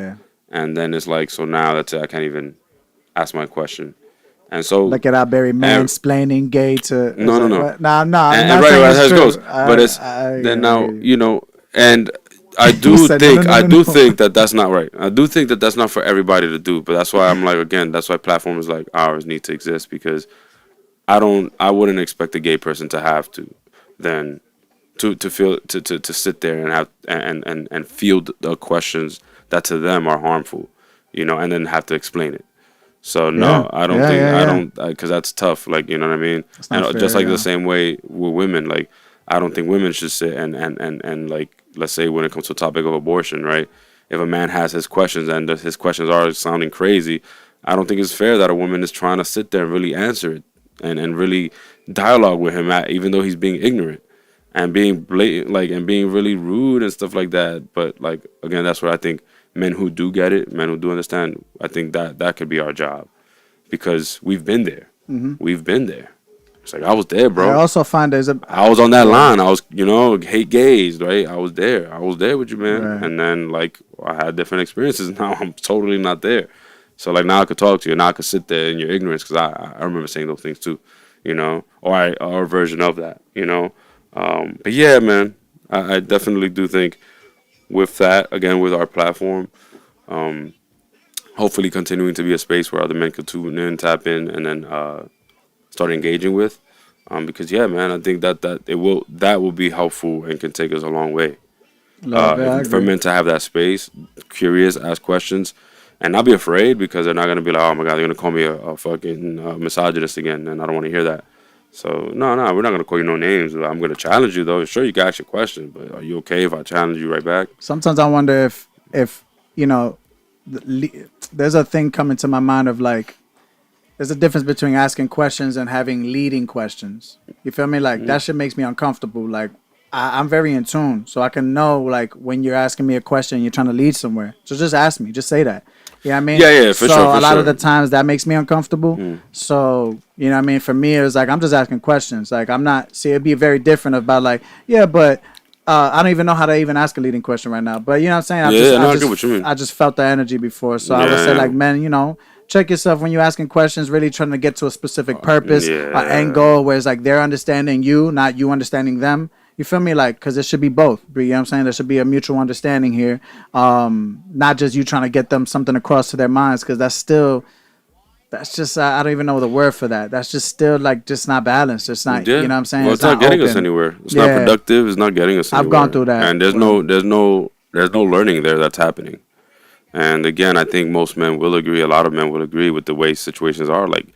and then it's like, so now that's it, I can't even ask my question. And so look at ALBYBEATZ mansplaining gay to no. Nah, and right, that's how it goes. But it's then now, you know, and I do think think that that's not right. I do think that that's not for everybody to do. But that's why I'm like, again, that's why platforms like ours need to exist, because I wouldn't expect a gay person to have to then to feel to sit there and have and field the questions that to them are harmful, you know, and then have to explain it. So no, I don't think because that's tough. Like, you know what I mean? And fair, just like the same way with women, like I don't think women should sit and like, let's say when it comes to a topic of abortion, right? If a man has his questions and his questions are sounding crazy, I don't think it's fair that a woman is trying to sit there and really answer it and really dialogue with him, even though he's being ignorant and being blatant, like, and being really rude and stuff like that. But like, again, that's what I think. Men who do get it, men who do understand, I think that could be our job, because we've been there. We've been there. It's like, I was there, bro. I also find I was on that line. I was, you know, hate gays, right? I was there. I was there with you, man. Right. And then, like, I had different experiences. Now I'm totally not there. So, like, now I could talk to you. Now I could sit there in your ignorance, because I remember saying those things too, you know, or a version of that, you know. But yeah, man, I definitely do think with that, again, with our platform, hopefully continuing to be a space where other men can tune in, tap in, and then start engaging with, because yeah, man, I think that will be helpful and can take us a long way. For men to have that space, curious, ask questions, and not be afraid, because they're not gonna be like, oh my god, they're gonna call me a fucking misogynist again, and I don't want to hear that. So no, we're not gonna call you no names. I'm gonna challenge you though. Sure, you can ask your question, but are you okay if I challenge you right back? Sometimes I wonder if you know, there's a thing coming to my mind of like, there's a difference between asking questions and having leading questions. You feel me? Like that shit makes me uncomfortable. Like I'm very in tune, so I can know like when you're asking me a question, you're trying to lead somewhere. So just ask me. Just say that. You know what I mean? Yeah, for sure. So a lot of the times that makes me uncomfortable. So, you know what I mean? For me, it was like, I'm just asking questions. Like, I'm not, see, it'd be very different about like, yeah, but I don't even know how to even ask a leading question right now. But you know what I'm saying? I get what you mean. I just felt the energy before. So I would say like, man, you know, check yourself when you're asking questions, really trying to get to a specific purpose, end goal, where it's like they're understanding you, not you understanding them. You feel me? Like, because it should be both. You know what I'm saying? There should be a mutual understanding here. Not just you trying to get them something across to their minds, because that's just, I don't even know the word for that. That's just still like, just not balanced. It's not, you know what I'm saying? Well, it's not getting us anywhere. It's not productive. It's not getting us anywhere. I've gone through that. And there's no learning there that's happening. And again, I think most men will agree, a lot of men will agree with the way situations are. Like,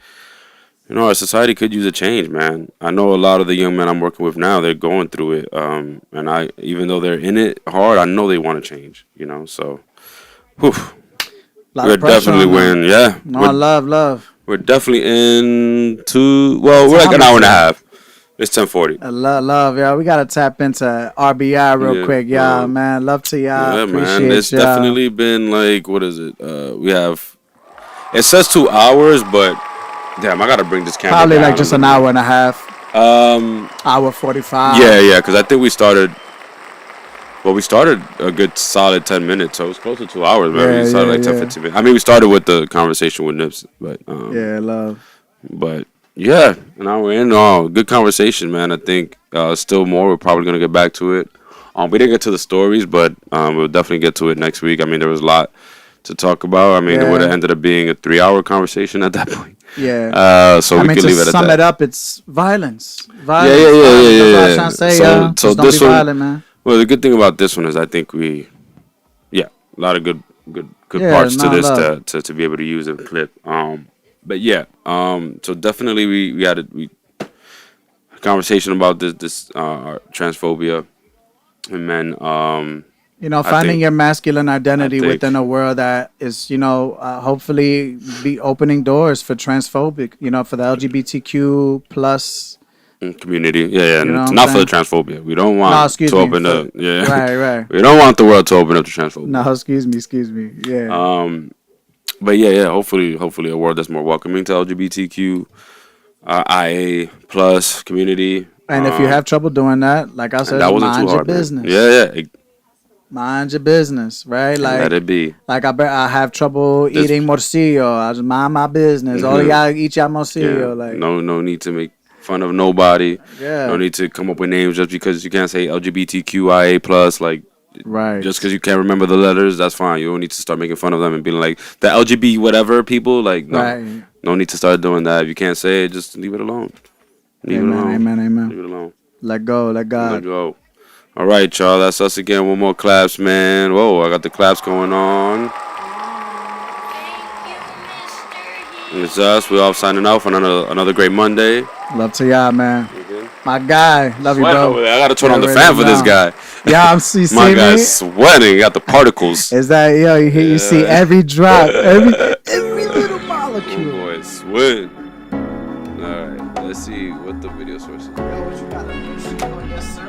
you know, our society could use a change, man. I know a lot of the young men I'm working with now, they're going through it. And even though they're in it hard, I know they want to change, you know, so, whew. We're definitely winning, yeah. No, love. We're definitely we're like an hour and a half. It's 10:40. Love, y'all. We gotta tap into RBI real quick, y'all, man. Love to y'all. Yeah, appreciate man. It's y'all. definitely been like, what is it? It says 2 hours, but damn, I gotta bring this camera probably down like just an hour and a half. Hour 45. Yeah, because I think we started a good solid 10 minutes, so it was close to 2 hours, man. We started like 10, 15 minutes. I mean, we started with the conversation with Nips, but love. But yeah, and now we're in. Good conversation, man. I think still more. We're probably gonna get back to it. We didn't get to the stories, but we'll definitely get to it next week. I mean, there was a lot to talk about. I mean, it would have ended up being a 3-hour conversation at that point. Yeah. So we could leave it at that. To sum it up, it's violence. Yeah. So this one, man. Well, the good thing about this one is I think we a lot of good Yeah, parts to no, this love. to be able to use a clip. But yeah, so definitely we had a conversation about this transphobia and men. You know, I finding think your masculine I identity think within a world that is, you know, hopefully be opening doors for transphobic, you know, for the LGBTQ plus, community, yeah, you know and what I'm not for the saying? transphobia. We don't No, want excuse to me. open For, the yeah. right, right. We don't want the world to open up to transphobia. No, excuse me. Yeah. But yeah. Hopefully, a world that's more welcoming to LGBTQ, IA plus community. And if you have trouble doing that, like I And said, that wasn't too mind your hard, man. business. Yeah. Mind your business, right? And let it be. Like I have trouble Just eating morcillo. I just mind my business. All y'all eat y'all morcillo. yeah. Like, No need to make fun of nobody. No yeah, need to come up with names just because you can't say LGBTQIA plus. Like right. just because you can't remember the letters, that's fine. You don't need to start making fun of them and being like the LGBT whatever people. Like no, Right. no need to start doing that. If you can't say it, just leave it alone. Leave it Amen, alone. amen, amen. Leave it alone. Let go, let Let God. go. All right, y'all. That's us again. One more claps, man. Whoa, I got the claps going on. It's us. We're all signing off on another great Monday. Love to y'all, man. Again. My guy. Love you, Sweating bro. over there. I gotta turn You on the already fan for this know. guy. Yeah, you see My me? guy's sweating. Got the particles. Is that, yo, you see Yeah. every drop, every little Oh molecule. boy, it's sweating. All right, let's see what the video source is. Yo, what you got? Yes, sir.